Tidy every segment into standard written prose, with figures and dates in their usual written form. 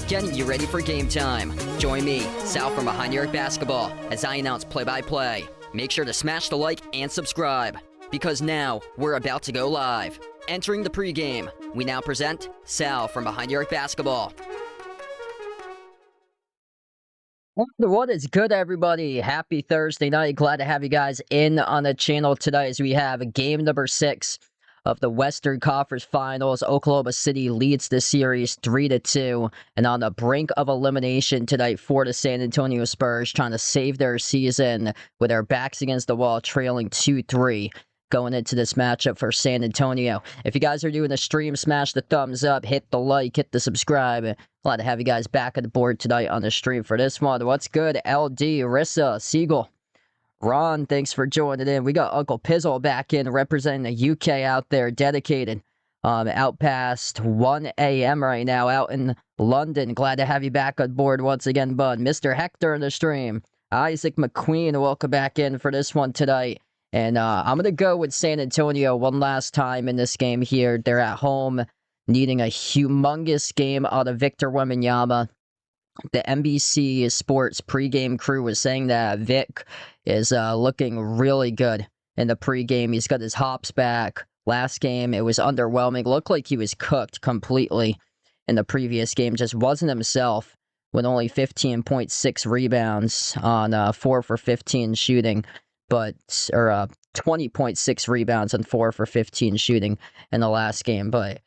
Getting you ready for game time. Join me, Sal from Behind the Arc Basketball, as I announce play-by-play. Make sure to smash the like and subscribe, because now we're about to go live. Entering the pregame, we now present Sal from Behind the Arc Basketball. What is good, everybody? Happy Thursday night. Glad to have you guys in on the channel today as we have game number 6 of the Western Conference Finals. Oklahoma City leads the series 3-2, and on the brink of elimination tonight for the San Antonio Spurs, trying to save their season with their backs against the wall, trailing 2-3. Going into this matchup for San Antonio. If you guys are doing the stream, smash the thumbs up, hit the like, hit the subscribe. Glad to have you guys back on the board tonight on the stream for this one. What's good? LD, Rissa, Siegel, Ron, thanks for joining in. We got Uncle Pizzle back in representing the UK out there, dedicated. Out past 1 a.m. right now, out in London. Glad to have you back on board once again, bud. Mr. Hector in the stream. Isaac McQueen, welcome back in for this one tonight. And I'm going to go with San Antonio one last time in this game here. They're at home, needing a humongous game out of Victor Wembanyama. The NBC Sports pregame crew was saying that Vic is looking really good in the pregame. He's got his hops back. Last game, it was underwhelming. Looked like he was cooked completely in the previous game. Just wasn't himself with only 15.6 rebounds on 4 for 15 shooting. Or 20.6 rebounds on 4 for 15 shooting in the last game. But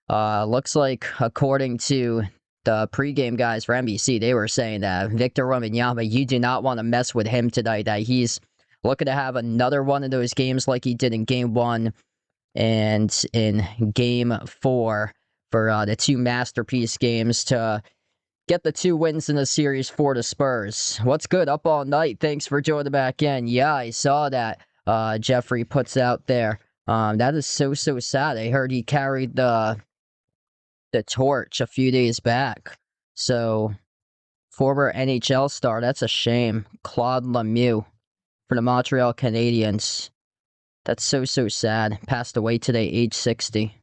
looks like, according to the pregame guys for NBC, they were saying that Victor Wembanyama, you do not want to mess with him tonight, that he's looking to have another one of those games like he did in Game 1 and in Game 4 for the 2 masterpiece games to get the 2 wins in the series for the Spurs. What's good? Up all night. Thanks for joining back in. Yeah, I saw that Jeffrey puts out there. That is so sad. I heard he carried the torch a few days back. So, former NHL star, that's a shame. Claude Lemieux for the Montreal Canadiens. That's so sad. Passed away today, age 60.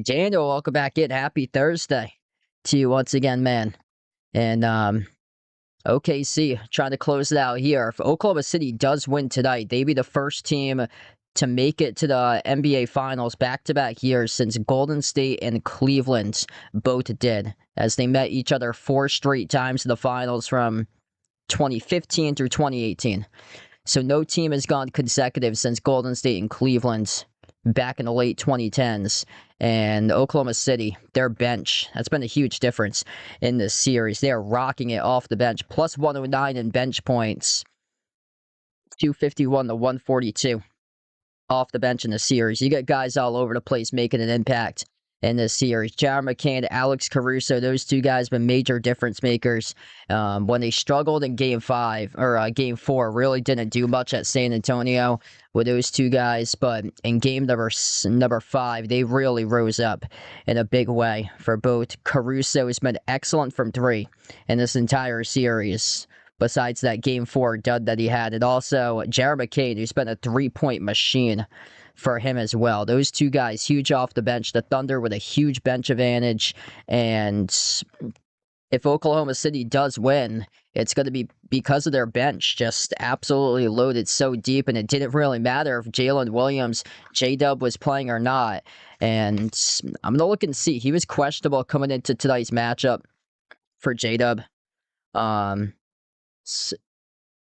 Daniel, welcome back in. Happy Thursday to you once again, man. And OKC trying to close it out here. If Oklahoma City does win tonight, they'd be the first team to make it to the NBA Finals back-to-back years since Golden State and Cleveland both did, as they met each other 4 straight times in the Finals from 2015 through 2018. So no team has gone consecutive since Golden State and Cleveland back in the late 2010s. And Oklahoma City, their bench, that's been a huge difference in this series. They are rocking it off the bench, plus 109 in bench points, 251 to 142 off the bench in the series. You got guys all over the place making an impact in this series. Jared McCann, Alex Caruso, those two guys been major difference makers. When they struggled in Game 4, really didn't do much at San Antonio with those two guys, but in game number 5, they really rose up in a big way for both. Caruso has been excellent from 3 in this entire series, besides that Game 4 dud that he had. And also Jared McCain, who's been a 3-point machine for him as well. Those two guys, huge off the bench. The Thunder with a huge bench advantage. And if Oklahoma City does win, it's going to be because of their bench, just absolutely loaded so deep, and it didn't really matter if Jalen Williams, J-Dub was playing or not. And I'm going to look and see. He was questionable coming into tonight's matchup for J-Dub.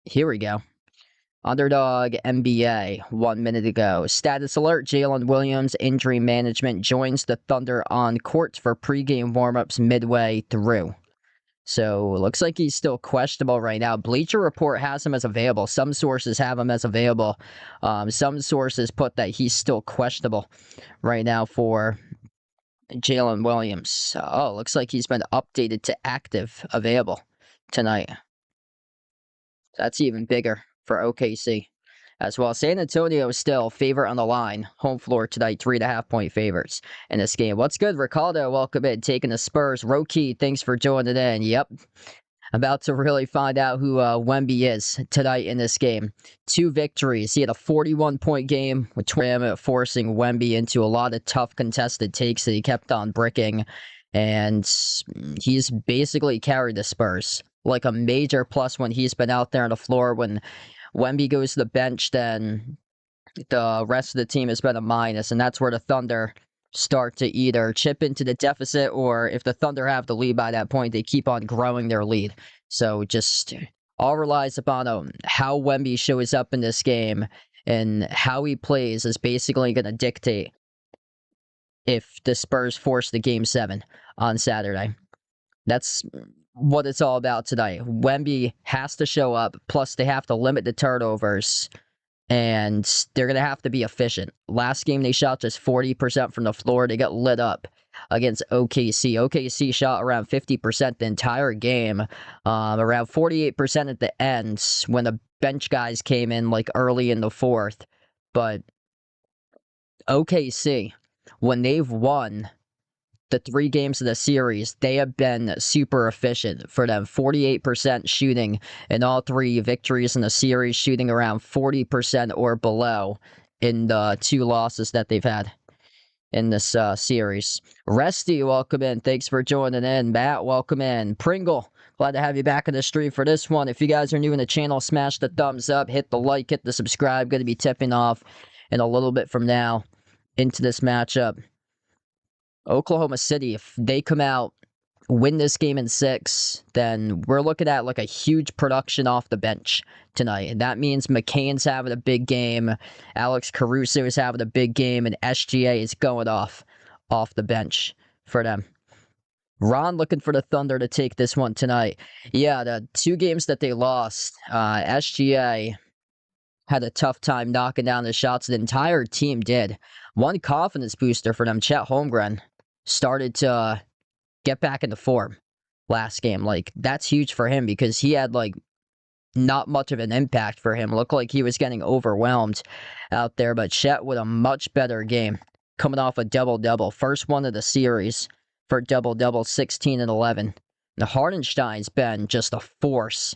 Here we go. Underdog NBA 1 minute ago. Status alert: Jalen Williams, injury management, joins the Thunder on court for pregame warmups midway through. So looks like he's still questionable right now. Bleacher Report has him as available. Some sources have him as available. Some sources put that he's still questionable right now for Jalen Williams. Oh, looks like he's been updated to active available tonight. That's even bigger for OKC as well. San Antonio is still favorite on the line. Home floor tonight, 3.5-point favorites in this game. What's good, Ricardo? Welcome in. Taking the Spurs. Roki, thanks for joining in. Yep. About to really find out who Wemby is tonight in this game. 2 victories. He had a 41-point game with Tram forcing Wemby into a lot of tough contested takes that he kept on bricking. And he's basically carried the Spurs like a major plus when he's been out there on the floor. When Wemby goes to the bench, then the rest of the team has been a minus, and that's where the Thunder start to either chip into the deficit, or if the Thunder have the lead by that point, they keep on growing their lead. So just all relies upon how Wemby shows up in this game, and how he plays is basically going to dictate if the Spurs force the Game 7 on Saturday. That's what it's all about tonight. Wemby has to show up, plus they have to limit the turnovers, and they're going to have to be efficient. Last game, they shot just 40% from the floor. They got lit up against OKC. OKC shot around 50% the entire game, around 48% at the end when the bench guys came in like early in the fourth. But OKC, when they've won the 3 games of the series, they have been super efficient for them. 48% shooting in all 3 victories in the series, shooting around 40% or below in the 2 losses that they've had in this series. Resty, welcome in. Thanks for joining in. Matt, welcome in. Pringle, glad to have you back in the stream for this one. If you guys are new in the channel, smash the thumbs up, hit the like, hit the subscribe. Going to be tipping off in a little bit from now into this matchup. Oklahoma City, if they come out, win this game in 6, then we're looking at like a huge production off the bench tonight. And that means McCain's having a big game, Alex Caruso is having a big game, and SGA is going off the bench for them. Ron looking for the Thunder to take this one tonight. Yeah, the 2 games that they lost, SGA had a tough time knocking down the shots. The entire team did. One confidence booster for them, Chet Holmgren, started to get back into form last game. Like, that's huge for him because he had, like, not much of an impact for him. Looked like he was getting overwhelmed out there, but Chet with a much better game, coming off a double-double. First one of the series for double-double, 16 and 11. The Hardenstein's been just a force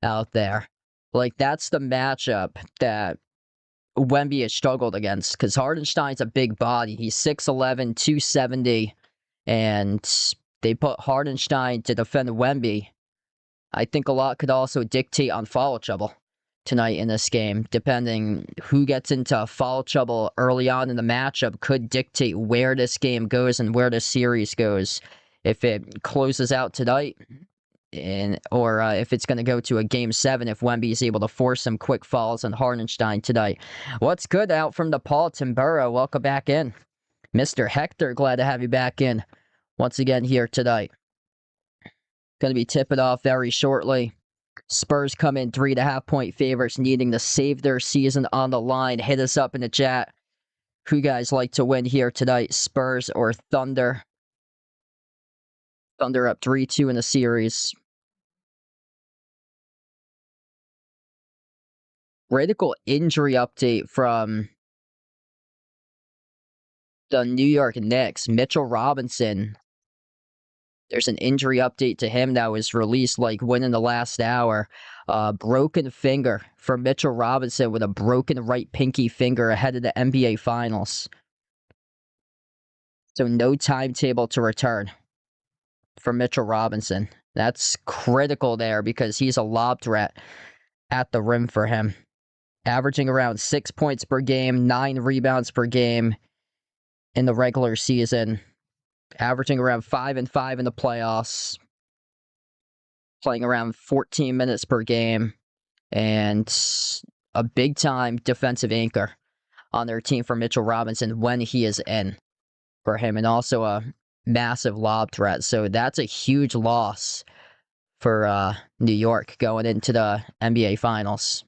out there. Like, that's the matchup that Wemby has struggled against, because Hardenstein's a big body. He's 6'11", 270, and they put Hardenstein to defend Wemby. I think a lot could also dictate on foul trouble tonight in this game. Depending who gets into foul trouble early on in the matchup could dictate where this game goes and where this series goes. If it closes out tonight, or if it's going to go to a Game 7 if Wemby is able to force some quick falls on Hartenstein tonight. What's good out from DePaul Timburo? Welcome back in. Mr. Hector, glad to have you back in once again here tonight. Going to be tipping off very shortly. Spurs come in 3.5-point favorites, needing to save their season on the line. Hit us up in the chat. Who you guys like to win here tonight, Spurs or Thunder? Thunder up 3-2 in the series. Critical injury update from the New York Knicks. Mitchell Robinson. There's an injury update to him that was released like within the last hour. Broken finger for Mitchell Robinson with a broken right pinky finger ahead of the NBA Finals. So no timetable to return for Mitchell Robinson. That's critical there because he's a lob threat at the rim for him. Averaging around 6 points per game, 9 rebounds per game in the regular season. Averaging around 5 and 5 in the playoffs. Playing around 14 minutes per game. And a big-time defensive anchor on their team for Mitchell Robinson when he is in for him. And also a massive lob threat. So that's a huge loss for New York going into the NBA Finals.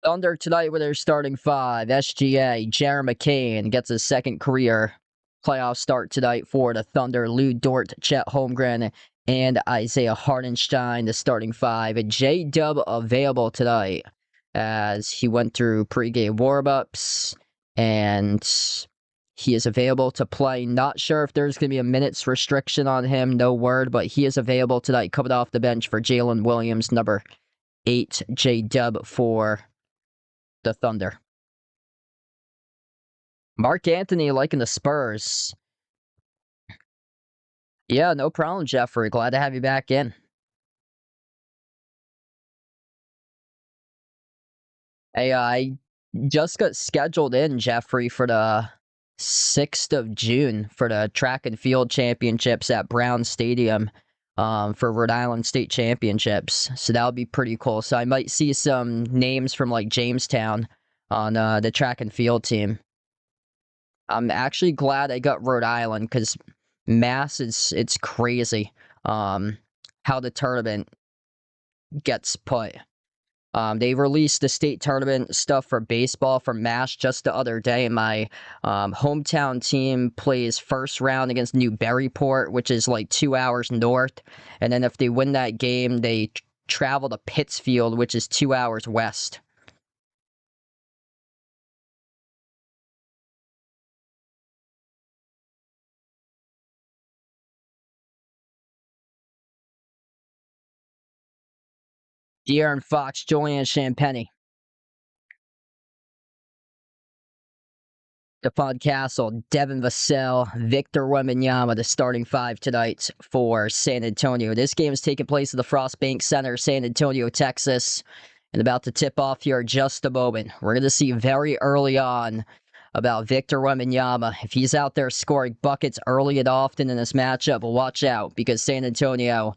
Thunder tonight with their starting five. SGA, Jaron McCain gets his second career playoff start tonight for the Thunder. Lou Dort, Chet Holmgren, and Isaiah Hartenstein, the starting five. J-Dub available tonight as he went through pregame warm-ups, and he is available to play. Not sure if there's going to be a minutes restriction on him, no word, but he is available tonight, coming off the bench for Jalen Williams, number 8, J-Dub for the Thunder. Mark Anthony liking the Spurs. Yeah, no problem, Jeffrey. Glad to have you back in. Hey, I just got scheduled in, Jeffrey, for the 6th of June for the track and field championships at Brown Stadium for Rhode Island State Championships. So that'll be pretty cool. So I might see some names from like Jamestown on the track and field team. I'm actually glad I got Rhode Island because Mass it's crazy how the tournament gets put. They released the state tournament stuff for baseball from Mass just the other day. My hometown team plays first round against Newburyport, which is like 2 hours north. And then if they win that game, they travel to Pittsfield, which is 2 hours west. De'Aaron Fox, Julian Champagny. Stephon Castle, Devin Vassell, Victor Wembanyama, the starting five tonight for San Antonio. This game is taking place at the Frost Bank Center, San Antonio, Texas, and about to tip off here in just a moment. We're going to see very early on about Victor Wembanyama. If he's out there scoring buckets early and often in this matchup, watch out because San Antonio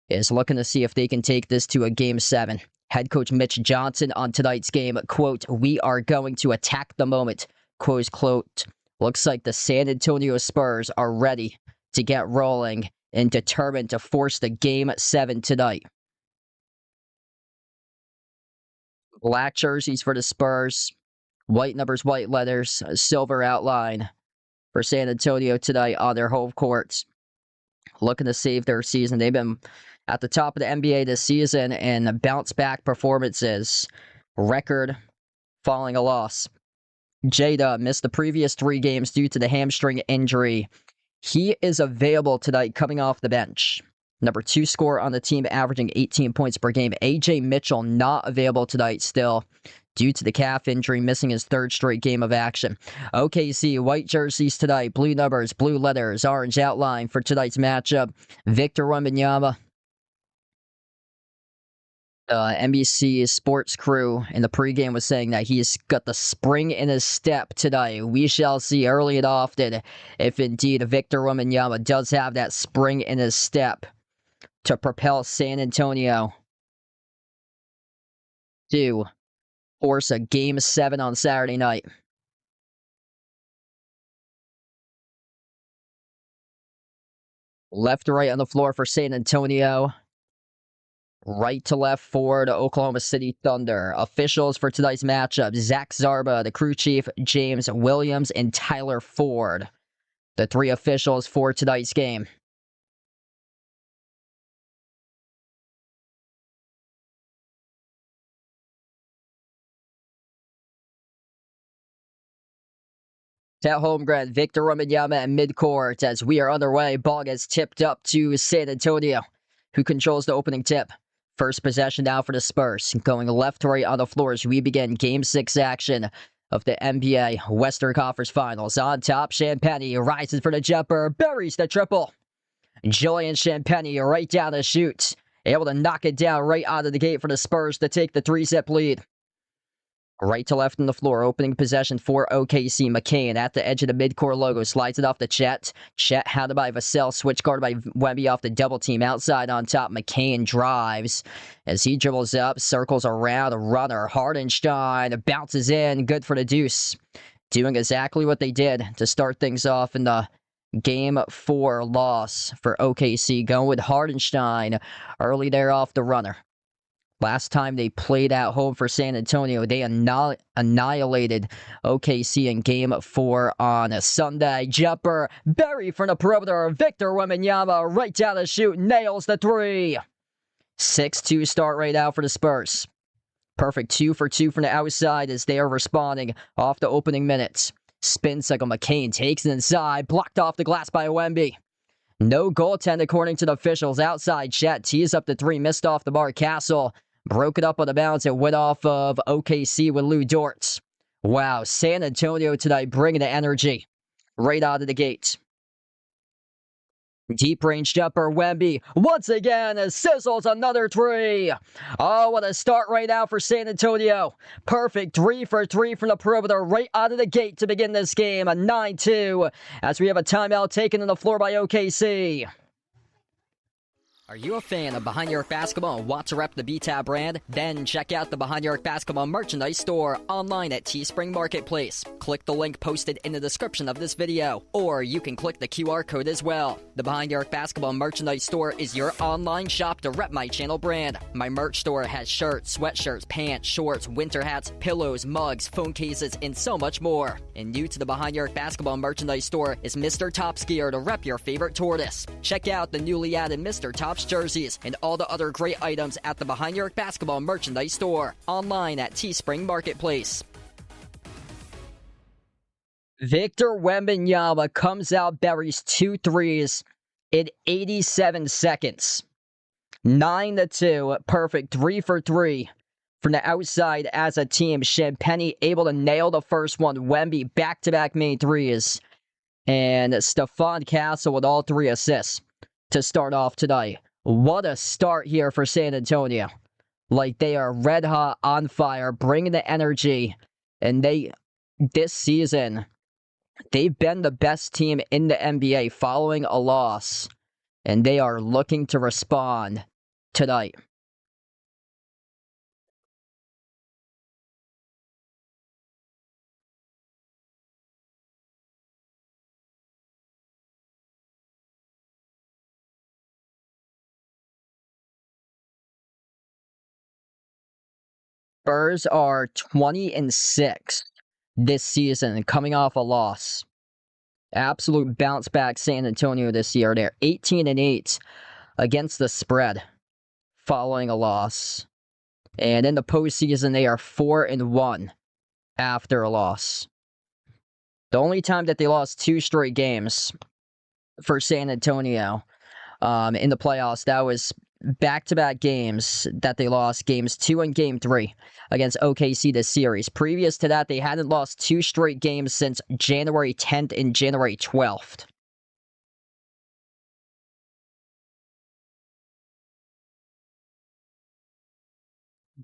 is looking to see if they can take this to a Game 7. Head coach Mitch Johnson on tonight's game, quote, "We are going to attack the moment." Quote, quote, "Looks like the San Antonio Spurs are ready to get rolling and determined to force the Game 7 tonight." Black jerseys for the Spurs. White numbers, white letters, silver outline for San Antonio tonight on their home courts. Looking to save their season. They've been at the top of the NBA this season and bounce-back performances. Record following a loss. Jada missed the previous 3 games due to the hamstring injury. He is available tonight coming off the bench. Number 2 scorer on the team, averaging 18 points per game. AJ Mitchell not available tonight still due to the calf injury, missing his 3rd straight game of action. OKC, white jerseys tonight, blue numbers, blue letters, orange outline for tonight's matchup. Victor Wembanyama NBC sports crew in the pregame was saying that he's got the spring in his step today. We shall see early and often if indeed Victor Wembanyama does have that spring in his step to propel San Antonio to force a Game 7 on Saturday night. Left to right on the floor for San Antonio. Right to left for the Oklahoma City Thunder. Officials for tonight's matchup: Zach Zarba, the crew chief, James Williams, and Tyler Ford. The three officials for tonight's game. At home ground, Victor Wembanyama at midcourt as we are underway. Ball gets tipped up to San Antonio, who controls the opening tip. First possession now for the Spurs. Going left to right on the floor as we begin Game 6 action of the NBA Western Conference Finals. On top, Champagnie rises for the jumper, buries the triple. Julian Champagnie right down the shoot, able to knock it down right out of the gate for the Spurs to take the 3-zip lead. Right to left on the floor, opening possession for OKC. McCain at the edge of the midcourt logo, slides it off to Chet. Chet handed by Vassell, switch guarded by Wemby off the double team. Outside on top, McCain drives as he dribbles up, circles around a runner. Hardenstein bounces in, good for the deuce. Doing exactly what they did to start things off in the Game 4 loss for OKC. Going with Hardenstein early there off the runner. Last time they played at home for San Antonio, they annihilated OKC in Game 4 on a Sunday. Jumper, Berry from the perimeter. Victor Wembanyama right down the shoot, nails the three. 6-2 start right now for the Spurs. Perfect 2 for 2 from the outside as they are responding off the opening minutes. Spin cycle, McCain takes it inside, blocked off the glass by Wemby. No goaltend according to the officials. Outside, Chet tees up the three, missed off the bar. Castle broke it up on the bounce. It went off of OKC with Lou Dort. Wow, San Antonio tonight bringing the energy right out of the gate. Deep range jumper, Wemby once again sizzles another three. Oh, what a start right now for San Antonio. Perfect 3 for 3 from the perimeter right out of the gate to begin this game. A 9-2 as we have a timeout taken on the floor by OKC. Are you a fan of Behind Your Arc Basketball and want to rep the BTAB brand? Then check out the Behind Your Arc Basketball merchandise store online at Teespring Marketplace. Click the link posted in the description of this video, or you can click the QR code as well. The Behind Your Arc Basketball merchandise store is your online shop to rep my channel brand. My merch store has shirts, sweatshirts, pants, shorts, winter hats, pillows, mugs, phone cases, and so much more. And new to the Behind Your Arc Basketball merchandise store is Mr. Top Skier to rep your favorite tortoise. Check out the newly added Mr. Top jerseys and all the other great items at the Behind Your Arc Basketball merchandise store online at Teespring Marketplace. Victor Wembanyama comes out, buries 2 threes in 87 seconds. 9-2, perfect 3 for 3 from the outside as a team. Champagnie able to nail the first one. Wemby back-to-back main threes. And Stephon Castle with all 3 assists to start off tonight. What a start here for San Antonio. Like, they are red hot, on fire, bringing the energy. And this season, they've been the best team in the NBA following a loss. And they are looking to respond tonight. Spurs are 20-6 this season, coming off a loss. Absolute bounce back San Antonio this year. They're 18-8 against the spread following a loss. And in the postseason, they are 4-1 after a loss. The only time that they lost 2 straight games for San Antonio in the playoffs, that was back-to-back games that they lost, games 2 and game 3 against OKC this series. Previous to that, they hadn't lost 2 straight games since January 10th and January 12th.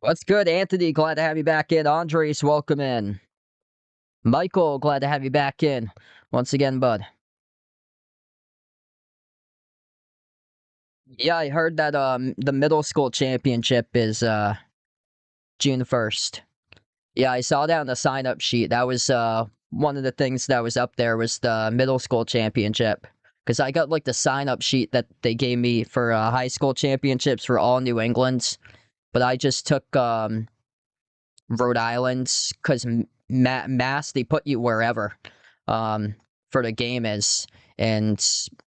What's good, Anthony? Glad to have you back in. Andres, welcome in. Michael, glad to have you back in. Once again, bud. Yeah, I heard that the middle school championship is June 1st. Yeah, I saw that on the sign up sheet. That was one of the things that was up there was the middle school championship. Because I got like the sign up sheet that they gave me for high school championships for all New England's. But I just took Rhode Island's because Mass, they put you wherever for the game is. And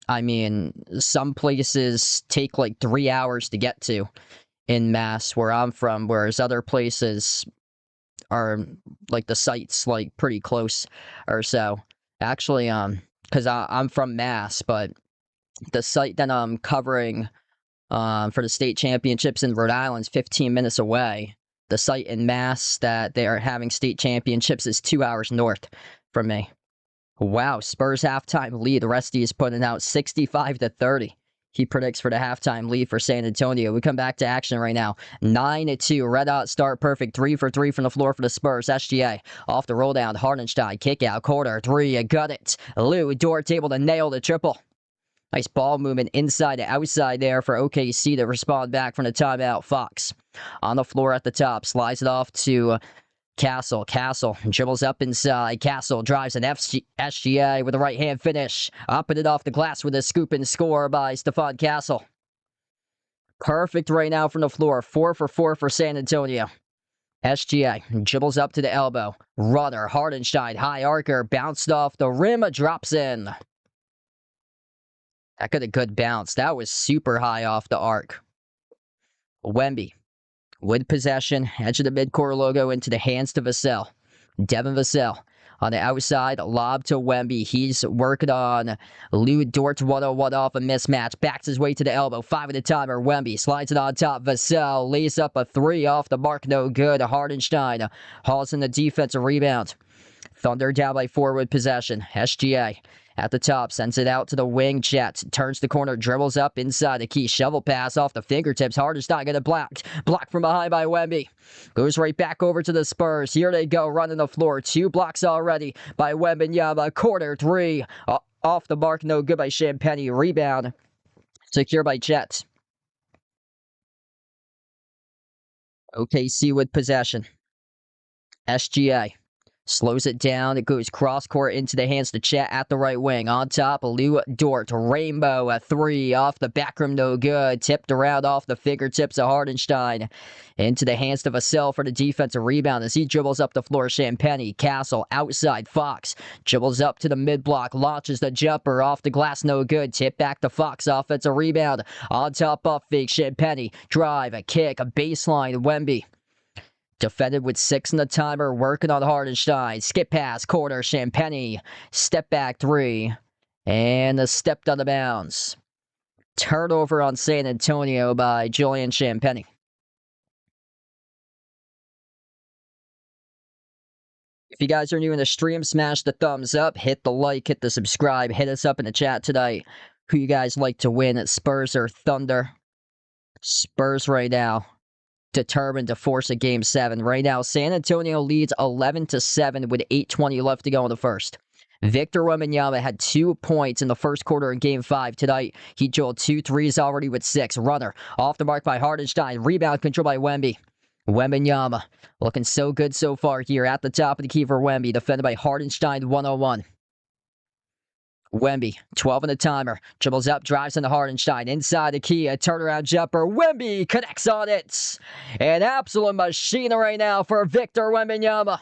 I mean, some places take like 3 hours to get to in Mass where I'm from, whereas other places are like the site's like pretty close or so. Actually, because I'm from Mass, but the site that I'm covering for the state championships in Rhode Island's 15 minutes away. The site in Mass that they are having state championships is 2 hours north from me. Wow, Spurs halftime lead. Rusty is putting out 65-30. He predicts for the halftime lead for San Antonio. We come back to action right now. 9-2. Red hot start. Perfect. 3 for 3 from the floor for the Spurs. SGA off the roll down. Hardenstein kick out. Quarter 3. You got it. Lou Dort able to nail the triple. Nice ball movement inside to outside there for OKC to respond back from the timeout. Fox on the floor at the top. Slides it off to Castle. Castle dribbles up inside. Castle drives an SGA with a right-hand finish. Up and it off the glass with a scoop and score by Stephon Castle. Perfect right now from the floor. 4 for 4 for San Antonio. SGA dribbles up to the elbow. Rudder, Hardenstein, high archer, bounced off the rim, drops in. That got a good bounce. That was super high off the arc. Wemby with possession, edge of the midcourt logo into the hands to Vassell. Devin Vassell on the outside, lob to Wemby. He's working on Lou Dort 101 off a mismatch. Backs his way to the elbow. 5 at a timer. Wemby slides it on top. Vassell lays up a 3 off the mark. No good. Hardenstein hauls in the defensive rebound. Thunder down by 4 with possession. SGA at the top, sends it out to the wing. Jet turns the corner, dribbles up inside the key. Shovel pass off the fingertips. Hardenstein getting blocked. Blocked from behind by Wemby. Goes right back over to the Spurs. Here they go, running the floor. 2 blocks already by Wembanyama. Quarter 3. Off the mark, no good by Champagny. Rebound. Secure by Jet. OKC with possession. SGA. Slows it down. It goes cross court into the hands to Chet at the right wing. On top, Lou Dort. Rainbow, a 3 off the back rim, no good. Tipped around off the fingertips of Hardenstein. Into the hands to Vassell for the defensive rebound as he dribbles up the floor. Champagny, Castle, outside. Fox dribbles up to the mid block. Launches the jumper off the glass, no good. Tip back to Fox. Offensive rebound. On top, off fake. Champagny, drive, a kick, a baseline. Wemby. Defended with 6 in the timer, working on Hardenstein. Skip pass, corner, Champagny. Step back 3. And a stepped out of bounds. Turnover on San Antonio by Julian Champagny. If you guys are new in the stream, smash the thumbs up, hit the like, hit the subscribe, hit us up in the chat tonight. Who you guys like to win at Spurs or Thunder? Spurs right now. Determined to force a game 7. Right now, San Antonio leads 11-7 with 8:20 left to go in the first. Victor Wembanyama had 2 points in the first quarter in game 5 tonight. He drilled 2 threes already with 6. Runner off the mark by Hardenstein. Rebound control by Wemby. Wembanyama looking so good so far here at the top of the key for Wemby. Defended by Hardenstein 101. Wemby, 12 in the timer. Dribbles up, drives into Hardenstein. Inside the key, a turnaround jumper. Wemby connects on it. An absolute machine right now for Victor Wembanyama.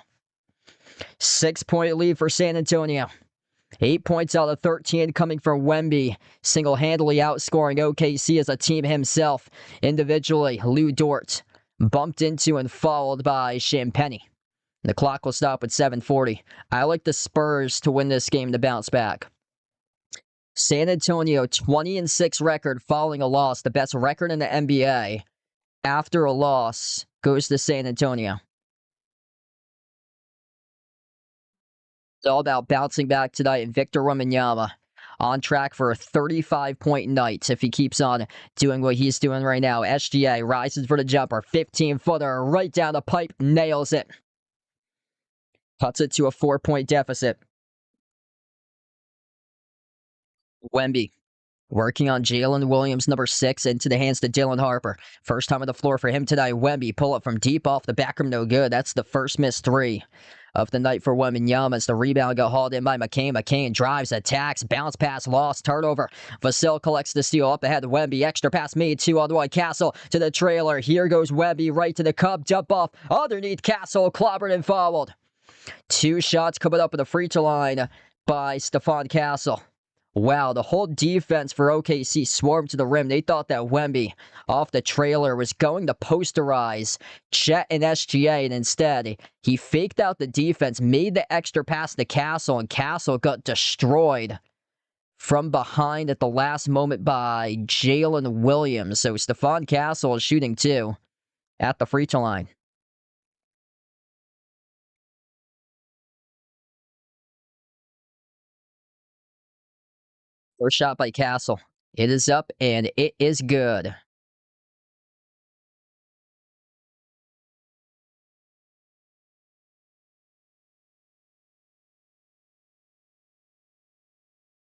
6-point lead for San Antonio. 8 points out of 13 coming from Wemby. Single-handedly outscoring OKC as a team himself. Individually, Lou Dort bumped into and followed by Champagny. The clock will stop at 7:40. I like the Spurs to win this game to bounce back. San Antonio, 20-6 record following a loss. The best record in the NBA after a loss goes to San Antonio. It's all about bouncing back tonight. And Victor Wembanyama on track for a 35-point night if he keeps on doing what he's doing right now. SGA rises for the jumper. 15-footer right down the pipe. Nails it. Cuts it to a 4-point deficit. Wemby working on Jalen Williams, number 6, into the hands to Dylan Harper. First time on the floor for him today. Wemby pull up from deep off the back rim, no good. That's the first missed three of the night for Wembanyama as the rebound got hauled in by McCain. McCain drives, attacks, bounce pass, lost, turnover. Vasil collects the steal up ahead of Wemby. Extra pass made to otherwise Castle to the trailer. Here goes Wemby right to the cup. Jump off underneath Castle, clobbered and fouled. 2 shots coming up at the free throw line by Stephon Castle. Wow, the whole defense for OKC swarmed to the rim. They thought that Wemby off the trailer was going to posterize Chet and SGA, and instead, he faked out the defense, made the extra pass to Castle, and Castle got destroyed from behind at the last moment by Jalen Williams. So Stephon Castle is shooting 2 at the free throw line. First shot by Castle. It is up, and it is good.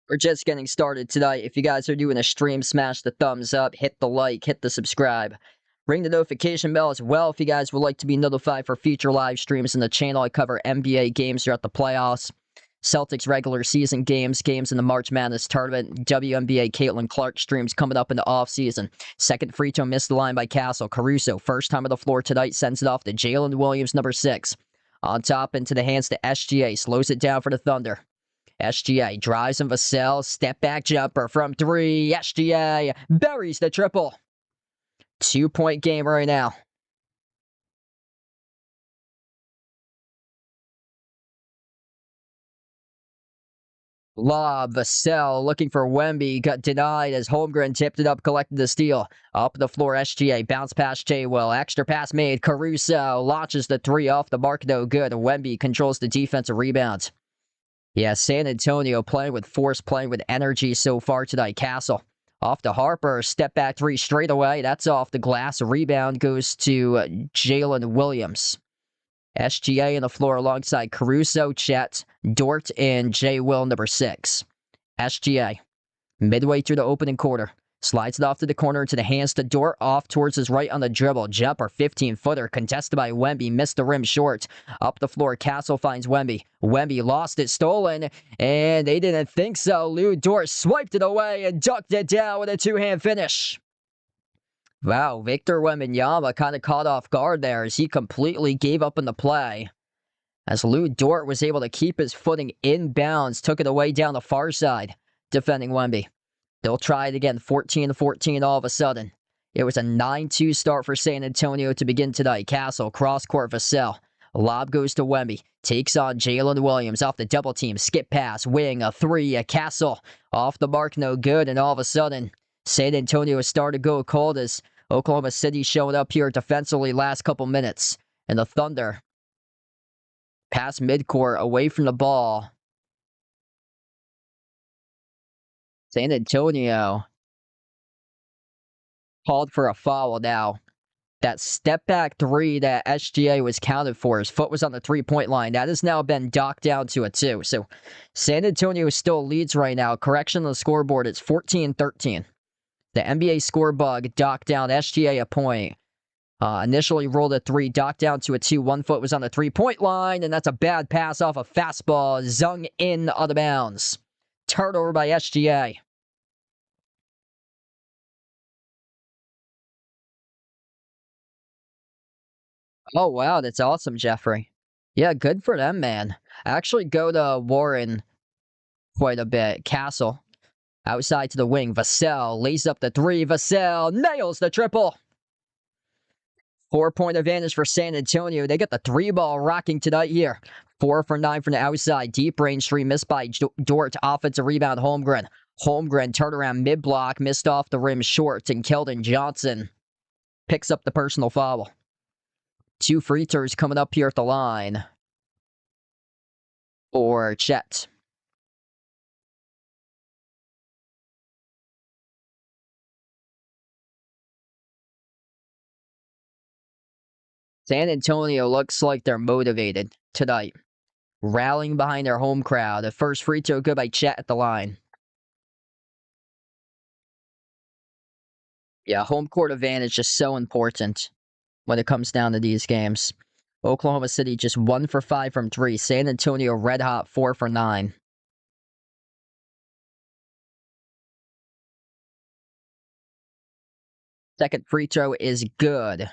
We're just getting started tonight. If you guys are doing a stream, smash the thumbs up, hit the like, hit the subscribe. Ring the notification bell as well if you guys would like to be notified for future live streams in the channel. I cover NBA games throughout the playoffs, Celtics regular season games, games in the March Madness tournament, WNBA Caitlin Clark streams coming up in the offseason. Second free throw missed the line by Castle. Caruso, first time on the floor tonight, sends it off to Jalen Williams, number 6. On top into the hands to SGA, slows it down for the Thunder. SGA drives in Vassell, step back jumper from 3. SGA buries the triple. 2-point game right now. Lob, Vassell looking for Wemby, got denied as Holmgren tipped it up, collected the steal. Up the floor, SGA, bounce past J-Will, extra pass made, Caruso launches the 3 off the mark, no good. Wemby controls the defensive rebounds. Yeah, San Antonio playing with force, playing with energy so far tonight. Castle off to Harper, step back 3 straight away. That's off the glass. Rebound goes to Jalen Williams. SGA on the floor alongside Caruso, Chet, Dort, and J. Will, number 6. SGA, midway through the opening quarter, slides it off to the corner into the hands to Dort, off towards his right on the dribble. Jumper, 15-footer, contested by Wemby, missed the rim short. Up the floor, Castle finds Wemby. Wemby lost it, stolen, and they didn't think so. Lou Dort swiped it away and ducked it down with a 2-hand finish. Wow, Victor Wembanyama kind of caught off guard there as he completely gave up in the play. As Lou Dort was able to keep his footing inbounds, took it away down the far side, defending Wemby. They'll try it again, 14-14 all of a sudden. It was a 9-2 start for San Antonio to begin tonight. Castle, cross-court Vassell. Lob goes to Wemby. Takes on Jalen Williams off the double team. Skip pass, wing, a 3, a Castle. Off the mark, no good, and all of a sudden, San Antonio has started to go cold as Oklahoma City showing up here defensively last couple minutes. And the Thunder pass midcourt away from the ball. San Antonio called for a foul now. That step back 3 that SGA was counted for, his foot was on the 3-point line. That has now been docked down to a 2. So San Antonio still leads right now. Correction on the scoreboard, it's 14-13. The NBA score bug docked down SGA a point. Initially rolled a 3, docked down to a 2. 1 foot was on the 3-point line, and that's a bad pass off a fastball. Zung in out of bounds. Turnover by SGA. Oh, wow, that's awesome, Jeffrey. Yeah, good for them, man. I actually go to Warren quite a bit. Castle, outside to the wing. Vassell lays up the 3. Vassell nails the triple. 4-point advantage for San Antonio. They get the 3-ball rocking tonight here. 4 for 9 from the outside. Deep range 3 missed by Dort. Offensive rebound, Holmgren. Holmgren turned around mid-block, missed off the rim short, and Keldon Johnson picks up the personal foul. 2 free throws coming up here at the line for Chet. San Antonio looks like they're motivated tonight, rallying behind their home crowd. The first free throw good by Chet at the line. Yeah, home court advantage is so important when it comes down to these games. Oklahoma City just 1 for 5 from 3. San Antonio red hot 4 for 9. Second free throw is good.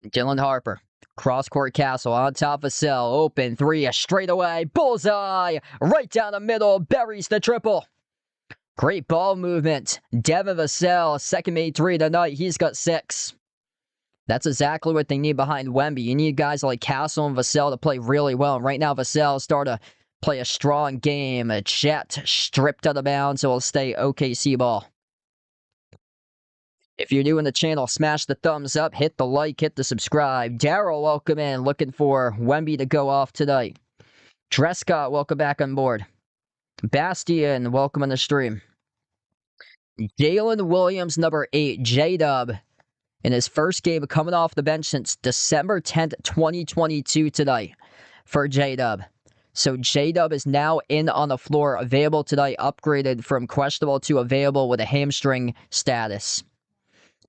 Dylan Harper. Cross-court Castle on top of Vassell. Open three, a straightaway. Bullseye! Right down the middle. Buries the triple. Great ball movement. Devin Vassell, second made three tonight. He's got 6. That's exactly what they need behind Wemby. You need guys like Castle and Vassell to play really well. And right now, Vassell started to play a strong game. Chet stripped out of bounds. It will stay OKC ball. If you're new in the channel, smash the thumbs up, hit the like, hit the subscribe. Daryl, welcome in. Looking for Wemby to go off tonight. Trescott, welcome back on board. Bastian, welcome on the stream. Jalen Williams, number 8, J-Dub, in his first game coming off the bench since December 10th, 2022 tonight for J-Dub. So J-Dub is now in on the floor, available tonight, upgraded from questionable to available with a hamstring status.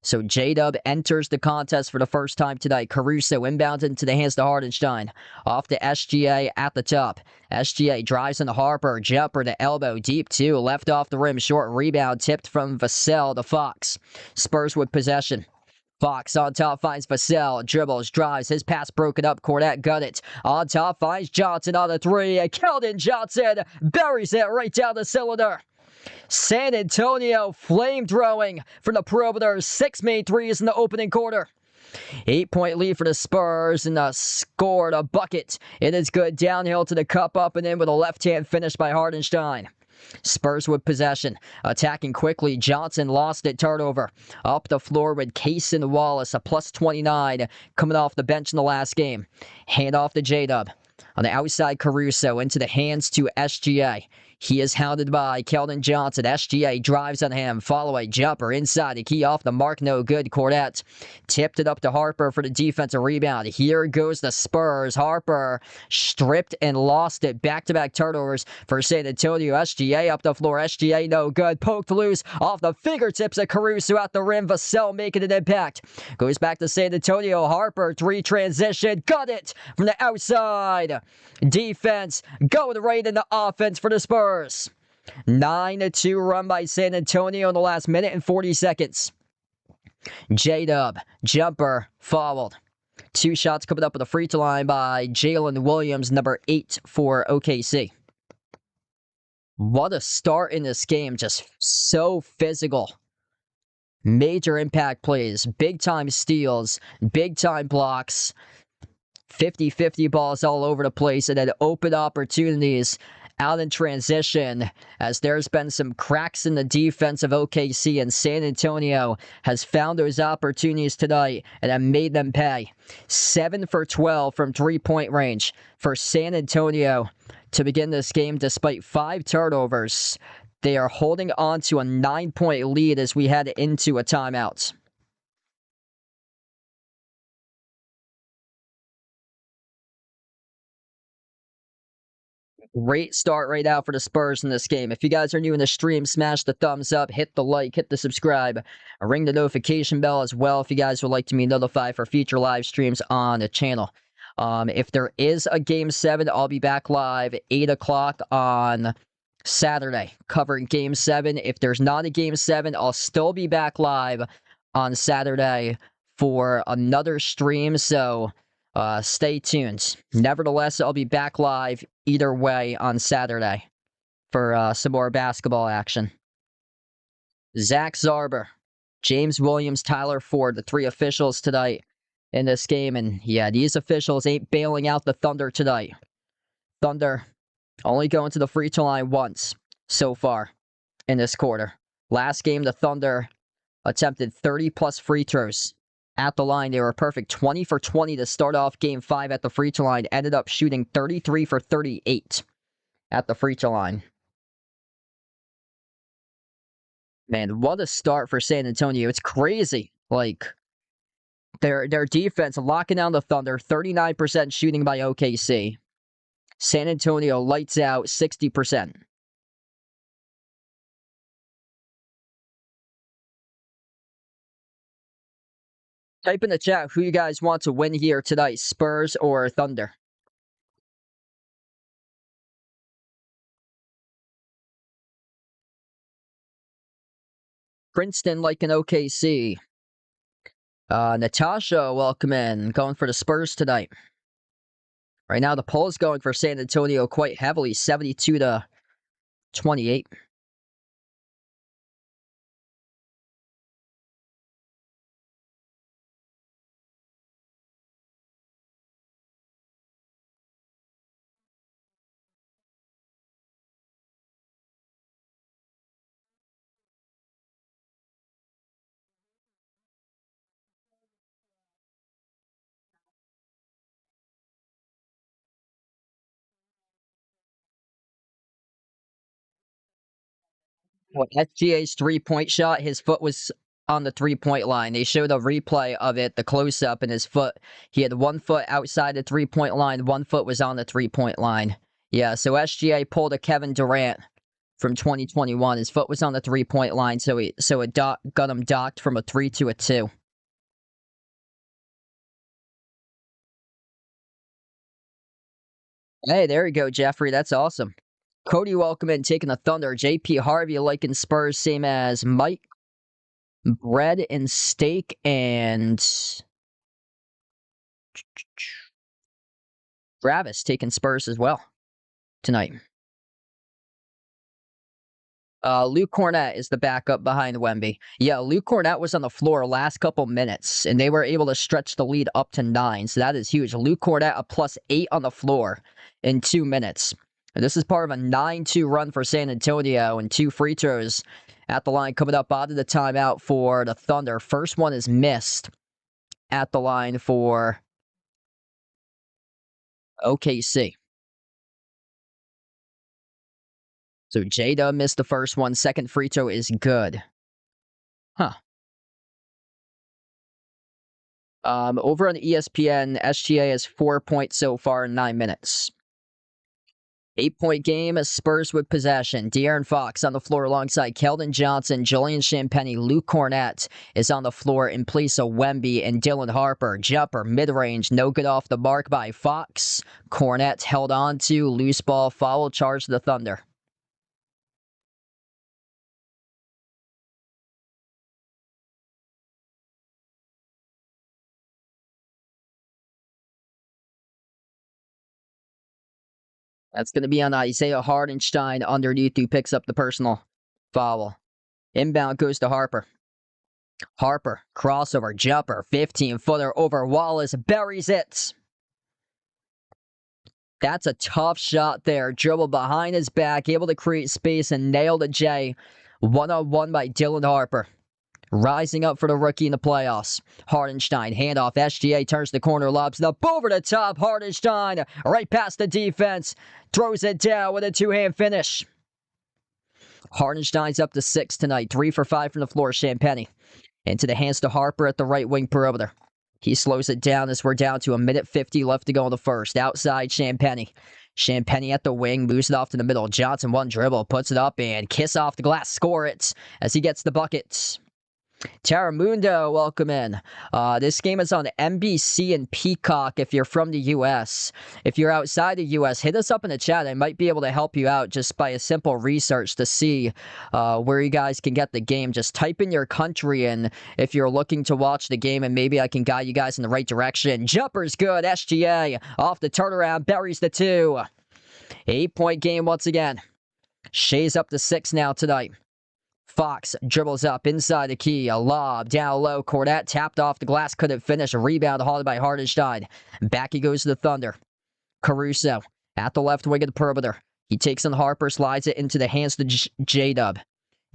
So J-Dub enters the contest for the first time tonight. Caruso inbounds into the hands to Hardenstein. Off to SGA at the top. SGA drives into Harper. Jumper to elbow. Deep two. Left off the rim. Short rebound tipped from Vassell to Fox. Spurs with possession. Fox on top finds Vassell. Dribbles, drives. His pass broken up. Cornette got it. On top finds Johnson on the three. Keldon Johnson buries it right down the cylinder. San Antonio flame throwing from the perimeter. 6 made threes in the opening quarter. 8-point lead for the Spurs and scored a bucket. It is good. Downhill to the cup, up and in with a left-hand finish by Hardenstein. Spurs with possession. Attacking quickly. Johnson lost it. Turnover. Up the floor with Cason Wallace, a plus 29, coming off the bench in the last game. Hand off to J-Dub. On the outside, Caruso into the hands to SGA. He is hounded by Keldon Johnson. SGA drives on him. Follow a jumper inside. The key off the mark. No good. Cornette tipped it up to Harper for the defensive rebound. Here goes the Spurs. Harper stripped and lost it. Back-to-back turnovers for San Antonio. SGA up the floor. SGA no good. Poked loose off the fingertips of Caruso at the rim. Vassell making an impact. Goes back to San Antonio. Harper, 3 transition. Got it from the outside. Defense going right into offense for the Spurs. 9-2 run by San Antonio in the last minute and 40 seconds. J-Dub, jumper, fouled. 2 shots coming up at the free throw line by Jalen Williams, number 8 for OKC. What a start in this game, just so physical. Major impact plays, big-time steals, big-time blocks, 50-50 balls all over the place, and then open opportunities out in transition, as there's been some cracks in the defense of OKC, and San Antonio has found those opportunities tonight and have made them pay. 7 for 12 from three-point range for San Antonio to begin this game despite 5 turnovers. They are holding on to a 9-point lead as we head into a timeout. Great start right now for the Spurs in this game. If you guys are new in the stream, smash the thumbs up, hit the like, hit the subscribe, ring the notification bell as well if you guys would like to be notified for future live streams on the channel. If there is a Game 7, I'll be back live 8 o'clock on Saturday covering Game 7. If there's not a Game 7, I'll still be back live on Saturday for another stream, so stay tuned. Nevertheless, I'll be back live either way on Saturday for some more basketball action. Zach Zarber, James Williams, Tyler Ford, the 3 officials tonight in this game. And yeah, these officials ain't bailing out the Thunder tonight. Thunder only going to the free throw line once so far in this quarter. Last game, the Thunder attempted 30-plus free throws at the line. They were perfect 20 for 20 to start off Game 5 at the free throw line. Ended up shooting 33 for 38 at the free throw line. Man, what a start for San Antonio. It's crazy. Like, their defense locking down the Thunder, 39% shooting by OKC. San Antonio lights out 60%. Type in the chat who you guys want to win here tonight, Spurs or Thunder. Princeton like an OKC. Natasha, welcome in. Going for the Spurs tonight. Right now, the poll is going for San Antonio quite heavily, 72-28. Well, SGA's three-point shot, his foot was on the three-point line. They showed a replay of it, the close-up, and his foot, he had 1 foot outside the three-point line, 1 foot was on the three-point line. Yeah, so SGA pulled a Kevin Durant from 2021. His foot was on the three-point line, so it got him docked from a 3 to a 2. Hey, there you go, Jeffrey. That's awesome. Cody, welcome in, taking the Thunder. JP Harvey liking Spurs, same as Mike. Bread and steak and Travis taking Spurs as well tonight. Luke Cornett is the backup behind Wemby. Yeah, Luke Cornett was on the floor last couple minutes, and they were able to stretch the lead up to 9, so that is huge. Luke Cornett a +8 on the floor in 2 minutes. And this is part of a 9-2 run for San Antonio, and 2 free throws at the line coming up out of the timeout for the Thunder. First one is missed at the line for OKC. So Jada missed the first one. Second free throw is good. Huh. Over on ESPN, SGA has 4 points so far in 9 minutes. 8-point game, Spurs with possession. De'Aaron Fox on the floor alongside Keldon Johnson, Julian Champagnie. Luke Cornett is on the floor in place of Wemby and Dylan Harper. Jumper, mid-range, no good off the mark by Fox. Cornett held on to, loose ball, foul charge to the Thunder. That's going to be on Isaiah Hardenstein underneath, who picks up the personal foul. Inbound goes to Harper. Harper, crossover, jumper, 15-footer over Wallace, buries it. That's a tough shot there. Dribble behind his back, able to create space and nail the J. One-on-one by Dylan Harper. Rising up for the rookie in the playoffs. Hardenstein, handoff. SGA turns the corner, lobs it up over the top. Hardenstein, right past the defense. Throws it down with a two-hand finish. Hardenstein's up to 6 tonight. 3 for 5 from the floor. Champagnie into the hands to Harper at the right wing perimeter. He slows it down as we're down to 1:50 left to go in the first. Outside, Champagnie. Champagnie at the wing, moves it off to the middle. Johnson, one dribble, puts it up and kiss off the glass. Score it as he gets the buckets. Taramundo, welcome in. This game is on NBC and Peacock if you're from the U.S. If you're outside the U.S., hit us up in the chat. I might be able to help you out just by a simple research to see where you guys can get the game. Just type in your country, and if you're looking to watch the game, and maybe I can guide you guys in the right direction. Jumper's good. SGA off the turnaround, buries the 2. 8-point game once again. Shea's up to 6 now tonight. Fox dribbles up inside the key. A lob down low. Cornett tapped off the glass. Couldn't finish. A rebound hauled by Hardenstein. Back he goes to the Thunder. Caruso at the left wing of the perimeter. He takes on Harper. Slides it into the hands to J-Dub.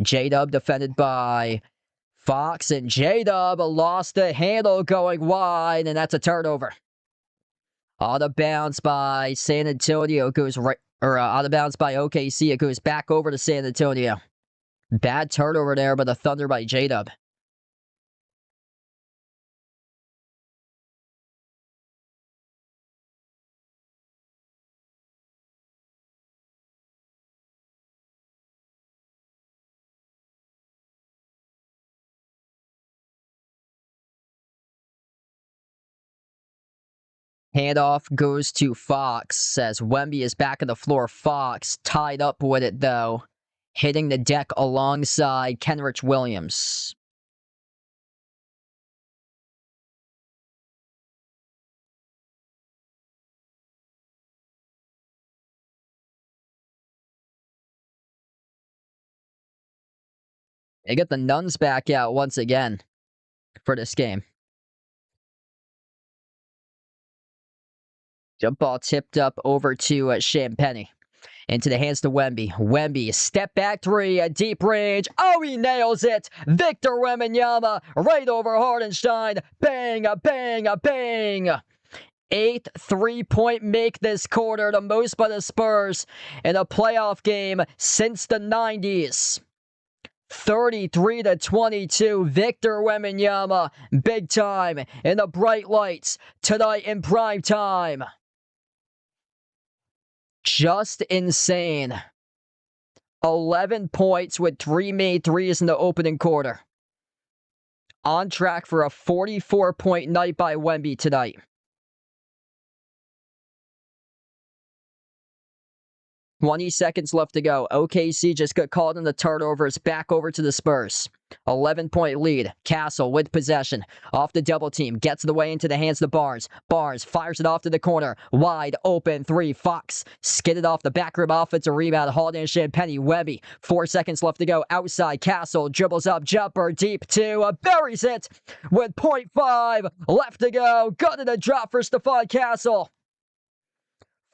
J-Dub defended by Fox. And J-Dub lost the handle going wide. And that's a turnover. On the bounce by San Antonio. Goes right Or out of bounds by OKC. It goes back over to San Antonio. Bad turnover there by the Thunder by J-Dub. Handoff goes to Fox as Wemby is back on the floor. Fox tied up with it, though, hitting the deck alongside Kenrich Williams. They get the Nuns back out once again for this game. Jump ball tipped up over to Champagny. Into the hands to Wemby. Wemby, step back three, a deep range. Oh, he nails it. Victor Wembanyama right over Hardenstein. Bang, a bang, a bang. 8th three-point make this quarter, the most by the Spurs in a playoff game since the 90s. 33-22, Victor Wembanyama, big time in the bright lights tonight in prime time. Just insane. 11 points with 3 made threes in the opening quarter. On track for a 44-point night by Wemby tonight. 20 seconds left to go. OKC just got called in the turnovers. Back over to the Spurs. 11-point lead. Castle with possession. Off the double team. Gets the way into the hands of Barnes. Barnes fires it off to the corner. Wide open three. Fox skidded off the back rim offensive rebound. Hauled in Champagny. Wemby. 4 seconds left to go. Outside. Castle dribbles up. Jumper deep two. Buries it with 0.5 left to go. Got it a drop for Stephon Castle.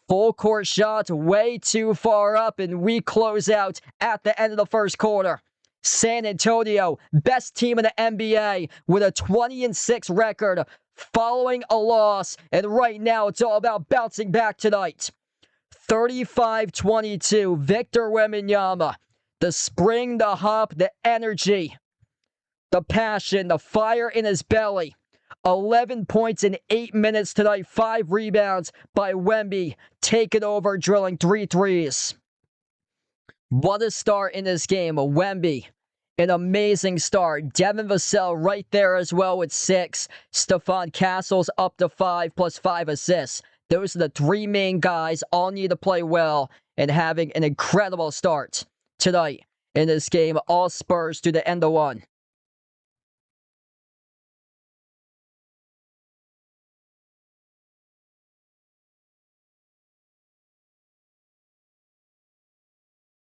Full court shot way too far up, and we close out at the end of the first quarter. San Antonio, best team in the NBA with a 20-6 record following a loss, and right now it's all about bouncing back tonight. 35-22, Victor Wembanyama. The spring, the hop, the energy, the passion, the fire in his belly. 11 points in 8 minutes tonight. 5 rebounds by Wemby. Taking over, drilling 3 threes. What a start in this game. Wemby, an amazing start. Devin Vassell right there as well with 6. Stephon Castle's up to 5 plus 5 assists. Those are the 3 main guys. All need to play well and having an incredible start tonight in this game. All Spurs to the end of one.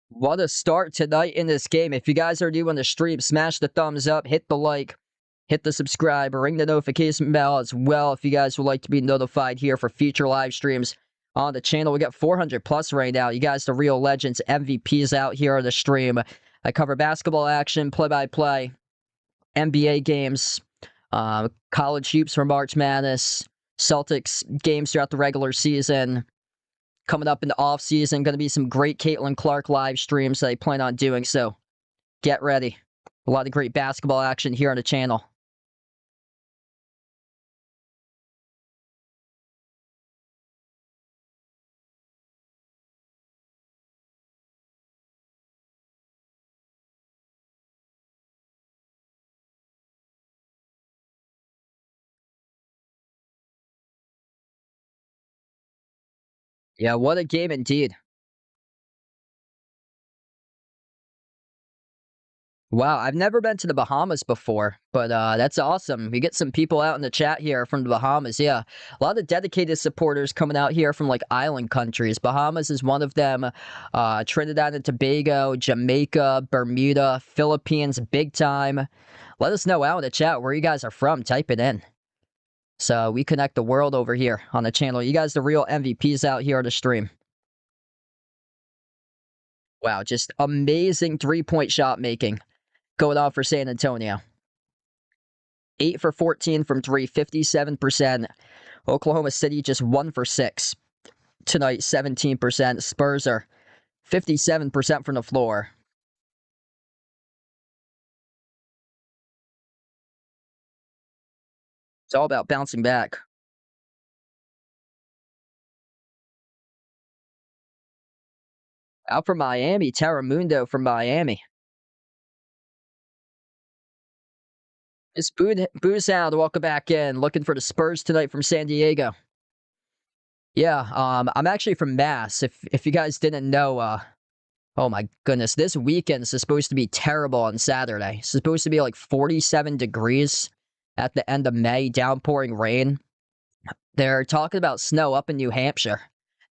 What a start tonight in this game. If you guys are new on the stream, smash the thumbs up, hit the like, hit the subscribe, ring the notification bell as well if you guys would like to be notified here for future live streams on the channel. We got 400 plus right now. You guys, the real legends, MVPs out here on the stream. I cover basketball action, play-by-play, NBA games, college hoops for March Madness, Celtics games throughout the regular season. Coming up in the offseason, going to be some great Caitlin Clark live streams that I plan on doing, so get ready. A lot of great basketball action here on the channel. Yeah, what a game indeed. Wow, I've never been to the Bahamas before, but that's awesome. We get some people out in the chat here from the Bahamas. Yeah, a lot of dedicated supporters coming out here from like island countries. Bahamas is one of them. Trinidad and Tobago, Jamaica, Bermuda, Philippines, big time. Let us know out in the chat where you guys are from. Type it in. So we connect the world over here on the channel. You guys the real MVPs out here on the stream. Wow, just amazing three-point shot making going on for San Antonio. 8 for 14 from 3, 57%. Oklahoma City just 1 for 6. tonight, 17%. Spurs are 57% from the floor. It's all about bouncing back. Out from Miami, Terramundo from Miami. It's Boo Sound. Welcome back in. Looking for the Spurs tonight from San Diego. Yeah, I'm actually from Mass. If you guys didn't know, oh my goodness, this weekend is supposed to be terrible on Saturday. It's supposed to be like 47 degrees at the end of May, downpouring rain. They're talking about snow up in New Hampshire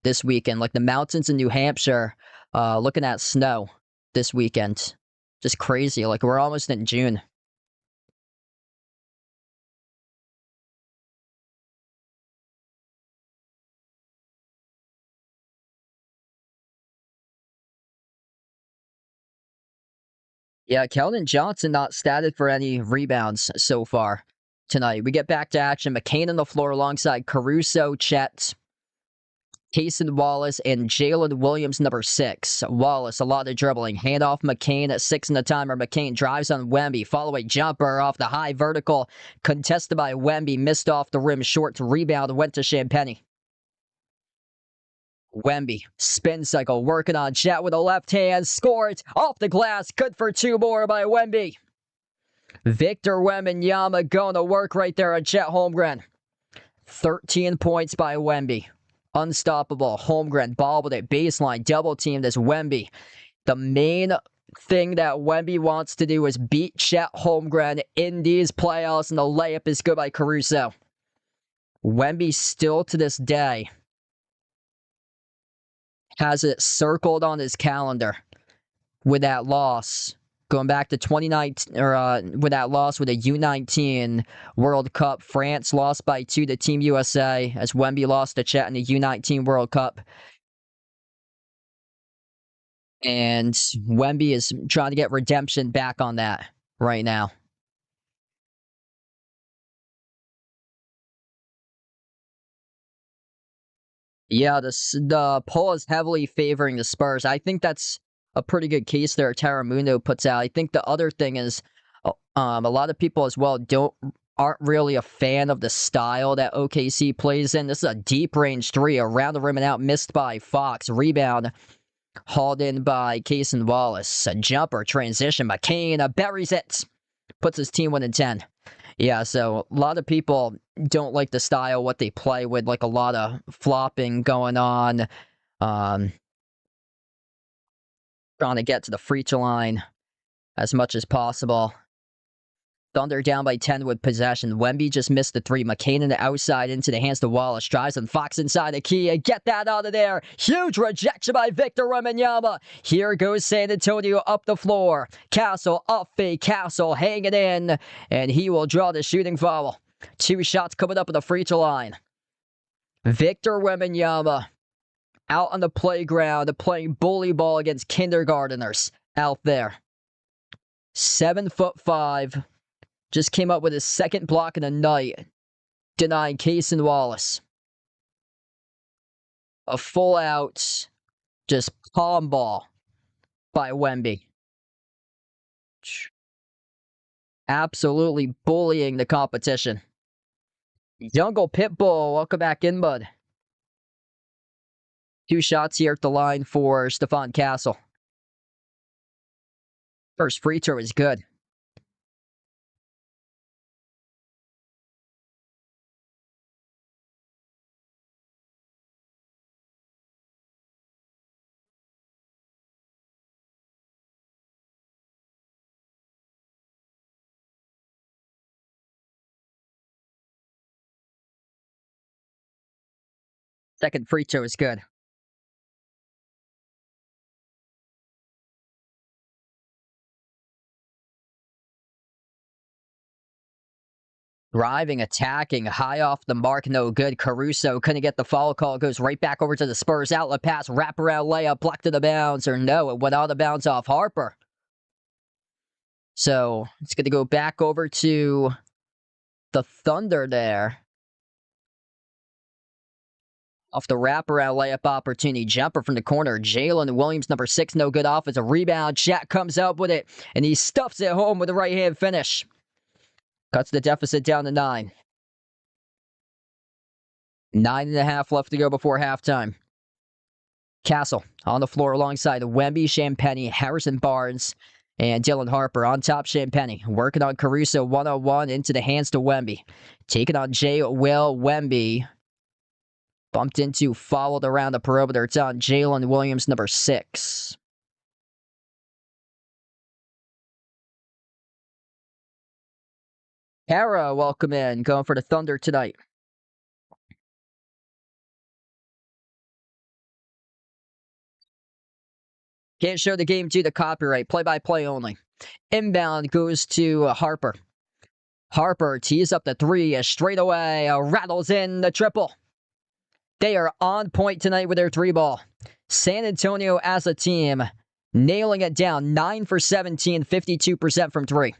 this weekend, like the mountains in New Hampshire, looking at snow this weekend. Just crazy. Like we're almost in June. Yeah, Keldon Johnson not statted for any rebounds so far tonight. We get back to action. McCain on the floor alongside Caruso, Chet, Cason Wallace, and Jalen Williams, number 6. Wallace, a lot of dribbling. Handoff McCain at 6 in the timer. McCain drives on Wemby. Follow-away jumper off the high vertical. Contested by Wemby. Missed off the rim. Short rebound. Went to Champagny. Wemby, spin cycle, working on Chet with a left hand. Scored off the glass. Good for 2 more by Wemby. Victor Wembanyama going to work right there on Chet Holmgren. 13 points by Wemby. Unstoppable. Holmgren bobbled it. Baseline. Double teamed as Wemby. The main thing that Wemby wants to do is beat Chet Holmgren in these playoffs, and the layup is good by Caruso. Wemby still to this day has it circled on his calendar with that loss. Going back to 2019, or with that loss with a U19 World Cup. France lost by 2 to Team USA as Wemby lost to Chet in the U19 World Cup. And Wemby is trying to get redemption back on that right now. Yeah, the poll is heavily favoring the Spurs. I think that's a pretty good case there. Terramundo puts out. I think the other thing is, a lot of people as well aren't really a fan of the style that OKC plays in. This is a deep range 3, around the rim and out, missed by Fox. Rebound hauled in by Cason Wallace. A jumper transition. McCain buries it. Puts his team within 10. Yeah, so a lot of people don't like the style, what they play with, like a lot of flopping going on. Um, Trying to get to the free throw line as much as possible. Thunder down by 10 with possession. Wemby just missed the 3. McCain in the outside into the hands to Wallace. Drives and Fox inside the key. And get that out of there. Huge rejection by Victor Wembanyama. Here goes San Antonio up the floor. Castle off fake. Castle hanging in. And he will draw the shooting foul. 2 shots coming up at the free throw line. Victor Wembanyama out on the playground playing bully ball against kindergarteners out there. 7'5". Just came up with his second block in the night, denying Cason Wallace. A full out, just palm ball by Wemby. Absolutely bullying the competition. Jungle Pitbull, welcome back in, bud. 2 shots here at the line for Stephon Castle. First free throw is good. Second free throw is good. Driving, attacking, high off the mark, no good. Caruso couldn't get the foul call. Goes right back over to the Spurs. Outlet pass, wraparound layup, blocked to the bounds, or no, it went out of bounds off Harper. So it's going to go back over to the Thunder there. Off the wraparound layup opportunity. Jumper from the corner. Jalen Williams, number 6, no good off as a rebound. Chat comes up with it, and he stuffs it home with a right-hand finish. Cuts the deficit down to 9. 9.5 left to go before halftime. Castle on the floor alongside Wemby, Champagny, Harrison Barnes, and Dylan Harper. On top, Champagny working on Caruso one-on-one into the hands to Wemby. Taking on J. Will Wemby. Bumped into, followed around the perimeter. It's on Jalen Williams, number 6. Kara, welcome in. Going for the Thunder tonight. Can't show the game due to copyright. Play-by-play only. Inbound goes to Harper. Harper tees up the 3 straight away. Rattles in the triple. They are on point tonight with their 3 ball. San Antonio as a team nailing it down. 9 for 17, 52% from 3.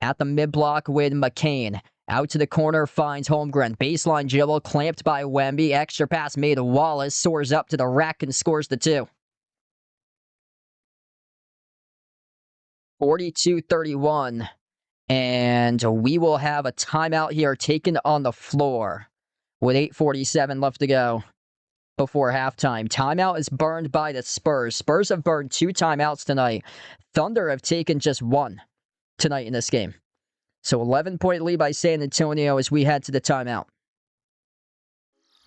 At the mid-block with McCain. Out to the corner, finds Holmgren. Baseline dribble, clamped by Wemby. Extra pass made to Wallace. Soars up to the rack and scores the 2. 42-31. And we will have a timeout here taken on the floor with 8:47 left to go before halftime. Timeout is burned by the Spurs. Spurs have burned 2 timeouts tonight. Thunder have taken just 1 tonight in this game. So 11-point lead by San Antonio as we head to the timeout.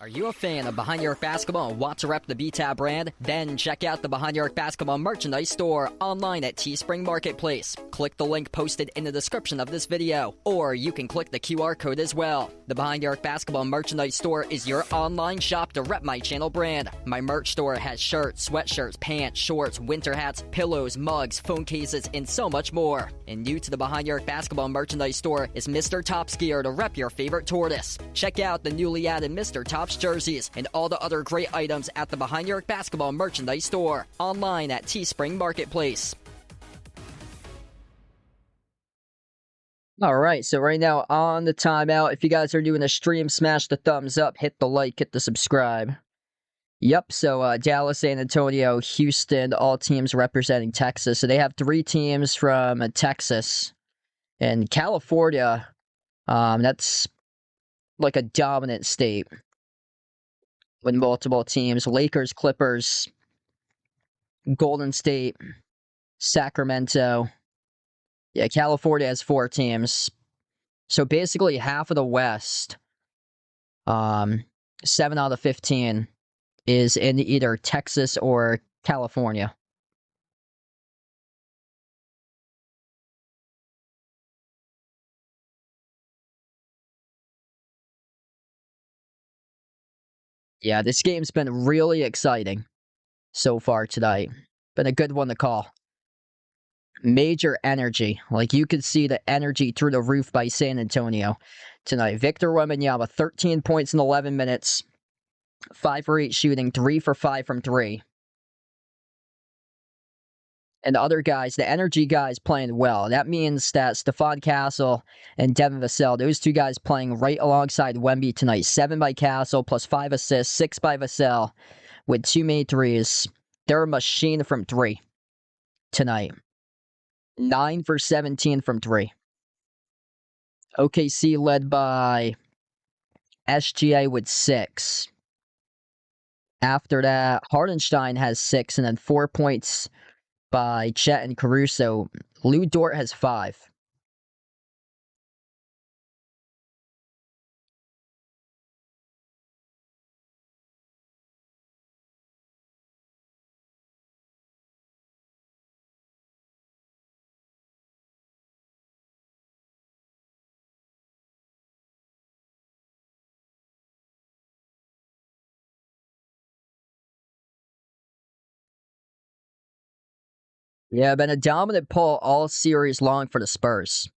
Are you a fan of Behind Your Arc Basketball and want to rep the B-Tab brand? Then check out the Behind Your Arc Basketball merchandise store online at Teespring Marketplace. Click the link posted in the description of this video, or you can click the QR code as well. The Behind Your Arc Basketball merchandise store is your online shop to rep my channel brand. My merch store has shirts, sweatshirts, pants, shorts, winter hats, pillows, mugs, phone cases, and so much more. And new to the Behind Your Arc Basketball merchandise store is Mr. Top Skier to rep your favorite tortoise. Check out the newly added Mr. Top jerseys and all the other great items at the Behind Your Arc Basketball merchandise store online at Teespring Marketplace. All right, so right now on the timeout, if you guys are doing a stream, smash the thumbs up, hit the like, hit the subscribe. Yep, so Dallas, San Antonio, Houston, all teams representing Texas. So they have 3 teams from Texas. And California, that's like a dominant state with multiple teams. Lakers, Clippers, Golden State, Sacramento. Yeah, California has 4 teams. So basically half of the West, 7 out of 15, is in either Texas or California. Yeah, this game's been really exciting so far tonight. Been a good one to call. Major energy. Like, you could see the energy through the roof by San Antonio tonight. Victor Wembanyama, 13 points in 11 minutes. 5 for 8 shooting, 3 for 5 from 3. And the other guys, the energy guys, playing well. That means that Stephon Castle and Devin Vassell, those 2 guys playing right alongside Wemby tonight. 7 by Castle, plus 5 assists, 6 by Vassell, with 2 made threes. They're a machine from 3 tonight. 9 for 17 from 3. OKC led by SGA with 6. After that, Hardenstein has 6, and then 4 points by Chet and Caruso. Lou Dort has 5. Yeah, been a dominant pull all series long for the Spurs.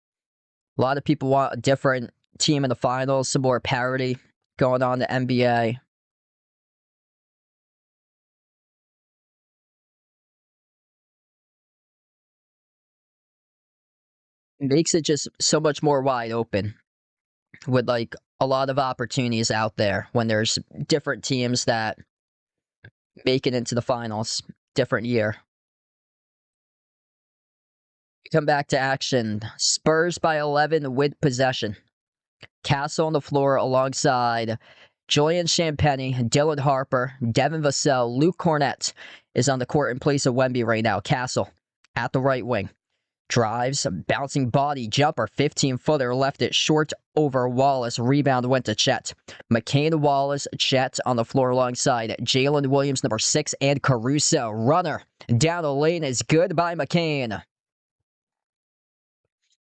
A lot of people want a different team in the finals, some more parity going on in the NBA. It makes it just so much more wide open with, like, a lot of opportunities out there when there's different teams that make it into the finals. Different year. Come back to action. Spurs by 11 with possession. Castle on the floor alongside Julian Champagny, Dylan Harper, Devin Vassell, Luke Cornett is on the court in place of Wemby right now. Castle at the right wing. Drives, bouncing body jumper, 15-footer, left it short over Wallace. Rebound went to Chet. McCain, Wallace, Chet on the floor alongside Jalen Williams, number 6, and Caruso. Runner down the lane is good by McCain.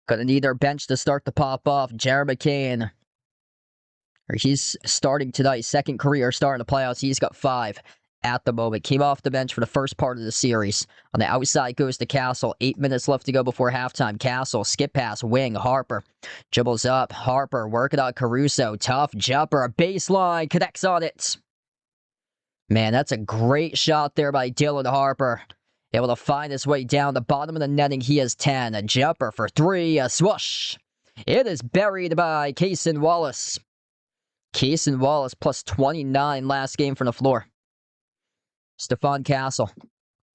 Gonna need their bench to start the pop off. Jared McCain. He's starting tonight, second career start in the playoffs. He's got 5 at the moment. Came off the bench for the first part of the series. On the outside goes to Castle. 8 minutes left to go before halftime. Castle, skip pass, wing, Harper. Dribbles up, Harper, working on Caruso. Tough jumper, baseline, connects on it. Man, that's a great shot there by Dylan Harper. Able to find his way down the bottom of the netting. He has 10. A jumper for 3, a swoosh. It is buried by Cason Wallace. Cason Wallace plus 29 last game from the floor. Stephon Castle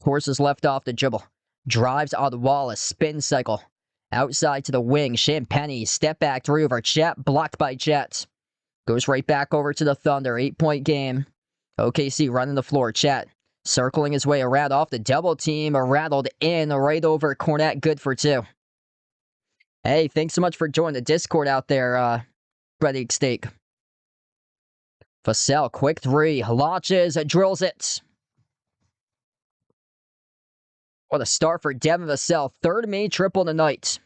forces left off the dribble. Drives on Wallace. Spin cycle. Outside to the wing. Champagny. Step back 3 over Chet. Blocked by Chet. Goes right back over to the Thunder. 8-point game. OKC running the floor. Chet circling his way around off the double team. Rattled in right over Cornette. Good for 2. Hey, thanks so much for joining the Discord out there, Breaded Steak. Vassell, quick 3. Launches. Drills it. What a start for Devin Vassell. 3rd main triple tonight.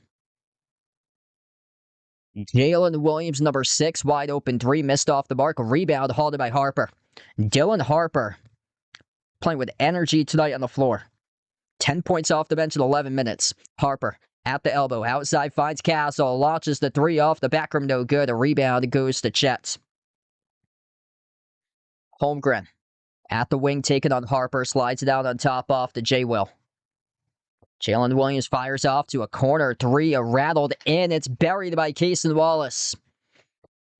Jalen Williams, number 6, wide open 3, missed off the mark. Rebound halted by Harper. Dylan Harper playing with energy tonight on the floor. 10 points off the bench in 11 minutes. Harper at the elbow. Outside finds Castle. Launches the 3 off the back rim. No good. A rebound goes to Chet. Holmgren at the wing, taking on Harper. Slides it out on top off to J. Will. Jalen Williams fires off to a corner 3, rattled in. It's buried by Cason Wallace.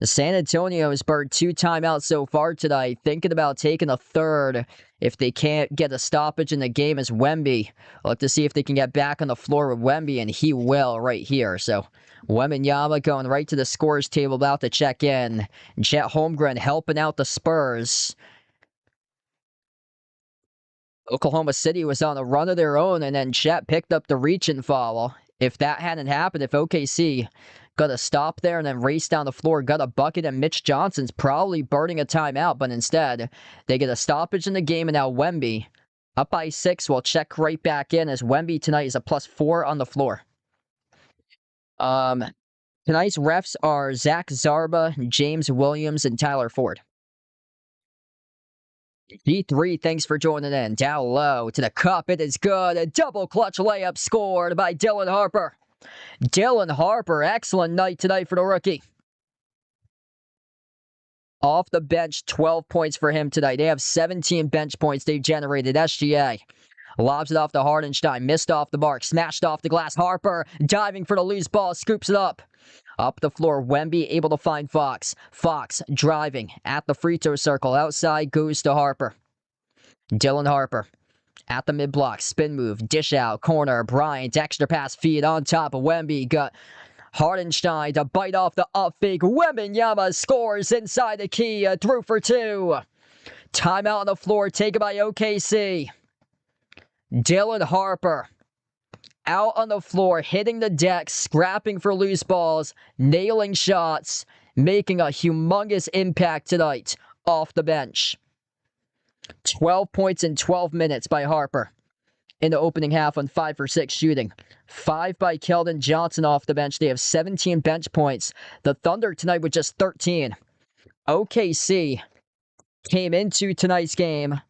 The San Antonio has burned 2 timeouts so far tonight. Thinking about taking a 3rd if they can't get a stoppage in the game as Wemby. Look to see if they can get back on the floor with Wemby, and he will right here. So Wembanyama going right to the scorers table, about to check in. Chet Holmgren helping out the Spurs. Oklahoma City was on a run of their own, and then Chet picked up the reach and foul. If that hadn't happened, if OKC got a stop there and then raced down the floor, got a bucket, and Mitch Johnson's probably burning a timeout, but instead, they get a stoppage in the game, and now Wemby, up by 6, will check right back in, as Wemby tonight is a +4 on the floor. Tonight's refs are Zach Zarba, James Williams, and Tyler Ford. D3, thanks for joining in. Down low to the cup. It is good. A double clutch layup scored by Dylan Harper. Dylan Harper, excellent night tonight for the rookie. Off the bench, 12 points for him tonight. They have 17 bench points they've generated. SGA lobs it off to Hardenstein. Missed off the mark. Smashed off the glass. Harper diving for the loose ball. Scoops it up. Up the floor, Wemby able to find Fox. Fox driving at the free throw circle. Outside goes to Harper. Dylan Harper at the mid-block. Spin move. Dish out. Corner. Bryant. Extra pass feed on top of Wemby. Got Hardenstein to bite off the up fake. Wembanyama scores inside the key. Through for 2. Timeout on the floor taken by OKC. Dylan Harper out on the floor, hitting the deck, scrapping for loose balls, nailing shots, making a humongous impact tonight off the bench. 12 points in 12 minutes by Harper in the opening half on 5 for 6 shooting. 5 by Keldon Johnson off the bench. They have 17 bench points. The Thunder tonight with just 13. OKC came into tonight's game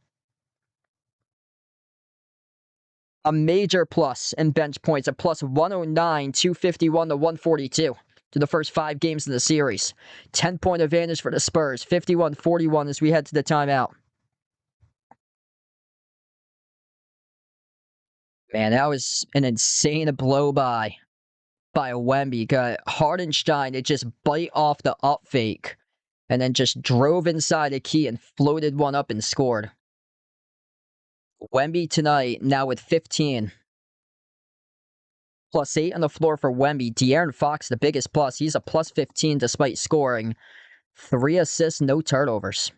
a major plus in bench points, a plus 109, 251 to 142 to the first 5 games of the series. 10-point advantage for the Spurs, 51-41 as we head to the timeout. Man, that was an insane blow by by Wemby. Got Hardenstein to just bite off the up fake and then just drove inside the key and floated one up and scored. Wemby tonight now with 15. +8 on the floor for Wemby. De'Aaron Fox, the biggest plus. He's a +15 despite scoring. 3 assists, no turnovers.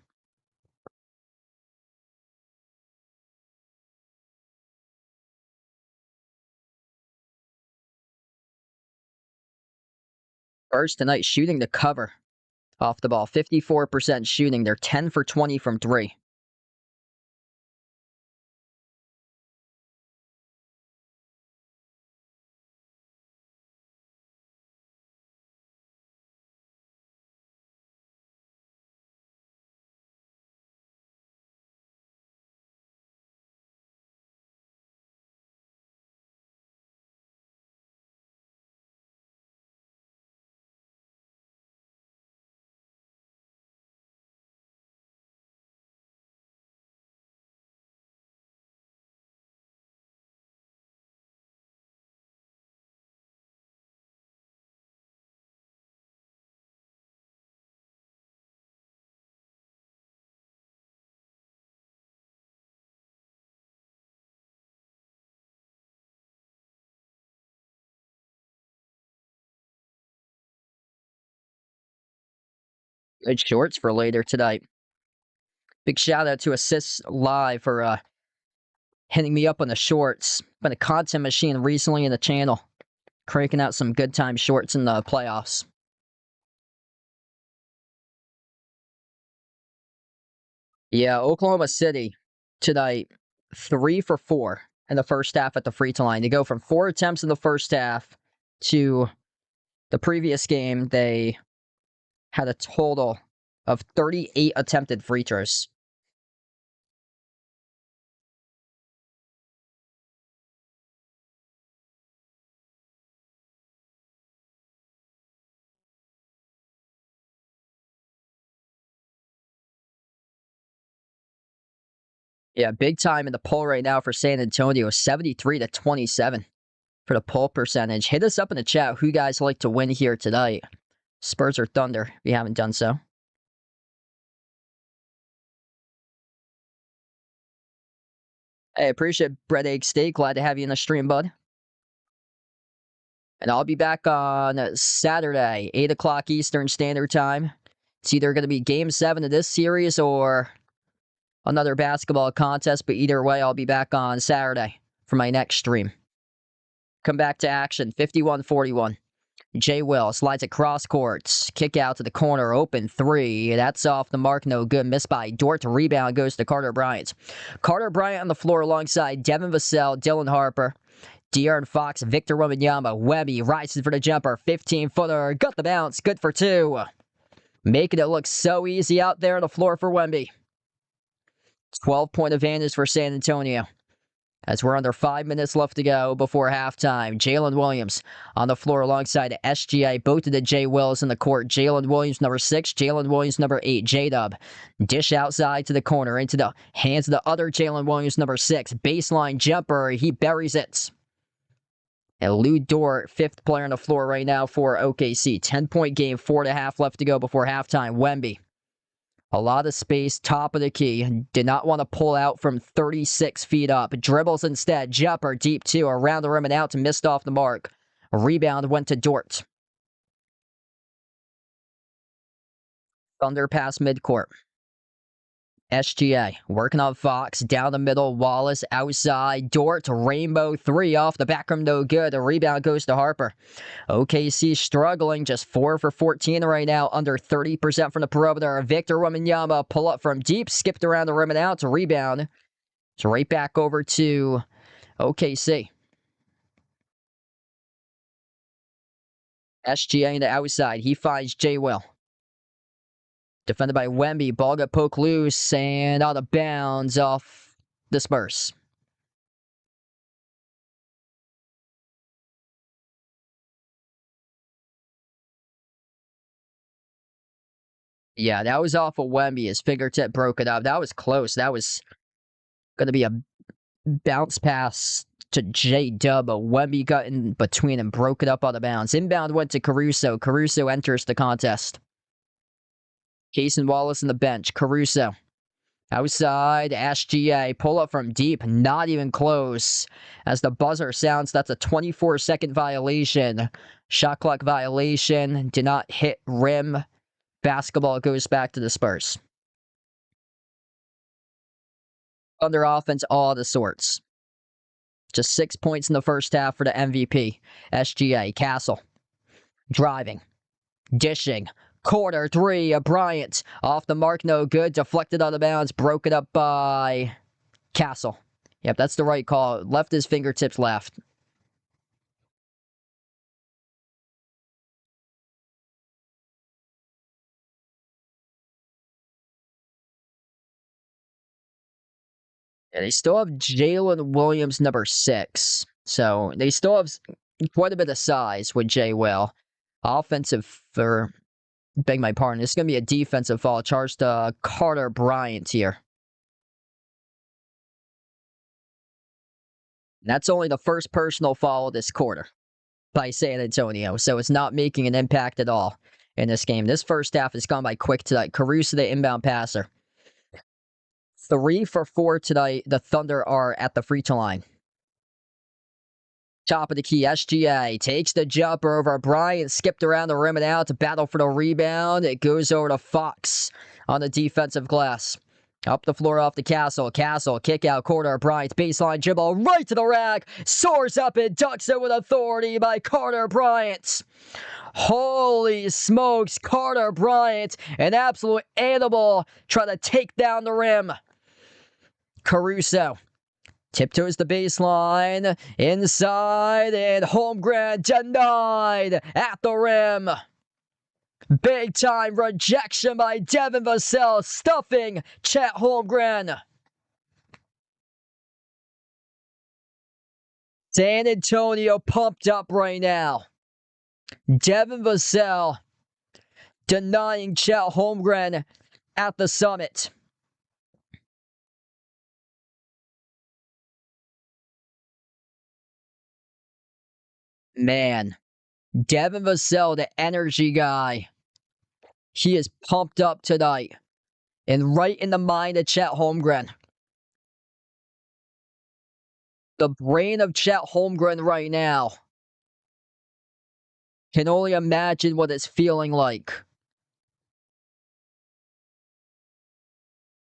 Spurs tonight shooting the cover off the ball. 54% shooting. They're 10 for 20 from 3. Good shorts for later tonight. Big shout out to Assists Live for hitting me up on the shorts. Been a content machine recently in the channel. Cranking out some good time shorts in the playoffs. Yeah, Oklahoma City tonight, 3 for 4 in the first half at the free throw line. They go from 4 attempts in the first half to the previous game. They had a total of 38 attempted free throws. Yeah, big time in the poll right now for San Antonio, 73-27 for the poll percentage. Hit us up in the chat who you guys like to win here tonight. Spurs or Thunder, if you haven't done so. Hey, appreciate Bread Egg Steak. Glad to have you in the stream, bud. And I'll be back on Saturday, 8 o'clock Eastern Standard Time. It's either going to be Game 7 of this series or another basketball contest, but either way, I'll be back on Saturday for my next stream. Come back to action, 51-41. Jay Will slides across courts. Kick out to the corner. Open 3. That's off the mark. No good. Missed by Dort. Rebound goes to Carter Bryant. Carter Bryant on the floor alongside Devin Vassell, Dylan Harper, De'Aaron Fox, Victor Wembanyama. Wemby rises for the jumper. 15-footer. Got the bounce. Good for 2. Making it look so easy out there on the floor for Wemby. 12-point advantage for San Antonio. As we're under 5 minutes left to go before halftime, Jalen Williams on the floor alongside SGA. Both of the J. Wills in the court. Jalen Williams, number 6. Jalen Williams, number 8. J-Dub. Dish outside to the corner, into the hands of the other Jalen Williams, number 6. Baseline jumper. He buries it. And Lou Dort, 5th player on the floor right now for OKC. 10-point game, 4.5 left to go before halftime. Wemby. A lot of space, top of the key. Did not want to pull out from 36 feet up. Dribbles instead. Jumper, deep 2. Around the rim and out. Missed off the mark. Rebound went to Dort. Thunder pass midcourt. SGA working on Fox. Down the middle. Wallace outside. Dort. Rainbow 3 off the back rim. No good. The rebound goes to Harper. OKC struggling. Just 4 for 14 right now. Under 30% from the perimeter. Victor Wembanyama pull up from deep. Skipped around the rim and out to rebound. It's right back over to OKC. SGA on the outside. He finds J. Will. Defended by Wemby. Ball got poked loose and out of bounds off the Spurs. Yeah, that was off of Wemby. His fingertip broke it up. That was close. That was going to be a bounce pass to J-Dub. Wemby got in between and broke it up out of bounds. Inbound went to Caruso. Caruso enters the contest. Cason Wallace on the bench. Caruso. Outside, SGA. Pull up from deep. Not even close. As the buzzer sounds, that's a 24-second violation. Shot clock violation. Did not hit rim. Basketball goes back to the Spurs. Thunder offense, all the sorts. Just 6 points in the first half for the MVP. SGA. Castle. Driving. Dishing. Quarter three. Bryant. Off the mark. No good. Deflected out of bounds. Broken up by Castle. Yep, that's the right call. Left his fingertips left. Yeah, they still have Jalen Williams, number 6. So they still have quite a bit of size with Jay Will. Offensive, or beg my pardon, it's going to be a defensive foul charged to Carter Bryant here. And that's only the first personal foul this quarter by San Antonio. So it's not making an impact at all in this game. This first half has gone by quick tonight. Caruso, the inbound passer. 3 for 4 tonight. The Thunder are at the free throw line. Top of the key, SGA takes the jumper over Bryant, skipped around the rim and out to battle for the rebound. It goes over to Fox on the defensive glass. Up the floor off the Castle. Castle, kick out corner. Bryant's baseline dribble right to the rack. Soars up and ducks it with authority by Carter Bryant. Holy smokes, Carter Bryant, an absolute animal, trying to take down the rim. Caruso tiptoes the baseline, inside, and Holmgren denied at the rim. Big time rejection by Devin Vassell, stuffing Chet Holmgren. San Antonio pumped up right now. Devin Vassell denying Chet Holmgren at the Summit. Man, Devin Vassell, the energy guy, he is pumped up tonight. And right in the mind of Chet Holmgren. The brain of Chet Holmgren right now can only imagine what it's feeling like.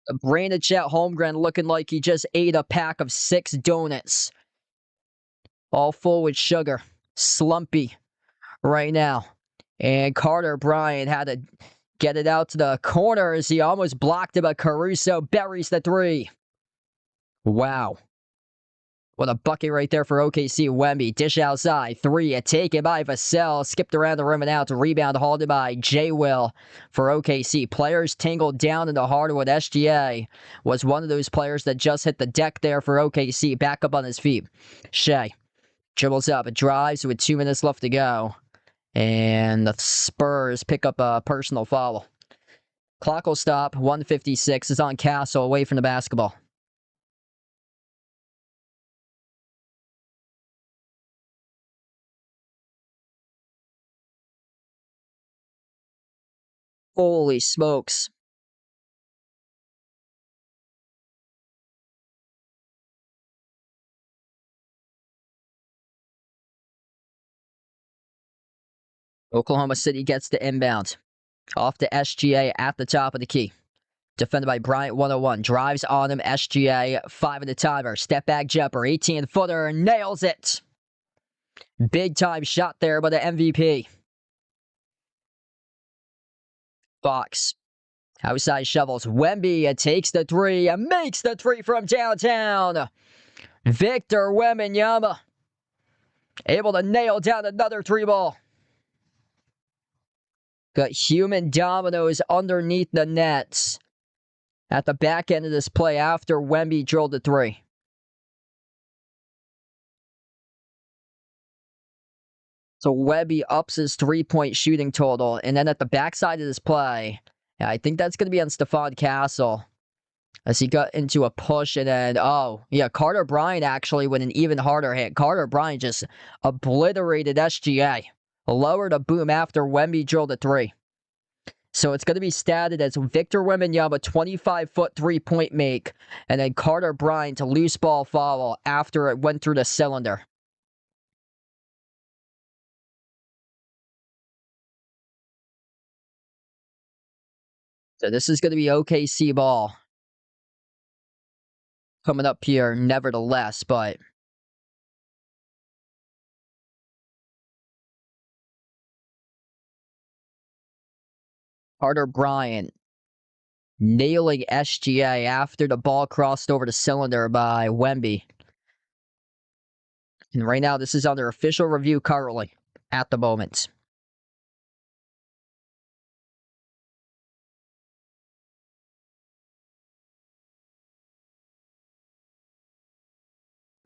The brain of Chet Holmgren looking like he just ate a pack of 6 donuts. All full with sugar. Slumpy right now. And Carter Bryant had to get it out to the corner as he almost blocked it, but Caruso buries the 3. Wow. What a bucket right there for OKC. Wemby, dish outside, 3, taken by Vassell, skipped around the rim and out to rebound, halted by J. Will for OKC. Players tangled down in the hardwood. SGA was one of those players that just hit the deck there for OKC, back up on his feet. Shea dribbles up, drives with 2 minutes left to go, and the Spurs pick up a personal foul. Clock will stop, 1:56 is on Castle, away from the basketball. Holy smokes. Oklahoma City gets the inbound. Off to SGA at the top of the key. Defended by Bryant, 101. Drives on him. SGA, 5 in the timer. Step back jumper, 18-footer, nails it. Big time shot there by the MVP. Fox. Outside shovels. Wemby takes the 3 and makes the 3 from downtown. Victor Wembanyama able to nail down another 3 ball. Got human dominoes underneath the nets at the back end of this play after Wemby drilled the 3. So Wemby ups his 3-point shooting total. And then at the backside of this play, I think that's going to be on Stephon Castle. as he got into a push, and then, oh, yeah, Carter Bryant actually with an even harder hit. Carter Bryant just obliterated SGA. Lowered a boom after Wemby drilled a three. So it's going to be statted as Victor Wembanyama 25-foot three-point make, and then Carter Bryant to loose ball foul after it went through the cylinder. So this is going to be OKC ball coming up here nevertheless, but Carter Bryant nailing SGA after the ball crossed over the cylinder by Wemby. And right now, this is under official review currently at the moment.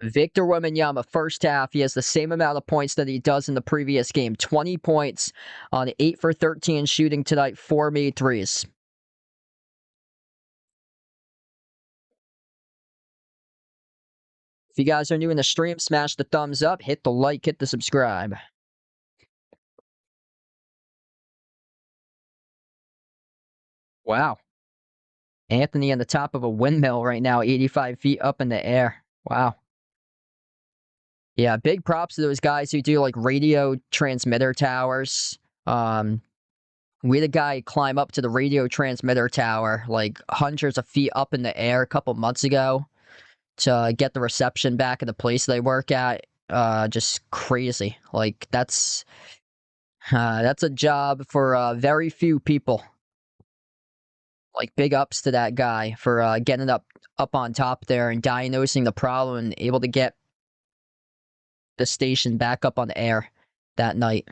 Victor Wembanyama, first half, he has the same amount of points that he does in the previous game. 20 points on 8 for 13 shooting tonight, 4 made threes. If you guys are new in the stream, smash the thumbs up, hit the like, hit the subscribe. Wow. Anthony on the top of a windmill right now, 85 feet up in the air. Wow. Yeah, big props to those guys who do like radio transmitter towers. We had a guy climb up to the radio transmitter tower, like hundreds of feet up in the air a couple months ago to get the reception back at the place they work at. Just crazy. Like that's a job for very few people. Like big ups to that guy for getting up on top there and diagnosing the problem and able to get the station back up on the air that night.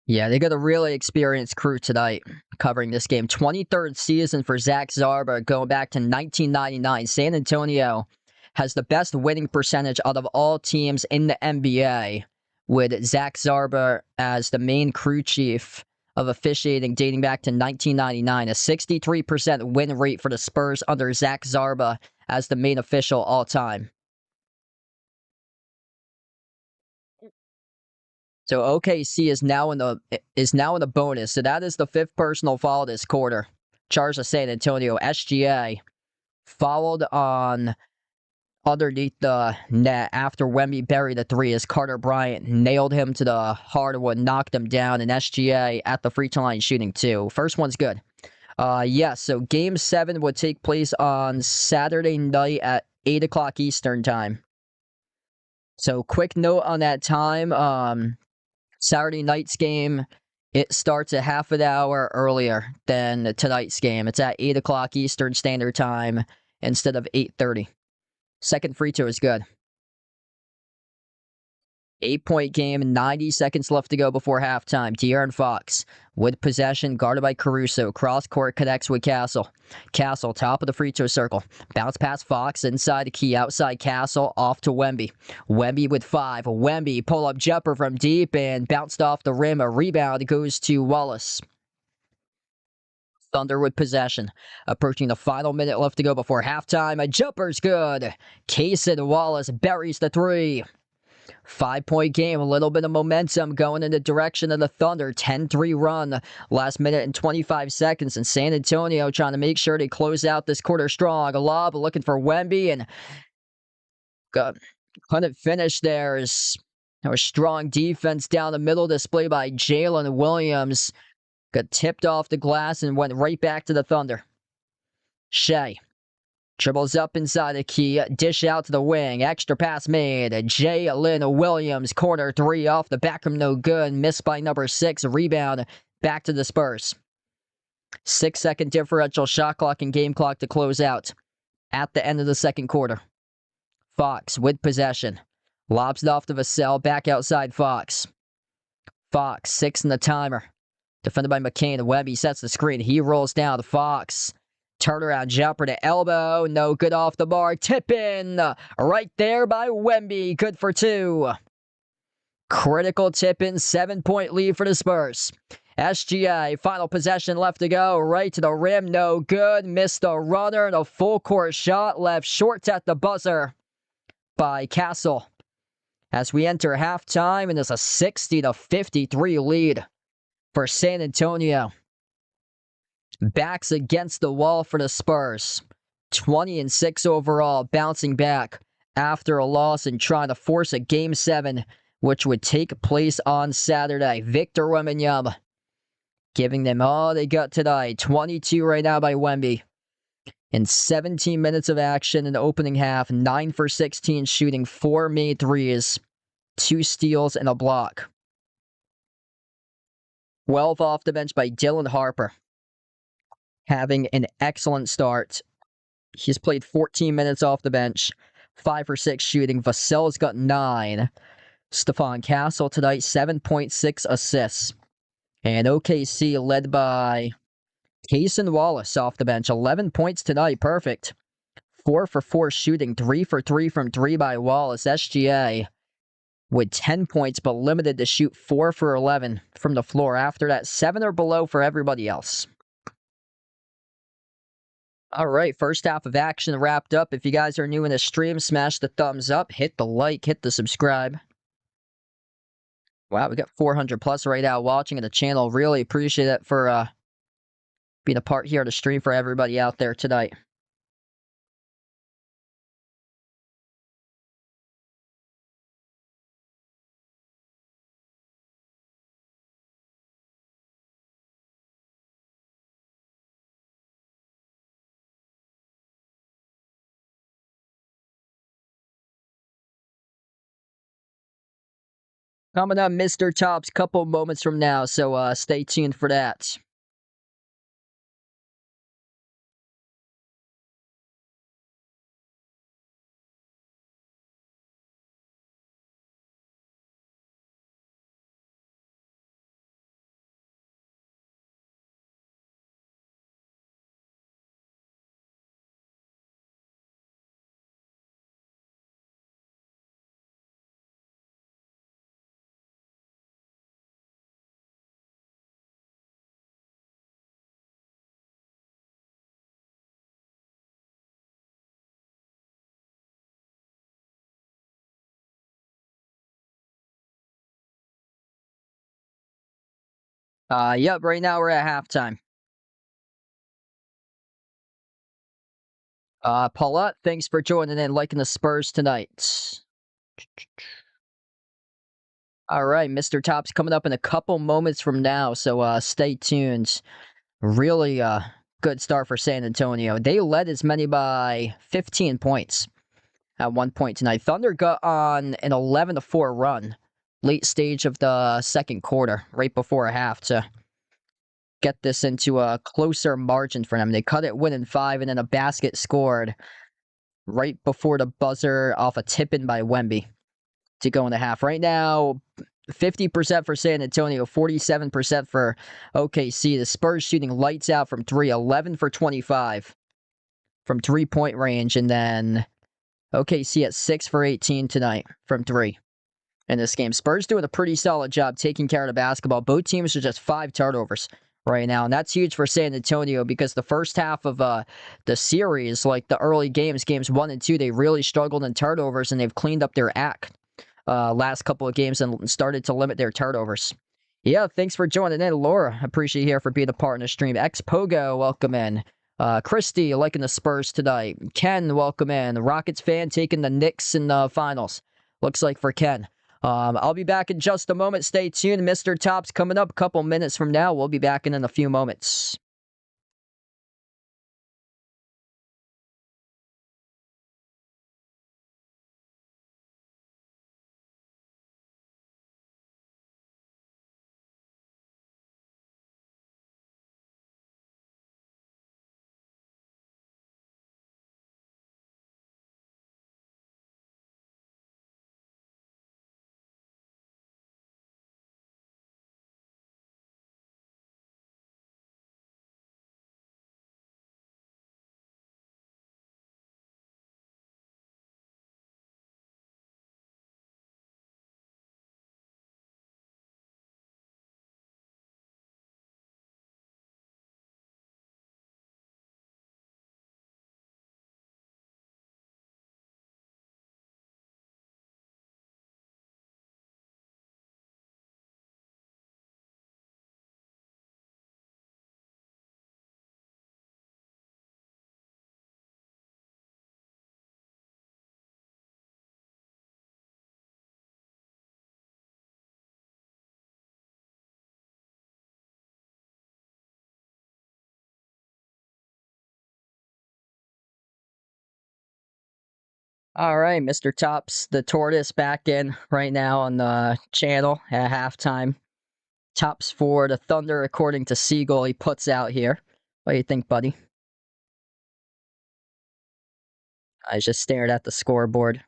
Yeah, they got a really experienced crew tonight covering this game. 23rd season for Zach Zarba going back to 1999. San Antonio has the best winning percentage out of all teams in the NBA, with Zach Zarba as the main crew chief of officiating dating back to 1999. A 63% win rate for the Spurs under Zach Zarba as the main official all time. So OKC is now in the bonus. So that is the fifth personal foul this quarter. Charge of San Antonio. SGA fouled on underneath the net after Wemby buried the three as Carter Bryant nailed him to the hardwood, knocked him down, and SGA at the free throw line shooting two. First one's good. Yes, so Game 7 would take place on Saturday night at 8 o'clock Eastern Time. So quick note on that time. Saturday night's game, it starts a half an hour earlier than tonight's game. It's at 8 o'clock Eastern Standard Time instead of 8:30. Second free throw is good. 8-point game, 90 seconds left to go before halftime. De'Aaron Fox with possession, guarded by Caruso. Cross court connects with Castle. Castle, top of the free throw circle. Bounce past Fox, inside the key, outside Castle, off to Wemby. Wemby with 5. Wemby, pull-up jumper from deep and bounced off the rim. A rebound goes to Wallace. Thunder with possession. Approaching the final minute left to go before halftime. A jumper's good. Kaysen Wallace buries the three. 5-point game, a little bit of momentum going in the direction of the Thunder. 10-3 run, last minute and 25 seconds, and San Antonio trying to make sure they close out this quarter strong. A lob looking for Wemby, and couldn't finish there. As there was strong defense down the middle displayed by Jalen Williams. Got tipped off the glass and went right back to the Thunder. Shea dribbles up inside the key, dish out to the wing, extra pass made. Jalen Williams, corner three off the back rim, no good. Missed by number 6, rebound back to the Spurs. 6-second differential, shot clock and game clock to close out at the end of the second quarter. Fox with possession. Lobs it off to Vassell, back outside Fox. Fox, 6 in the timer. Defended by McCain. Webby sets the screen. He rolls down to Fox. Turnaround jumper to elbow. No good off the bar. Tip in. Right there by Wemby. Good for 2. Critical tip in. 7-point lead for the Spurs. SGA, final possession left to go. Right to the rim. No good. Missed the runner. And a full court shot left short at the buzzer by Castle. As we enter halftime, and it's a 60-53 lead for San Antonio. Backs against the wall for the Spurs. 20-6 overall, bouncing back after a loss and trying to force a Game 7, which would take place on Saturday. Victor Wembanyama giving them all they got tonight. 22 right now by Wemby. In 17 minutes of action in the opening half, 9 for 16 shooting, 4 made threes, 2 steals, and a block. 12 off the bench by Dylan Harper, having an excellent start. He's played 14 minutes off the bench, 5 for 6 shooting. Vassell's got 9. Stephon Castle tonight, 7.6 assists. And OKC led by Cason Wallace off the bench, 11 points tonight, perfect. 4 for 4 shooting, 3 for 3 from 3 by Wallace. SGA with 10 points, but limited to shoot 4 for 11 from the floor. After that, 7 or below for everybody else. All right, first half of action wrapped up. If you guys are new in the stream, smash the thumbs up, hit the like, hit the subscribe. Wow, we got 400 plus right now watching the channel. Really appreciate it for being a part here of the stream for everybody out there tonight. Coming up, Mr. Tops, couple moments from now, so stay tuned for that. Yep, right now we're at halftime. Paulette, thanks for joining in, liking the Spurs tonight. All right, Mr. Top's coming up in a couple moments from now, so stay tuned. Really good start for San Antonio. They led as many by 15 points at one point tonight. Thunder got on an 11-4 run late stage of the second quarter, right before a half, to get this into a closer margin for them. They cut it winning 5, and then a basket scored right before the buzzer off a tip-in by Wemby to go in the half. Right now, 50% for San Antonio, 47% for OKC. The Spurs shooting lights out from 3, 11 for 25 from 3-point range, and then OKC at 6 for 18 tonight from 3 in this game. Spurs doing a pretty solid job taking care of the basketball. Both teams are just 5 turnovers right now, and that's huge for San Antonio because the first half of the series, like the early games 1 and 2, they really struggled in turnovers, and they've cleaned up their act last couple of games and started to limit their turnovers. Yeah, thanks for joining in, Laura. Appreciate you here for being a part in the stream. X-Pogo, welcome in. Christy, liking the Spurs tonight. Ken, welcome in. Rockets fan taking the Knicks in the finals. Looks like for Ken. I'll be back in just a moment. Stay tuned. Mr. Top's coming up a couple minutes from now. We'll be back in a few moments. All right, Mr. Tops, the tortoise back in right now on the channel at halftime. Tops for the Thunder, according to Siegel, he puts out here. What do you think, buddy? I just stared at the scoreboard.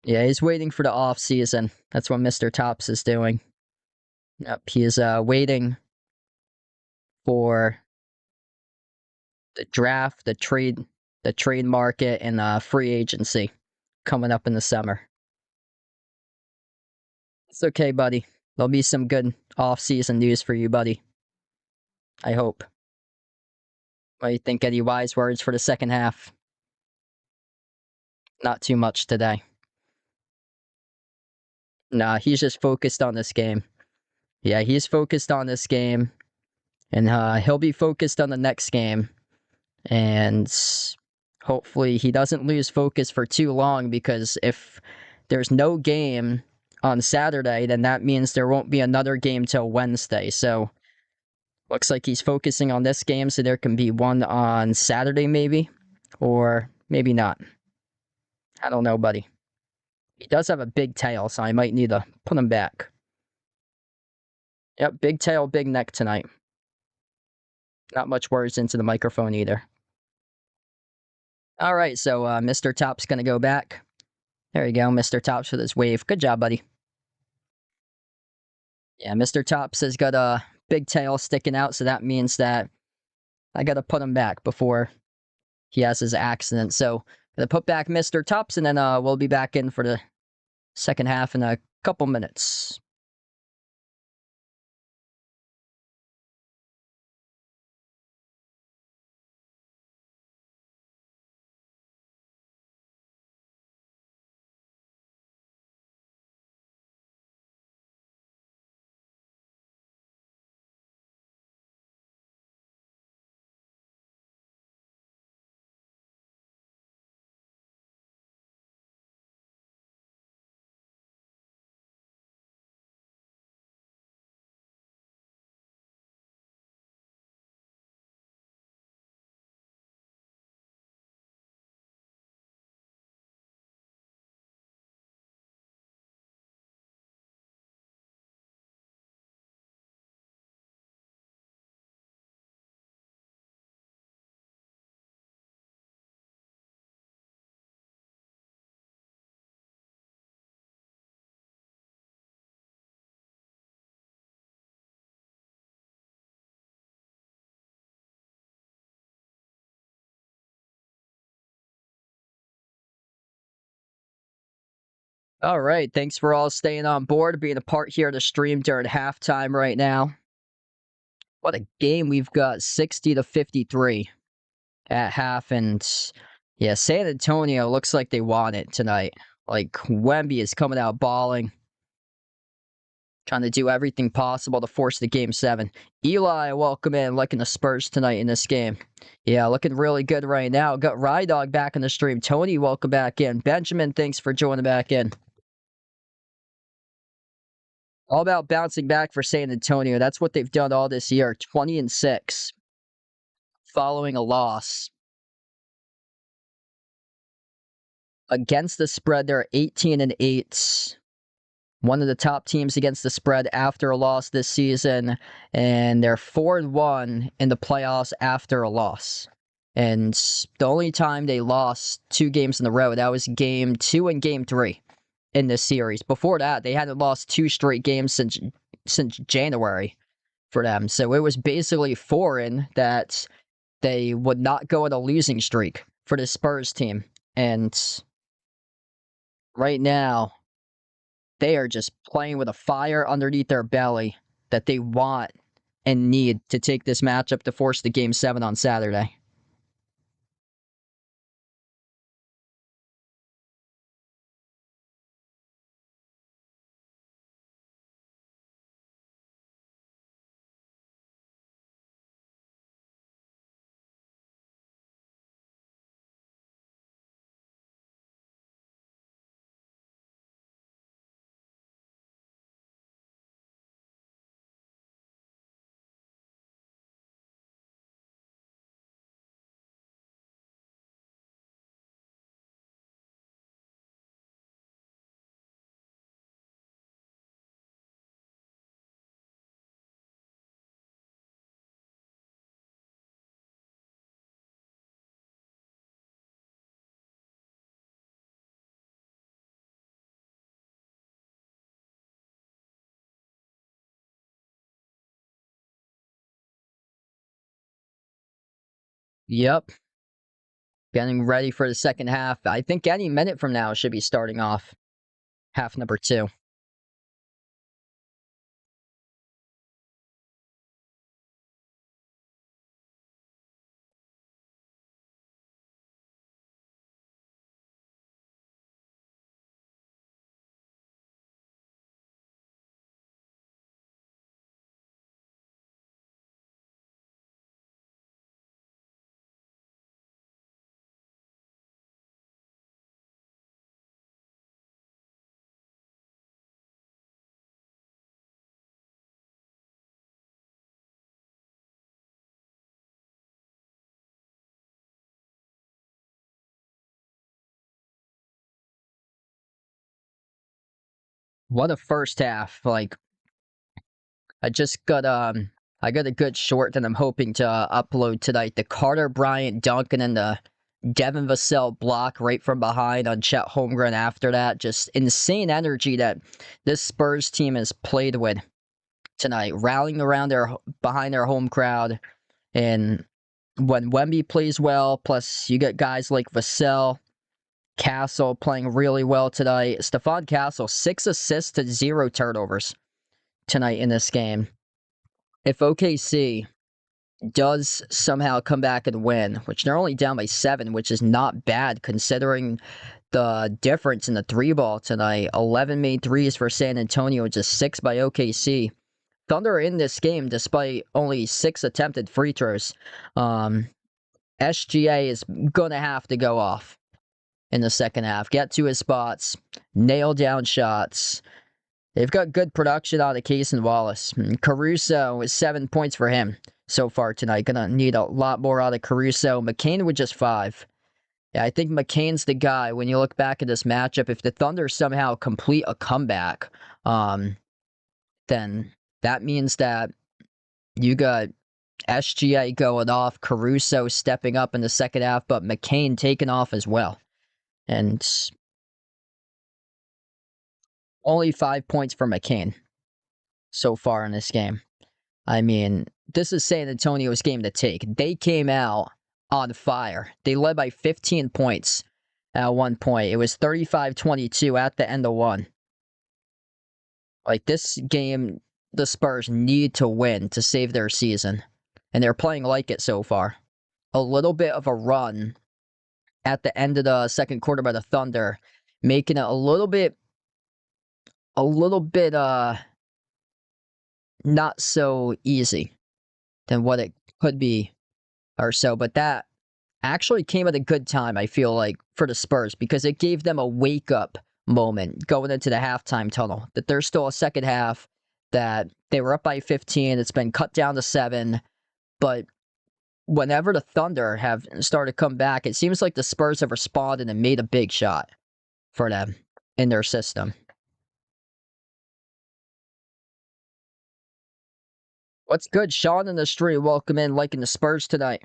Yeah, he's waiting for the off season. That's what Mr. Tops is doing. Yep, he is waiting for the draft, the trade market, and free agency coming up in the summer. It's okay, buddy. There'll be some good off-season news for you, buddy. I hope. What do you think? Any wise words for the second half? Not too much today. Nah, he's just focused on this game. Yeah, he's focused on this game, and he'll be focused on the next game. And hopefully he doesn't lose focus for too long, because if there's no game on Saturday, then that means there won't be another game till Wednesday. So looks like he's focusing on this game, so there can be one on Saturday maybe, or maybe not. I don't know, buddy. He does have a big tail, so I might need to put him back. Yep, big tail, big neck tonight. Not much words into the microphone either. All right, so Mr. Top's going to go back. There you go, Mr. Tops with his wave. Good job, buddy. Yeah, Mr. Tops has got a big tail sticking out, so that means that I got to put him back before he has his accident. So I'm going to put back Mr. Tops, and then we'll be back in for the second half in a couple minutes. All right, thanks for all staying on board, being a part here of the stream during halftime right now. What a game we've got, 60-53 at half, and yeah, San Antonio looks like they want it tonight. Like, Wemby is coming out balling, trying to do everything possible to force the game 7. Eli, welcome in, liking the Spurs tonight in this game. Yeah, looking really good right now. Got Rydog back in the stream. Tony, welcome back in. Benjamin, thanks for joining back in. All about bouncing back for San Antonio. That's what they've done all this year. 20-6 following a loss. Against the spread, they're 18-8. One of the top teams against the spread after a loss this season, and they're 4-1 in the playoffs after a loss. And the only time they lost 2 games in a row, that was game 2 and game 3 in this series. Before that, they hadn't lost 2 straight games since January for them. So it was basically foreign that they would not go on a losing streak for the Spurs team. And right now, they are just playing with a fire underneath their belly that they want and need to take this matchup to force the game 7 on Saturday. Yep. Getting ready for the second half. I think any minute from now should be starting off half number 2. What a first half. Like, I just got I got a good short that I'm hoping to upload tonight. The Carter Bryant dunk and then the Devin Vassell block right from behind on Chet Holmgren after that. Just insane energy that this Spurs team has played with tonight, rallying around behind their home crowd. And when Wemby plays well, plus you get guys like Vassell, Castle playing really well tonight. Stephon Castle, 6 assists to 0 turnovers tonight in this game. If OKC does somehow come back and win, which they're only down by 7, which is not bad considering the difference in the 3-ball tonight. 11 made threes for San Antonio, just 6 by OKC. Thunder in this game despite only 6 attempted free throws. SGA is going to have to go off in the second half. Get to his spots, nail down shots. They've got good production out of Case and Wallace. Caruso is 7 points for him so far tonight. Gonna need a lot more out of Caruso. McCain with just 5. Yeah, I think McCain's the guy when you look back at this matchup. If the Thunder somehow complete a comeback, then that means that you got SGA going off, Caruso stepping up in the second half, but McCain taking off as well. And only 5 points for McCain so far in this game. I mean, this is San Antonio's game to take. They came out on fire. They led by 15 points at one point. It was 35-22 at the end of one. Like, this game, the Spurs need to win to save their season. And they're playing like it so far. A little bit of a run at the end of the second quarter by the Thunder, making it a little bit not so easy than what it could be or so. But that actually came at a good time, I feel like, for the Spurs, because it gave them a wake-up moment going into the halftime tunnel, that there's still a second half, that they were up by 15, it's been cut down to 7, but whenever the Thunder have started to come back, it seems like the Spurs have responded and made a big shot for them in their system. What's good? Sean in the street, welcome in, liking the Spurs tonight.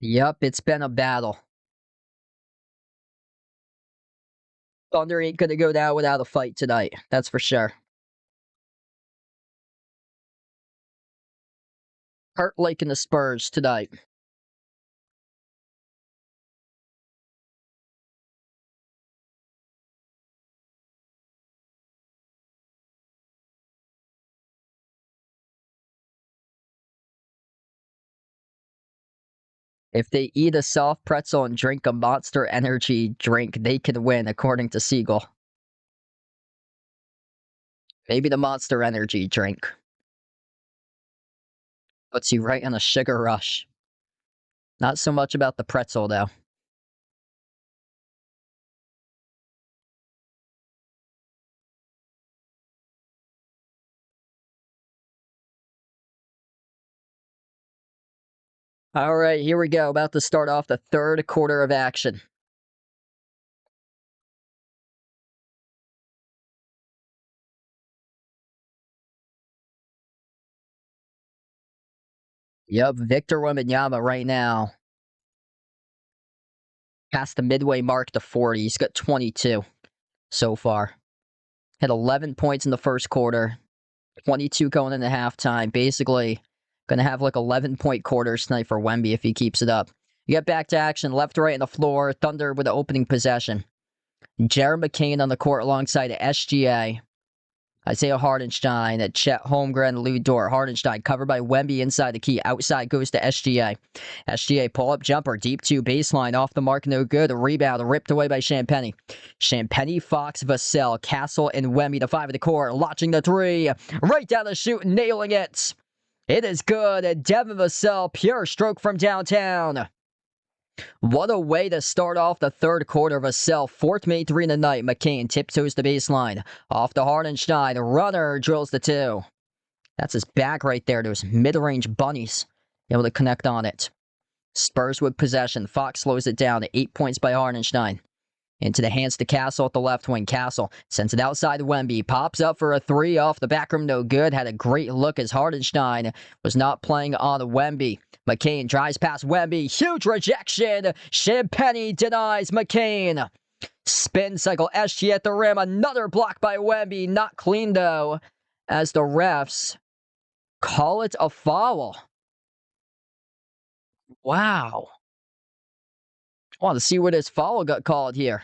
Yep, it's been a battle. Thunder ain't gonna go down without a fight tonight, that's for sure. Hurt liking the Spurs tonight. If they eat a soft pretzel and drink a Monster Energy drink, they can win, according to Siegel. Maybe the Monster Energy drink puts you right in a sugar rush. Not so much about the pretzel, though. All right, here we go. About to start off the third quarter of action. Yep, Victor Wembanyama right now past the midway mark to 40. He's got 22 so far. Had 11 points in the first quarter, 22 going into halftime. Basically, going to have like 11-point quarters tonight for Wemby if he keeps it up. You get back to action, left to right on the floor. Thunder with the opening possession. Jared McCain on the court alongside SGA. Isaiah Hardenstein, Chet Holmgren, Lou Dort. Hardenstein covered by Wemby inside the key. Outside goes to SGA. SGA pull-up jumper, deep two, baseline, off the mark, no good. A rebound, ripped away by Champagny. Champagny, Fox, Vassell, Castle, and Wemby, the five of the court, launching the three. Right down the chute, nailing it. It is good. Devin Vassell, pure stroke from downtown. What a way to start off the third quarter. Vassell, fourth made three in the night. McCain tiptoes the baseline. Off to Hardenstein. Runner drills the two. That's his back right there. Those mid-range bunnies able to connect on it. Spurs with possession. Fox slows it down to 8 points by Hardenstein. Into the hands to Castle at the left wing. Castle sends it outside to Wemby. Pops up for a three off the back rim. No good. Had a great look as Hardenstein was not playing on Wemby. McCain drives past Wemby. Huge rejection. Champagny denies McCain. Spin cycle. SG at the rim. Another block by Wemby. Not clean though, as the refs call it a foul. Wow. Want to see where this foul got called here.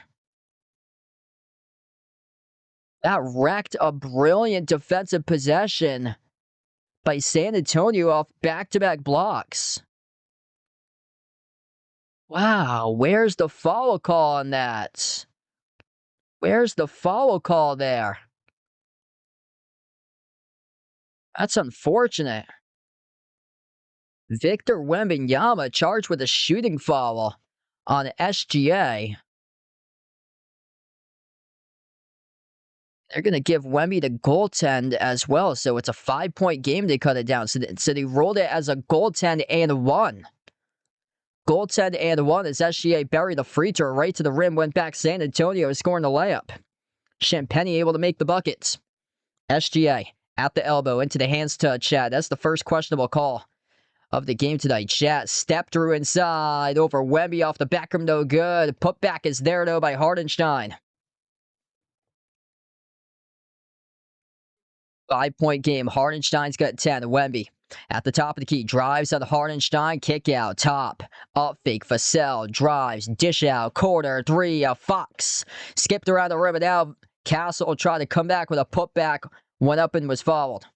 That wrecked a brilliant defensive possession by San Antonio off back-to-back blocks. Wow, where's the foul call on that? Where's the foul call there? That's unfortunate. Victor Wembanyama charged with a shooting foul on SGA. They're going to give Wemby the goaltend as well, so it's a 5-point game. They cut it down. So they rolled it as a goaltend and one. Goaltend and one as SGA buried the free throw right to the rim, went back. San Antonio scoring the layup. Champagny able to make the buckets. SGA at the elbow into the hands to Chad. That's the first questionable call of the game tonight. Chad step through inside over Wemby off the back rim, no good. Put back is there though by Hardenstein. 5-point game. Hardenstein's got 10. Wemby at the top of the key. Drives on Hardenstein. Kick out. Top. Up fake. Vassell. Drives. Dish out. Quarter. Three. Fox. Skipped around the rim. And now Castle tried to come back with a putback. Went up and was fouled.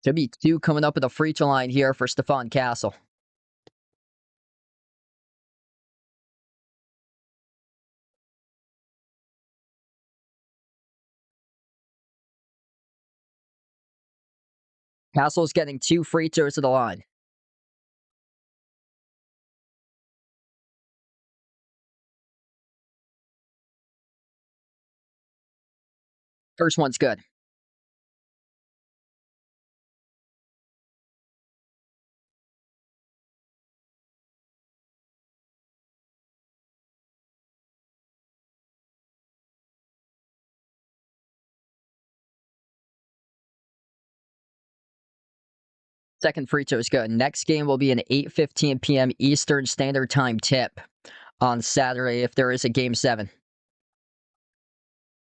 Should be two coming up at the free throw line here for Stephon Castle. Castle's getting 2 free throws to the line. First one's good. Second free throw is good. Next game will be an 8:15 p.m. Eastern Standard Time tip on Saturday if there is a Game 7.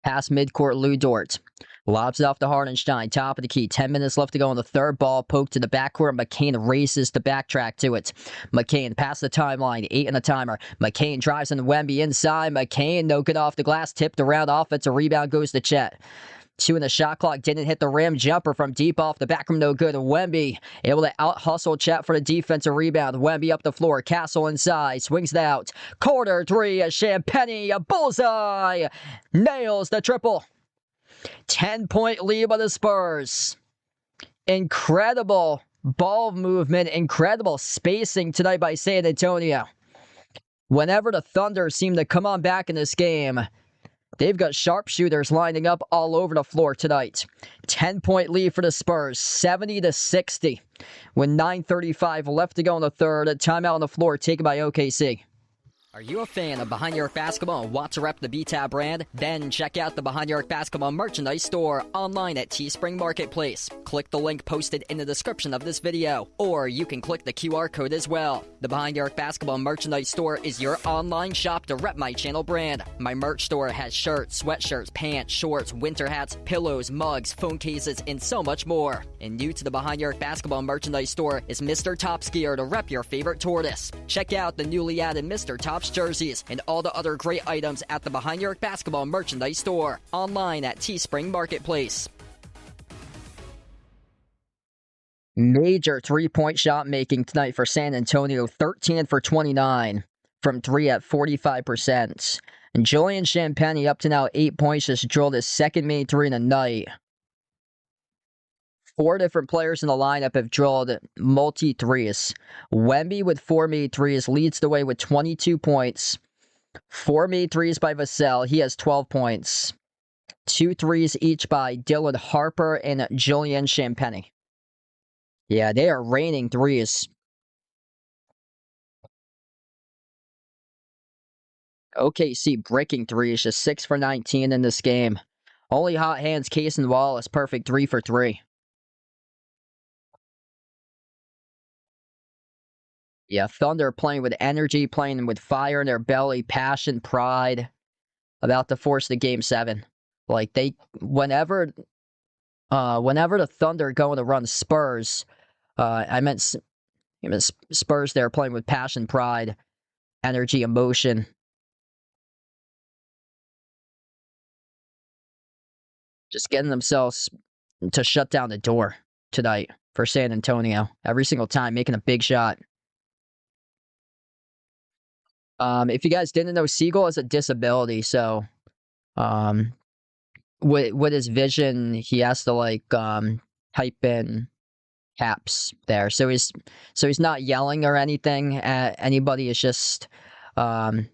Pass midcourt, Lou Dort. Lobs it off to Hardenstein. Top of the key. 10 minutes left to go on the third ball. Poke to the backcourt. McCain races to backtrack to it. McCain past the timeline. 8 in the timer. McCain drives in Wemby inside. McCain no good off the glass. Tipped around. Offensive rebound goes to Chet. 2 in the shot clock. Didn't hit the rim. Jumper from deep off the back rim. No good. Wemby able to out-hustle Chet for the defensive rebound. Wemby up the floor. Castle inside. Swings it out. Quarter three. Champagny. A bullseye. Nails the triple. 10-point lead by the Spurs. Incredible ball movement. Incredible spacing tonight by San Antonio. Whenever the Thunder seem to come on back in this game, They've got sharpshooters lining up all over the floor tonight. 10-point lead for the Spurs, 70-60. With 9:35 left to go in the third, a timeout on the floor taken by OKC. Are you a fan of Behind Your Arc Basketball and want to rep the BTAB brand? Then check out the Behind Your Arc Basketball merchandise store online at Teespring Marketplace. Click the link posted in the description of this video, or you can click the QR code as well. The Behind Your Arc Basketball merchandise store is your online shop to rep my channel brand. My merch store has shirts, sweatshirts, pants, shorts, winter hats, pillows, mugs, phone cases, and so much more. And new to the Behind Your Arc Basketball merchandise store is Mr. Top Skier to rep your favorite tortoise. Check out the newly added Mr. Top jerseys and all the other great items at the Behind Your Arc Basketball merchandise store online at Teespring Marketplace. Major three-point shot making tonight for San Antonio, 13 for 29 from 3 at 45%. And Julian Champagnie up to now 8 points, just drilled his second main three in the night. 4 different players in the lineup have drilled multi-threes. Wemby with 4 made threes leads the way with 22 points. 4 made threes by Vassell. He has 12 points. 2 threes each by Dylan Harper and Julian Champagnie. Yeah, they are raining threes. OKC breaking threes, just 6 for 19 in this game. Only hot hands, Case and Wallace, perfect 3 for 3. Yeah, Thunder playing with energy, playing with fire in their belly, passion, pride, about to force the game 7. Like whenever the Thunder go on to run Spurs, I meant Spurs there playing with passion, pride, energy, emotion. Just getting themselves to shut down the door tonight for San Antonio. Every single time, making a big shot. If you guys didn't know, Siegel has a disability, so with his vision, he has to type in caps there. So he's not yelling or anything at anybody. It's just the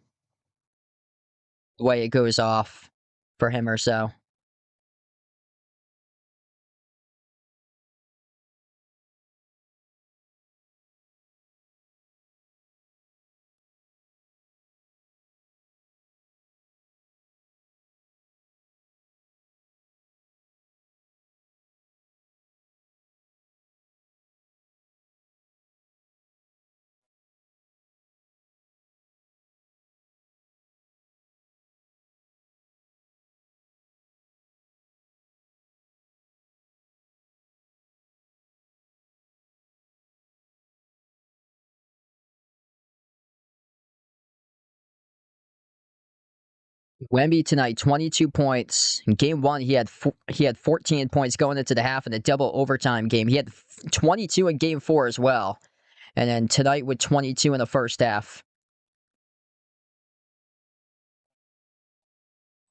way it goes off for him or so. Wemby tonight, 22 points. In game 1, he had 14 points going into the half in the double overtime game. He had 22 in game 4 as well. And then tonight with 22 in the first half.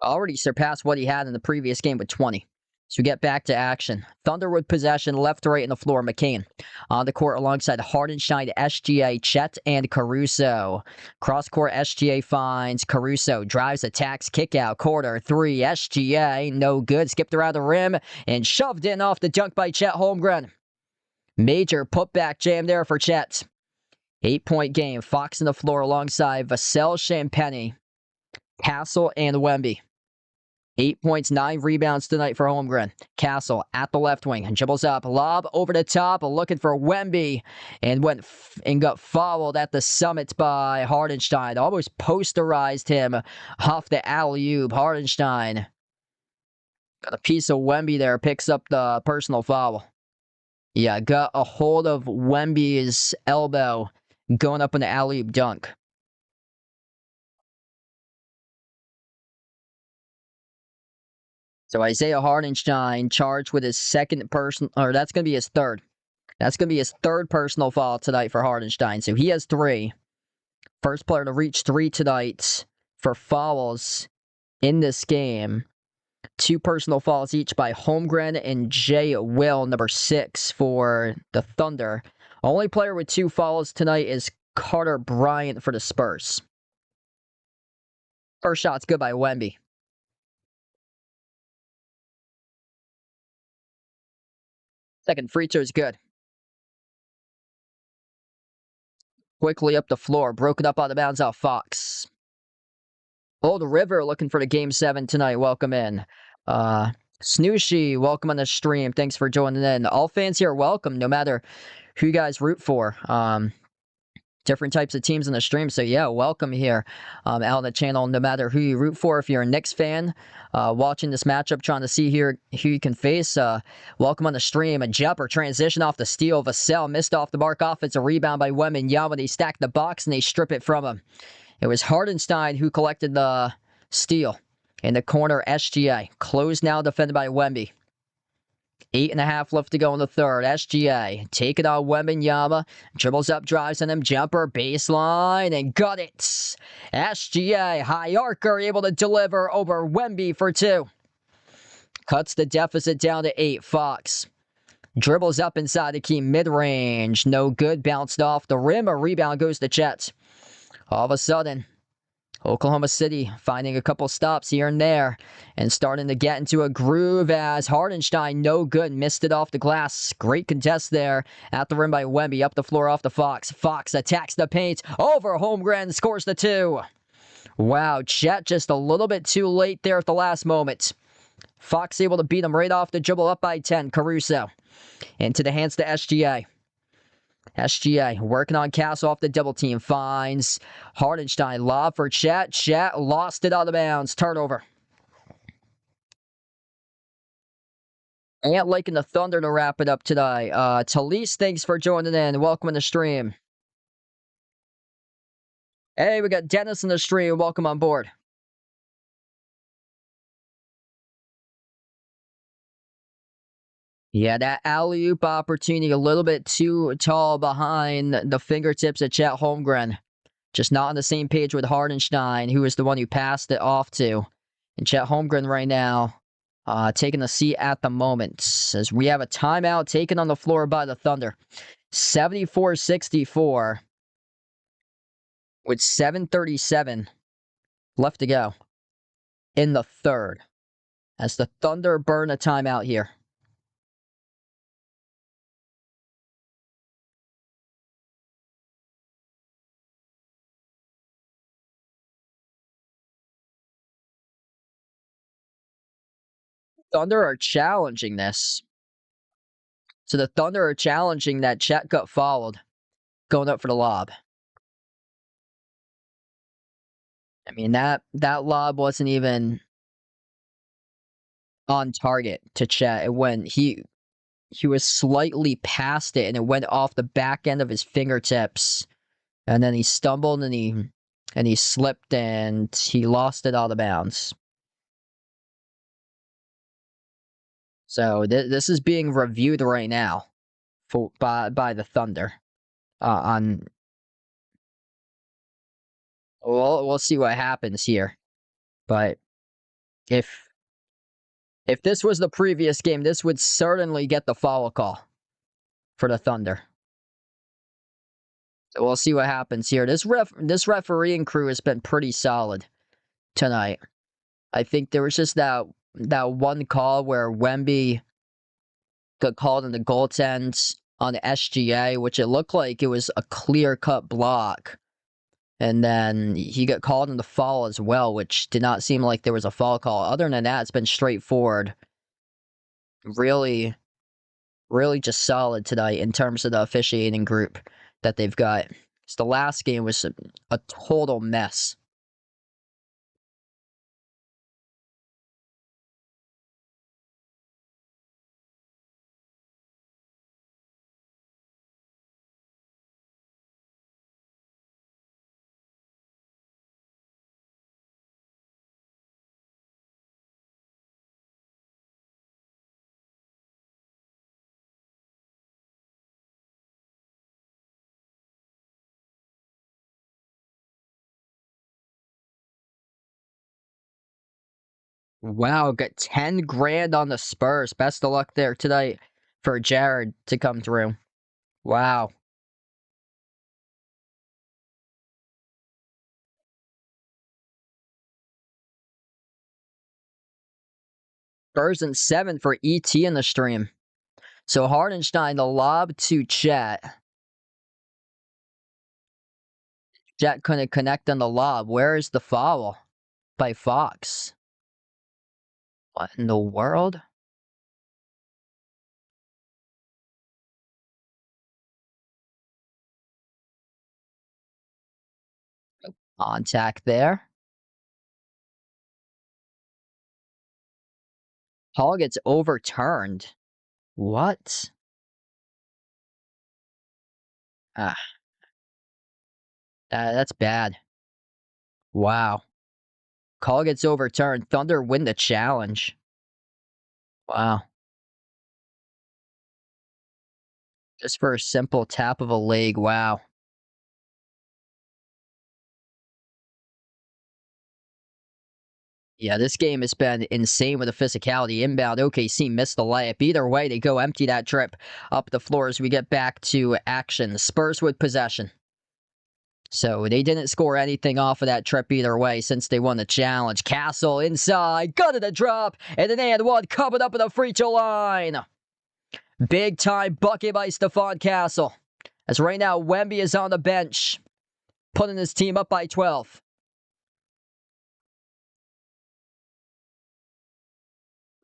Already surpassed what he had in the previous game with 20. So we get back to action. Thunder with possession, left to right on the floor. McCain on the court alongside Hardenstein, SGA, Chet, and Caruso. Cross-court, SGA finds Caruso. Drives, attacks, kick out, quarter, 3. SGA, no good. Skipped around the rim and shoved in off the dunk by Chet Holmgren. Major putback jam there for Chet. 8-point game. Fox on the floor alongside Vassell, Champagnie, Castle, and Wemby. 8 points, 9 rebounds tonight for Holmgren. Castle at the left wing. Dribbles up. Lob over the top. Looking for Wemby. And got fouled at the summit by Hardenstein. Almost posterized him off the alley-oop. Hardenstein got a piece of Wemby there. Picks up the personal foul. Yeah, got a hold of Wemby's elbow going up in the alley-oop dunk. So Isaiah Hardenstein charged with his second person, or that's going to be his third. That's going to be his third personal foul tonight for Hardenstein. So he has 3. First player to reach 3 tonight for fouls in this game. 2 personal fouls each by Holmgren and Jay Will, number 6 for the Thunder. Only player with 2 fouls tonight is Carter Bryant for the Spurs. First shot's good by Wemby. Second free throw is good. Quickly up the floor, broken up out of bounds out Fox. Old River looking for the game 7 tonight. Welcome in. Snooshy, welcome on the stream. Thanks for joining in. All fans here are welcome, no matter who you guys root for. Different types of teams in the stream. So yeah, welcome here out on the channel, no matter who you root for. If you're a Knicks fan, watching this matchup, trying to see here who you can face, welcome on the stream. A jumper transition off the steal. Vassell missed off the mark. Offensive rebound by Wembanyama. They stack the box and they strip it from him. It was Hardenstein who collected the steal. In the corner, SGA. Closed now, defended by Wemby. 8.5 left to go in the third. SGA take it on Wembanyama. Dribbles up, drives on him. Jumper, baseline, and got it. SGA, high archer, able to deliver over Wemby for 2. Cuts the deficit down to 8. Fox dribbles up inside the key mid-range. No good. Bounced off the rim. A rebound goes to Chet. All of a sudden, Oklahoma City finding a couple stops here and there and starting to get into a groove as Hardenstein, no good, missed it off the glass. Great contest there at the rim by Wemby, up the floor off the Fox. Fox attacks the paint, over Holmgren, scores the 2. Wow, Chet just a little bit too late there at the last moment. Fox able to beat him right off the dribble, up by 10. Caruso into the hands to SGA. SGA working on Castle off the double team. Finds Hardenstein. Lob for Chet. Chet lost it out of bounds. Turnover. Ant Lake and the Thunder to wrap it up today. Talise, thanks for joining in. Welcome in the stream. Hey, we got Dennis in the stream. Welcome on board. Yeah, that alley-oop opportunity a little bit too tall behind the fingertips of Chet Holmgren. Just not on the same page with Hardenstein, who is the one who passed it off to. And Chet Holmgren right now taking a seat at the moment as we have a timeout taken on the floor by the Thunder. 74-64 with 7:37 left to go in the third as the Thunder burn a timeout here. Thunder are challenging this. So the Thunder are challenging that Chet got fouled going up for the lob. I mean, that lob wasn't even on target to Chet. It went, he was slightly past it and it went off the back end of his fingertips. And then he stumbled and he slipped and he lost it out of bounds. So this is being reviewed right now by the Thunder. We'll see what happens here. But if this was the previous game, this would certainly get the foul call for the Thunder. So we'll see what happens here. This refereeing crew has been pretty solid tonight. I think there was just that one call where Wemby got called in the goaltend on the SGA, which it looked like it was a clear-cut block. And then he got called in the foul as well, which did not seem like there was a foul call. Other than that, it's been straightforward. Really, really just solid tonight in terms of the officiating group that they've got. So the last game was a total mess. Wow, got 10 grand on the Spurs. Best of luck there tonight for Jared to come through. Wow. Spurs and 7 for ET in the stream. So Hardenstein, the lob to Chet. Chet couldn't connect on the lob. Where is the foul by Fox? What in the world? Contact there. Call gets overturned. What? Ah, that's bad. Wow. Call gets overturned. Thunder win the challenge. Wow. Just for a simple tap of a leg. Wow. Yeah, this game has been insane with the physicality. Inbound, OKC missed the layup. Either way, they go empty that trip up the floor as we get back to action. Spurs with possession. So they didn't score anything off of that trip either way since they won the challenge. Castle inside, got it a drop, and an and one coming up at the free throw line. Big time bucket by Stephon Castle. As right now, Wemby is on the bench, putting his team up by 12.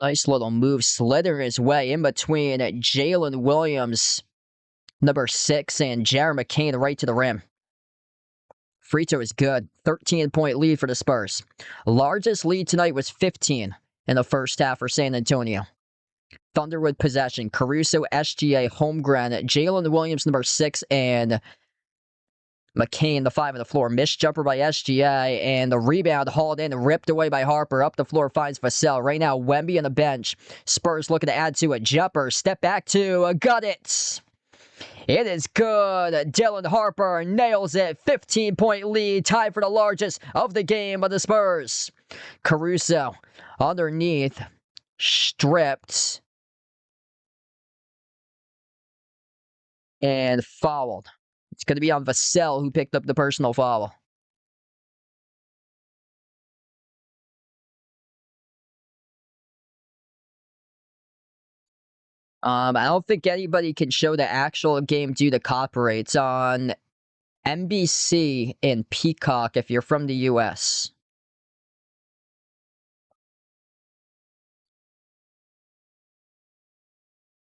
Nice little move, slithering his way in between Jalen Williams, number 6, and Jared McCain right to the rim. Free throw is good. 13-point lead for the Spurs. Largest lead tonight was 15 in the first half for San Antonio. Thunder with possession. Caruso, SGA, Holmgren, Jalen Williams, number 6, and McCain, the 5 on the floor. Missed jumper by SGA, and the rebound hauled in, ripped away by Harper. Up the floor finds Vassell. Right now, Wemby on the bench. Spurs looking to add to a jumper. Step back to, got it. It is good. Dylan Harper nails it. 15-point lead, tied for the largest of the game of the Spurs. Caruso underneath, stripped, and fouled. It's going to be on Vassell, who picked up the personal foul. I don't think anybody can show the actual game due to copyright. It's on NBC and Peacock if you're from the US.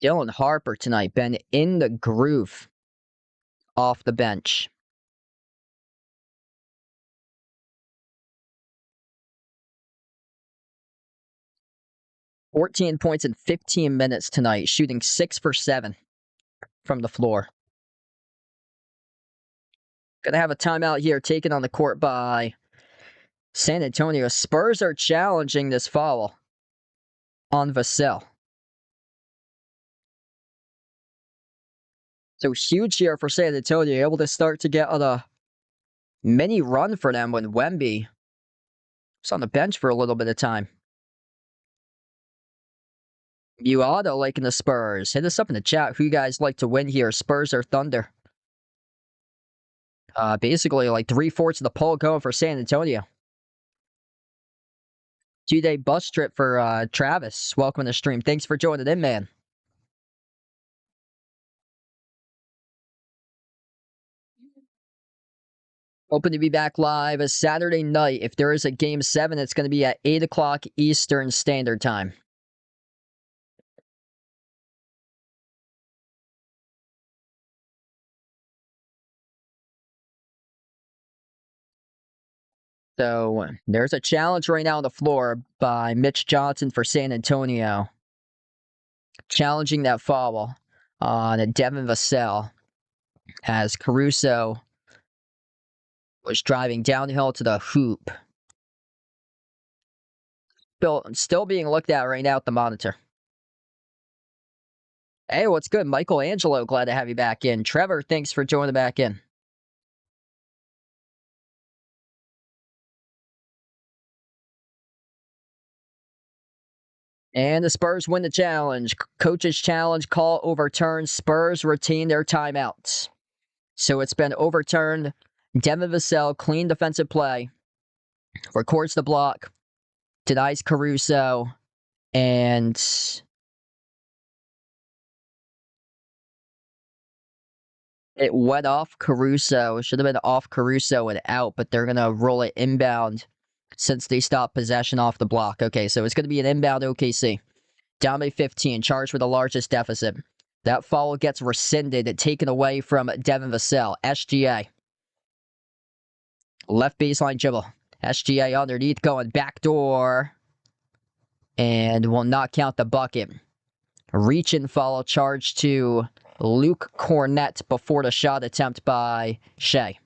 Dylan Harper tonight, been in the groove off the bench. 14 points in 15 minutes tonight, shooting 6 for 7 from the floor. Gonna have a timeout here taken on the court by San Antonio. Spurs are challenging this foul on Vassell. So huge here for San Antonio, able to start to get on a mini run for them when Wemby was on the bench for a little bit of time. You auto liking the Spurs. Hit us up in the chat who you guys like to win here, Spurs or Thunder. Basically like 3/4 of the poll going for San Antonio. 2-day bus trip for Travis. Welcome to the stream. Thanks for joining in, man. Hoping to be back live a Saturday night. If there is a Game 7, it's going to be at 8 o'clock Eastern Standard Time. So there's a challenge right now on the floor by Mitch Johnson for San Antonio. Challenging that foul on Devin Vassell as Caruso was driving downhill to the hoop. Still being looked at right now at the monitor. Hey, what's good? Michelangelo, glad to have you back in. Trevor, thanks for joining back in. And the Spurs win the challenge. Coach's challenge call overturned. Spurs retain their timeouts. So it's been overturned. Devin Vassell, clean defensive play. Records the block. Denies Caruso. And It went off Caruso. It should have been off Caruso and out, but they're going to roll it inbound since they stopped possession off the block. Okay, so it's going to be an inbound OKC. Down by 15, charged with the largest deficit. That foul gets rescinded, taken away from Devin Vassell. SGA. Left baseline dribble. SGA underneath, going backdoor. And will not count the bucket. Reach and follow charge to Luke Cornett before the shot attempt by Shea.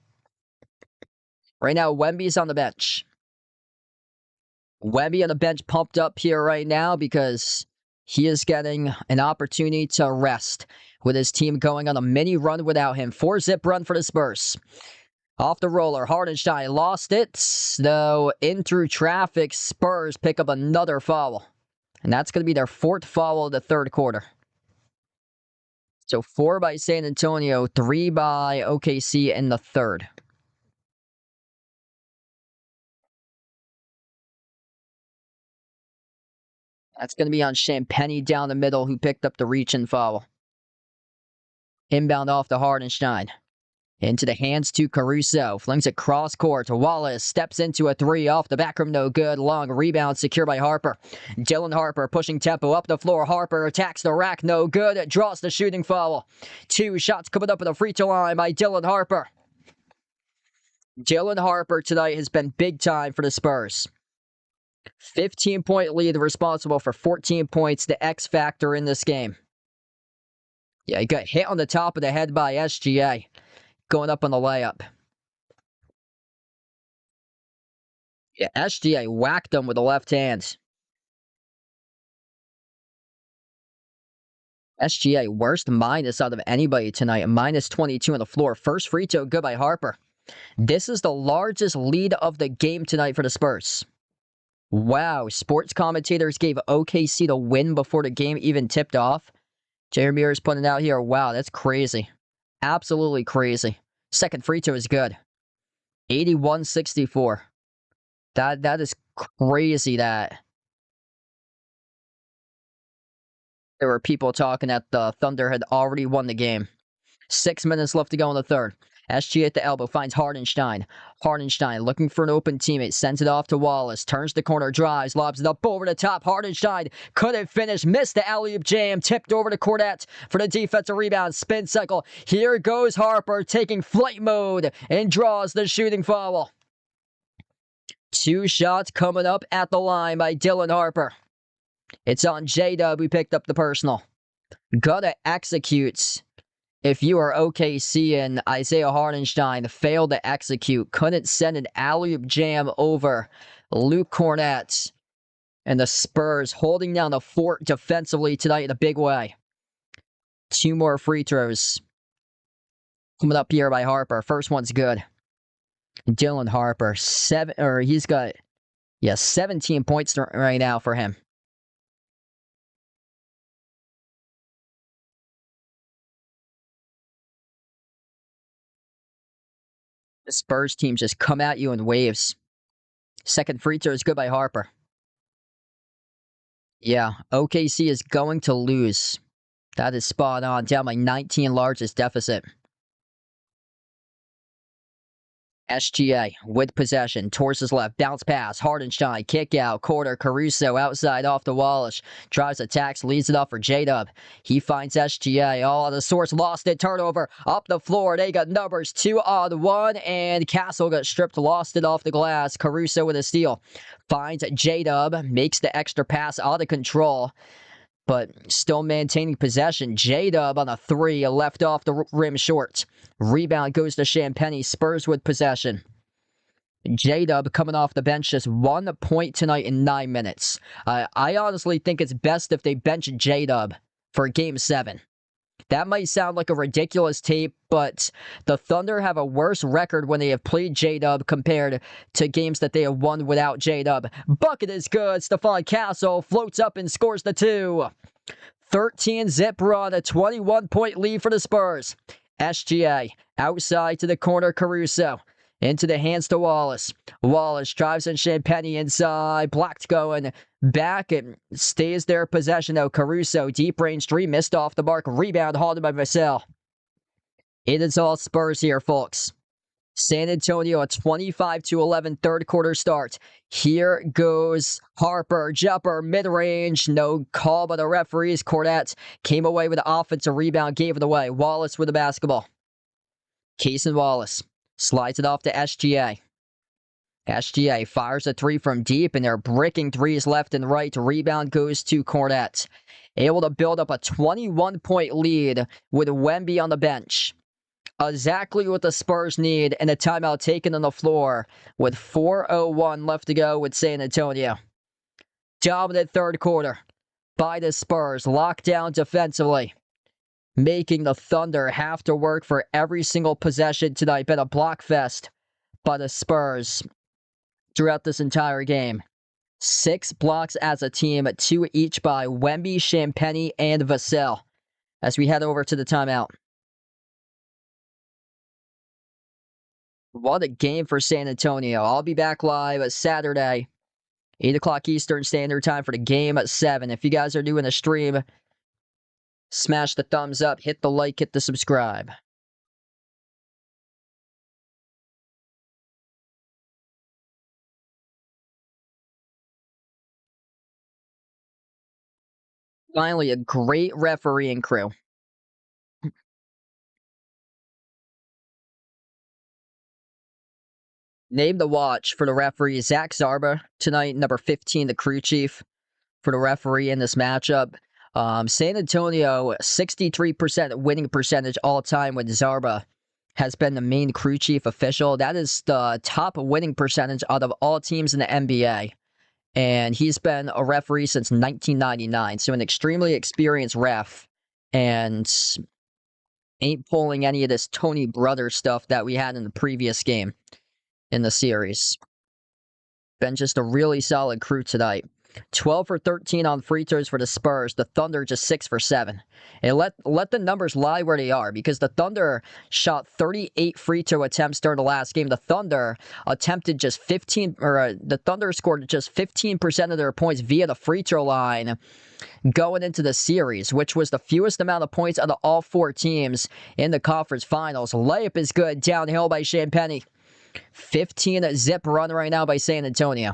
Right now, Wemby's on the bench. Wemby on the bench pumped up here right now because he is getting an opportunity to rest with his team going on a mini run without him. 4-zip run for the Spurs. Off the roller, Hardenstein lost it, though in through traffic, Spurs pick up another foul. And that's going to be their 4th foul of the 3rd quarter. So 4 by San Antonio, 3 by OKC in the 3rd. That's going to be on Champagny down the middle, who picked up the reach and foul. Inbound off to Hardenstein. Into the hands to Caruso. Flings it cross court to Wallace. Steps into a 3 off the back rim. No good. Long rebound secured by Harper. Dylan Harper pushing tempo up the floor. Harper attacks the rack. No good. Draws the shooting foul. 2 shots coming up at the free throw line by Dylan Harper. Dylan Harper tonight has been big time for the Spurs. 15-point lead, responsible for 14 points, the X factor in this game. Yeah, he got hit on the top of the head by SGA. Going up on the layup. Yeah, SGA whacked him with the left hand. SGA, worst minus out of anybody tonight. Minus 22 on the floor. First free throw, good by Harper. This is the largest lead of the game tonight for the Spurs. Wow, sports commentators gave OKC the win before the game even tipped off. Jeremy is putting it out here. Wow, that's crazy. Absolutely crazy. Second free throw is good. 81-64. That is crazy that there were people talking that the Thunder had already won the game. 6 minutes left to go in the 3rd. SGA at the elbow finds Hardenstein. Hardenstein looking for an open teammate. Sends it off to Wallace. Turns the corner, drives, lobs it up over the top. Hardenstein couldn't finish. Missed the alley-oop jam. Tipped over to Cornett for the defensive rebound. Spin cycle. Here goes Harper taking flight mode and draws the shooting foul. 2 shots coming up at the line by Dylan Harper. It's on J-Dub, who picked up the personal. Gotta execute. If you are OKC and Isaiah Hardenstein failed to execute, couldn't send an alley-oop jam over Luke Cornett, and the Spurs holding down the fort defensively tonight in a big way. 2 more free throws coming up here by Harper. First one's good. Dylan Harper, 17 points right now for him. The Spurs team just come at you in waves. Second free throw is good by Harper. Yeah, OKC is going to lose. That is spot on. Down by 19, largest deficit. SGA with possession, towards his left, bounce pass, Hardenstein, kick out, quarter, Caruso outside off the Wallace, drives, attacks, leads it up for J-Dub. He finds SGA, all the source, lost it, turnover, up the floor, they got numbers, 2-on-1, and Castle got stripped, lost it off the glass, Caruso with a steal, finds J-Dub, makes the extra pass out of control, but still maintaining possession. J-Dub on a 3, left off the rim short. Rebound goes to Champagny. Spurs with possession. J-Dub coming off the bench, just 1 point tonight in 9 minutes. I honestly think it's best if they bench J-Dub for Game 7. That might sound like a ridiculous tape, but the Thunder have a worse record when they have played J-Dub compared to games that they have won without J-Dub. Bucket is good. Stephon Castle floats up and scores the 2. 13-zip run, a 21-point lead for the Spurs. SGA outside to the corner, Caruso. Into the hands to Wallace. Wallace drives in Champagny inside. Blocked going back. It stays their possession, though. Caruso, deep range 3, missed off the mark. Rebound hauled by Vassell. It is all Spurs here, folks. San Antonio, a 25-11 third quarter start. Here goes Harper, jumper, mid-range, no call by the referees. Cornette came away with the offensive rebound, gave it away. Wallace with the basketball. Cason Wallace slides it off to SGA. SGA fires a three from deep, and they're bricking threes left and right. Rebound goes to Cornette. Able to build up a 21-point lead with Wemby on the bench. Exactly what the Spurs need, and a timeout taken on the floor with 4:01 left to go with San Antonio. Dominant third quarter by the Spurs, locked down defensively, making the Thunder have to work for every single possession tonight. Been a block fest by the Spurs throughout this entire game. 6 blocks as a team, 2 each by Wemby, Champagnie, and Vassell as we head over to the timeout. What a game for San Antonio. I'll be back live Saturday, 8 o'clock Eastern Standard Time for the game at 7. If you guys are doing a stream, smash the thumbs up, hit the like, hit the subscribe. Finally, a great refereeing crew. Name to watch for the referee, Zach Zarba tonight, number 15, the crew chief for the referee in this matchup. San Antonio, 63% winning percentage all time with Zarba has been the main crew chief official. That is the top winning percentage out of all teams in the NBA. And he's been a referee since 1999, so an extremely experienced ref, and ain't pulling any of this Tony Brother stuff that we had in the previous game in the series. Been just a really solid crew tonight. 12 for 13 on free throws for the Spurs. The Thunder just 6 for 7. And let the numbers lie where they are, because the Thunder shot 38 free throw attempts during the last game. The Thunder attempted just 15, or the Thunder scored just 15% of their points via the free throw line going into the series, which was the fewest amount of points out of all 4 teams in the conference finals. Layup is good downhill by Champagnie. 15 zip run right now by San Antonio.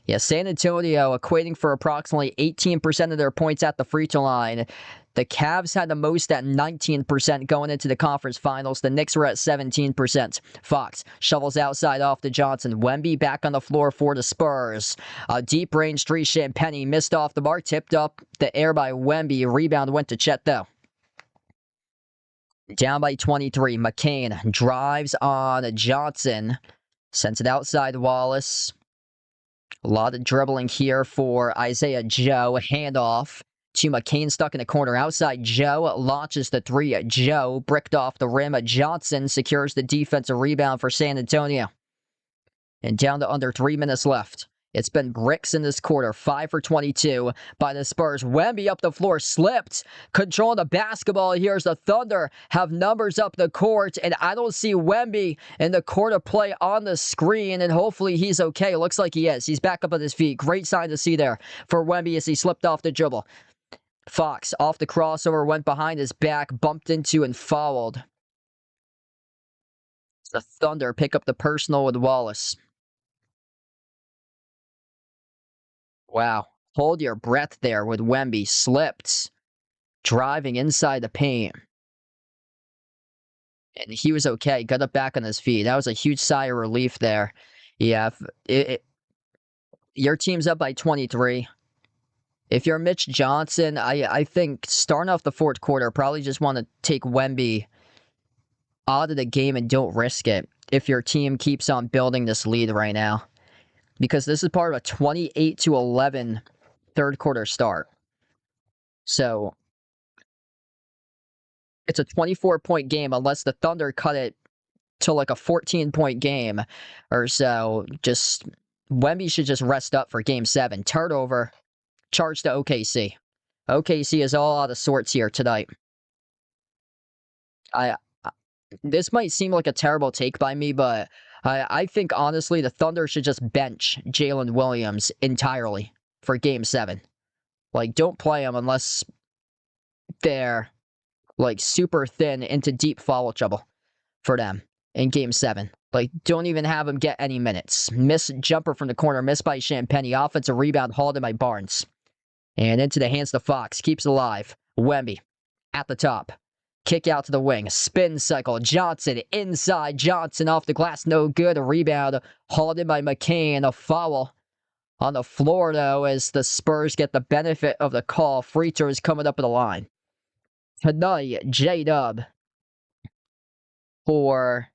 Yeah, San Antonio equating for approximately 18% of their points at the free throw line. The Cavs had the most at 19% going into the conference finals. The Knicks were at 17%. Fox shovels outside off to Johnson. Wemby back on the floor for the Spurs. A deep range three. Champagnie missed off the mark. Tipped up the air by Wemby. Rebound went to Chet, though. Down by 23. McCain drives on Johnson. Sends it outside Wallace. A lot of dribbling here for Isaiah Joe. Handoff to McCain, stuck in the corner. Outside Joe launches the three. Joe bricked off the rim. Johnson secures the defensive rebound for San Antonio. And down to under 3 minutes left. It's been bricks in this quarter. 5 for 22 by the Spurs. Wemby up the floor, slipped. Controlling the basketball. Here's the Thunder. Have numbers up the court, and I don't see Wemby in the court of play on the screen, and hopefully he's okay. Looks like he is. He's back up on his feet. Great sign to see there for Wemby as he slipped off the dribble. Fox off the crossover, went behind his back, bumped into and fouled. The Thunder pick up the personal with Wallace. Wow. Hold your breath there with Wemby. Slipped. Driving inside the paint. And he was okay. Got up back on his feet. That was a huge sigh of relief there. Yeah. Your team's up by 23. If you're Mitch Johnson, I think starting off the fourth quarter, probably just want to take Wemby out of the game and don't risk it if your team keeps on building this lead right now. Because this is part of a 28-11 third quarter start. So it's a 24-point game unless the Thunder cut it to like a 14-point game or so. Just Wemby should just rest up for game 7. Turnover, charge to OKC. OKC is all out of sorts here tonight. This might seem like a terrible take by me, but I think, honestly, the Thunder should just bench Jalen Williams entirely for Game 7. Like, don't play him unless they're, like, super thin into deep foul trouble. for them in Game 7. Like, don't even have him get any minutes. Miss jumper from the corner, missed by Champagny. Offensive rebound hauled in by Barnes. And into the hands of Fox. Keeps it alive. Wemby at the top. Kick out to the wing. Spin cycle. Johnson inside. Johnson off the glass. No good. A rebound hauled in by McCain. A foul on the floor, though, as the Spurs get the benefit of the call. Free throws coming up at the line. Tonight, J-Dub for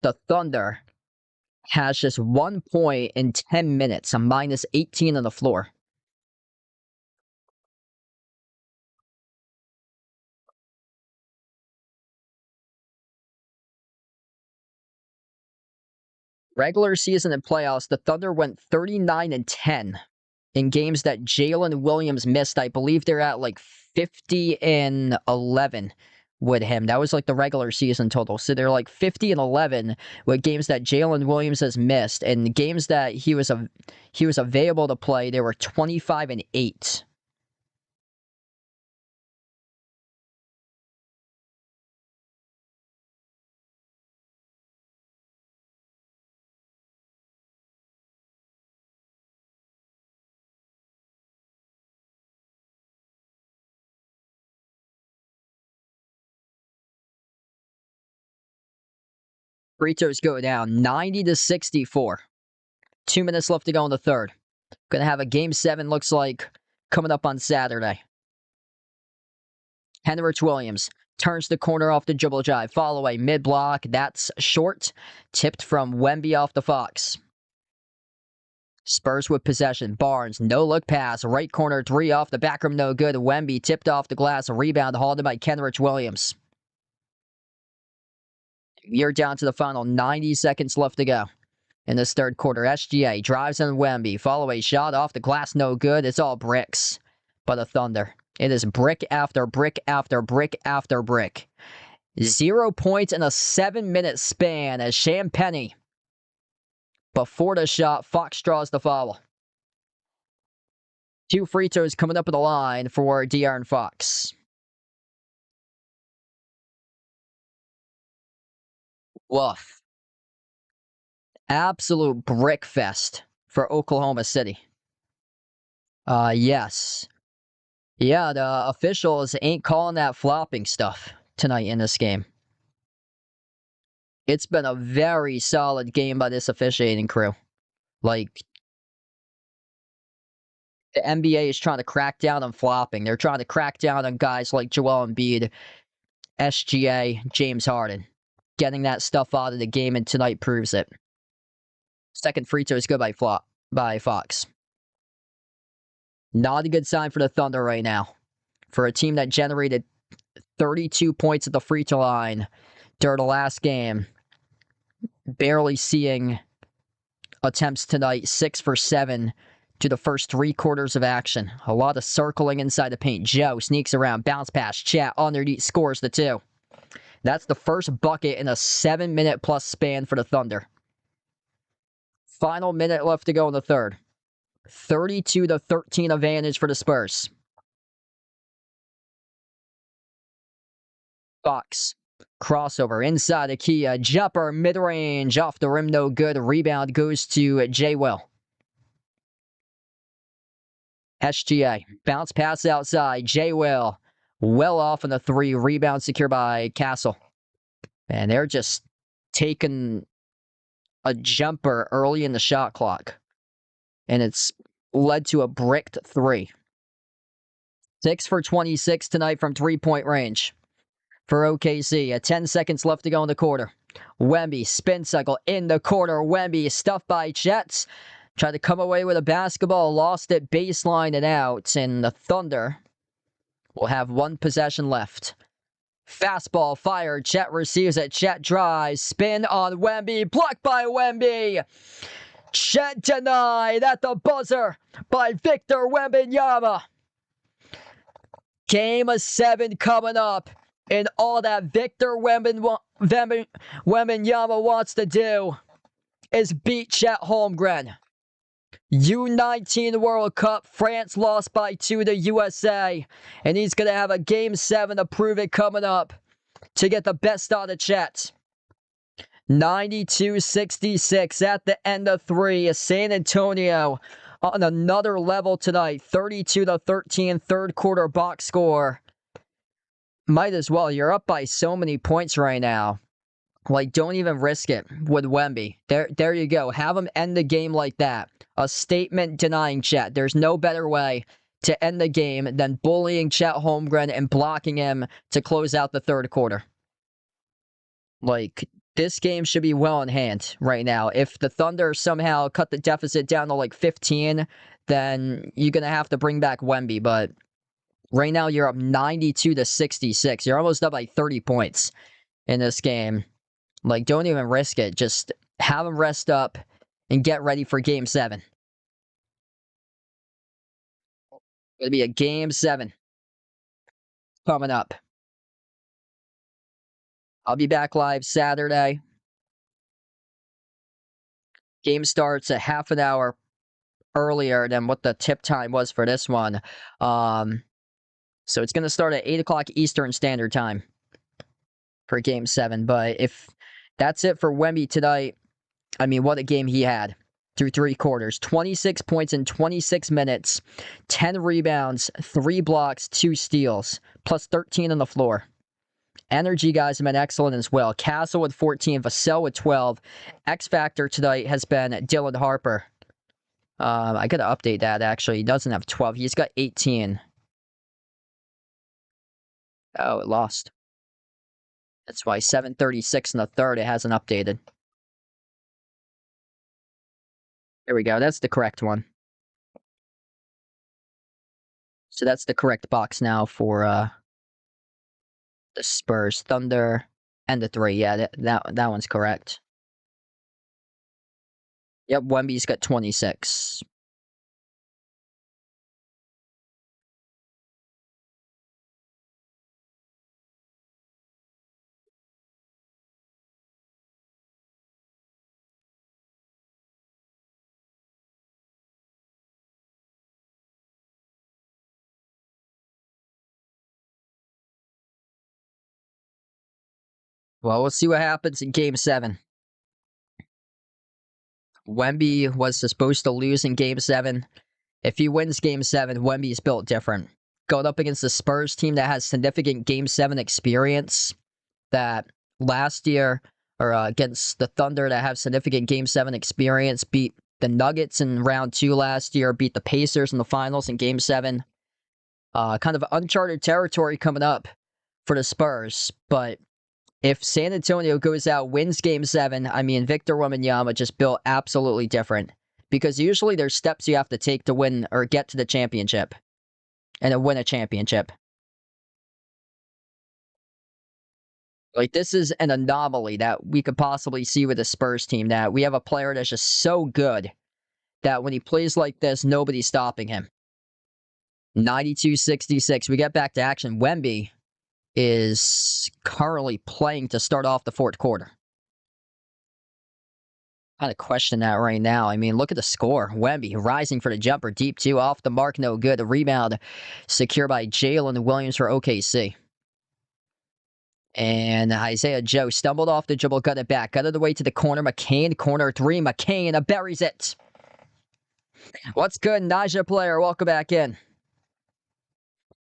the Thunder has just 1 point in 10 minutes. A minus 18 on the floor. Regular season and playoffs, the Thunder went 39-10 in games that Jalen Williams missed. I believe they're at like 50-11 with him. That was like the regular season total. So they're like 50-11 with games that Jalen Williams has missed, and games that he was available to play, they were 25-8. Free throws go down 90-64. 2 minutes left to go in the third. Gonna have a game 7, looks like, coming up on Saturday. Henrich Williams turns the corner off the dribble drive. Fall away, mid-block. That's short. Tipped from Wemby off the Fox. Spurs with possession. Barnes, no-look pass. Right corner, 3 off the back rim, no good. Wemby tipped off the glass. A rebound hauled in by Kenrich Williams. You're down to the final 90 seconds left to go in this third quarter. SGA drives on Wemby. Follow-away shot off the glass, no good. It's all bricks by the Thunder. It is brick after brick after brick after brick. 0 points in a 7-minute span as Champagny, before the shot, Fox draws the foul. 2 free throws coming up at the line for De'Aaron Fox. Woof. Absolute brick fest for Oklahoma City. Yes. Yeah, the officials ain't calling that flopping stuff tonight in this game. It's been a very solid game by this officiating crew. Like, the NBA is trying to crack down on flopping. They're trying to crack down on guys like Joel Embiid, SGA, James Harden. Getting that stuff out of the game, and tonight proves it. Second free throw is good by Fox. Not a good sign for the Thunder right now. For a team that generated 32 points at the free throw line during the last game. Barely seeing attempts tonight, 6 for 7 to the first 3 quarters of action. A lot of circling inside the paint. Joe sneaks around, bounce pass, Chat underneath, scores the 2. That's the first bucket in a 7-minute plus span for the Thunder. Final minute left to go in the third. 32-13 advantage for the Spurs. Fox. Crossover inside the key. A jumper mid-range off the rim, no good. Rebound goes to J. Will. SGA. Bounce pass outside. J. Will. Well off on the 3. Rebound secured by Castle. And they're just taking a jumper early in the shot clock. And it's led to a bricked 3. 6 for 26 tonight from 3-point range for OKC. At 10 seconds left to go in the quarter. Wemby, spin cycle in the corner. Wemby, stuffed by Jets. Tried to come away with a basketball, lost it baseline and out. And the Thunder will have 1 possession left. Fastball fired. Chet receives it. Chet drives. Spin on Wemby. Blocked by Wemby. Chet denied at the buzzer by Victor Wembanyama. Game of 7 coming up. And all that Victor Wembanyama wants to do is beat Chet Holmgren. U19 World Cup. France lost by 2 to USA. And he's going to have a Game 7 to prove it coming up to get the best out of Chet. 92-66 at the end of 3. San Antonio on another level tonight. 32-13 third quarter box score. Might as well. You're up by so many points right now. Like, don't even risk it with Wemby. There you go. Have him end the game like that. A statement denying Chet. There's no better way to end the game than bullying Chet Holmgren and blocking him to close out the third quarter. Like, this game should be well in hand right now. If the Thunder somehow cut the deficit down to like 15, then you're going to have to bring back Wemby. But right now, you're up 92-66. You're almost up by 30 points in this game. Like, don't even risk it. Just have them rest up and get ready for Game 7. It'll be a Game 7 coming up. I'll be back live Saturday. Game starts a half an hour earlier than what the tip time was for this one. So it's going to start at 8 o'clock Eastern Standard Time for Game 7. But if that's it for Wemby tonight, I mean, what a game he had through 3 quarters. 26 points in 26 minutes, 10 rebounds, 3 blocks, 2 steals, plus 13 on the floor. Energy guys have been excellent as well. Castle with 14, Vassell with 12. X Factor tonight has been Dylan Harper. I got to update that, actually. He doesn't have 12. He's got 18. Oh, it lost. That's why 7:36 in the third. It hasn't updated. There we go. That's the correct one. So that's the correct box now for the Spurs, Thunder, and the 3. Yeah, that one's correct. Yep, Wemby's got 26. Well, we'll see what happens in Game 7. Wemby was supposed to lose in Game 7. If he wins Game 7, Wemby's built different. Going up against the Spurs team that has significant Game 7 experience, that last year, or against the Thunder that have significant Game 7 experience, beat the Nuggets in round 2 last year, beat the Pacers in the finals in Game 7. Kind of uncharted territory coming up for the Spurs, but if San Antonio goes out, wins Game 7, I mean, Victor Wembanyama just built absolutely different. Because usually there's steps you have to take to win or get to the championship. And to win a championship. Like, this is an anomaly that we could possibly see with the Spurs team. That we have a player that's just so good that when he plays like this, nobody's stopping him. 92-66. We get back to action. Wemby is currently playing to start off the fourth quarter. Kind of question that right now. I mean, look at the score. Wemby rising for the jumper. Deep 2 off the mark. No good. The rebound secured by Jalen Williams for OKC. And Isaiah Joe stumbled off the dribble, got it back. Got it away to the corner. McCain, corner 3. McCain buries it. What's good, Naja player? Welcome back in.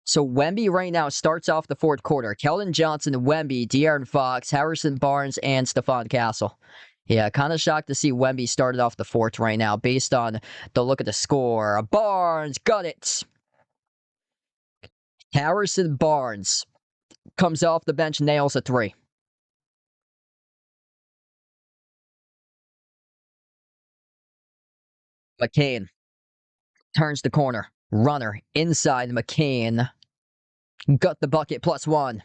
So Wemby right now starts off the fourth quarter. Keldon Johnson, Wemby, De'Aaron Fox, Harrison Barnes, and Stephon Castle. Yeah, kind of shocked to see Wemby started off the fourth right now based on the look at the score. Barnes got it. Harrison Barnes comes off the bench, nails a 3. McCain turns the corner. Runner inside. McCain got the bucket +1.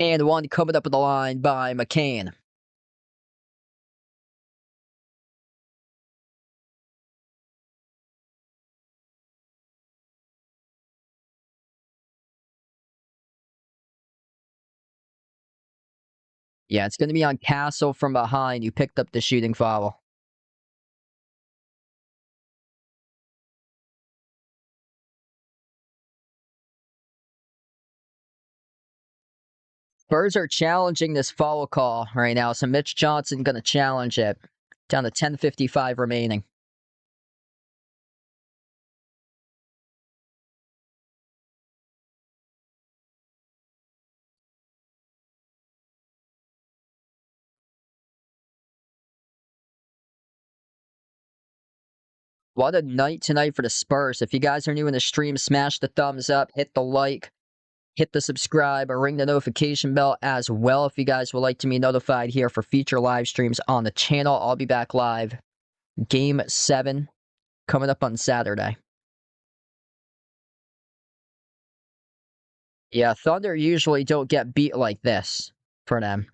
And one coming up at the line by McCain. Yeah, it's going to be on Castle from behind. You picked up the shooting foul. Spurs are challenging this foul call right now, so Mitch Johnson going to challenge it. Down to 10:55 remaining. What a night tonight for the Spurs. If you guys are new in the stream, smash the thumbs up, hit the like, hit the subscribe, or ring the notification bell as well if you guys would like to be notified here for future live streams on the channel. I'll be back live. Game 7 coming up on Saturday. Yeah, Thunder usually don't get beat like this for them.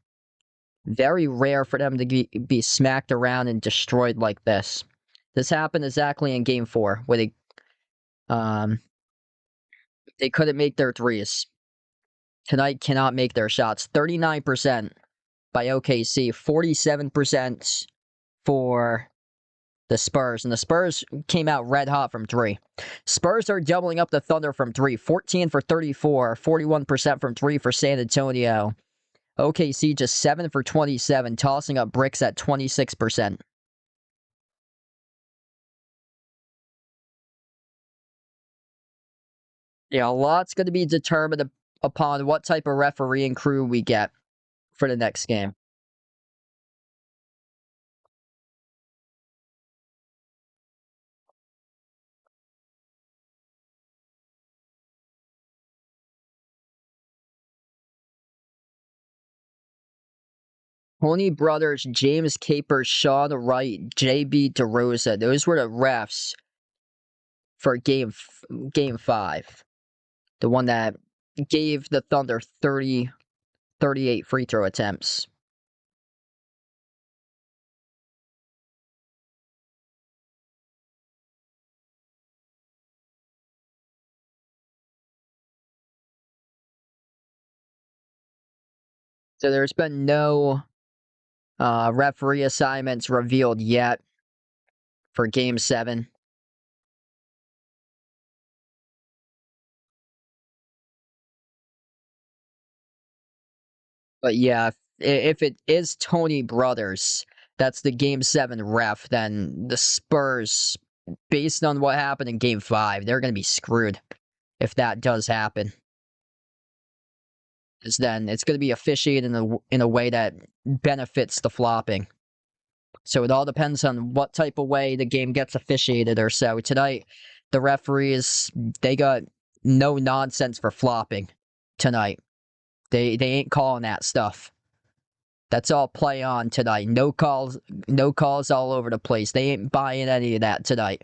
Very rare for them to be smacked around and destroyed like this. This happened exactly in Game 4, where they couldn't make their threes. Tonight cannot make their shots. 39% by OKC, 47% for the Spurs. And the Spurs came out red hot from 3. Spurs are doubling up the Thunder from 3. 14 for 34, 41% from 3 for San Antonio. OKC just 7 for 27, tossing up bricks at 26%. Yeah, a lot's going to be determined upon what type of refereeing crew we get for the next game. Tony Brothers, James Capers, Sean Wright, JB DeRosa. Those were the refs for game 5. The one that gave the Thunder 38 free throw attempts. So there's been no referee assignments revealed yet for game 7. But yeah, if it is Tony Brothers, that's the game 7 ref, then the Spurs, based on what happened in game 5, they're going to be screwed if that does happen. Because then it's going to be officiated in a way that benefits the flopping. So it all depends on what type of way the game gets officiated or so. Tonight, the referees, they got no nonsense for flopping tonight. They ain't calling that stuff. That's all play on tonight. No calls all over the place. They ain't buying any of that tonight.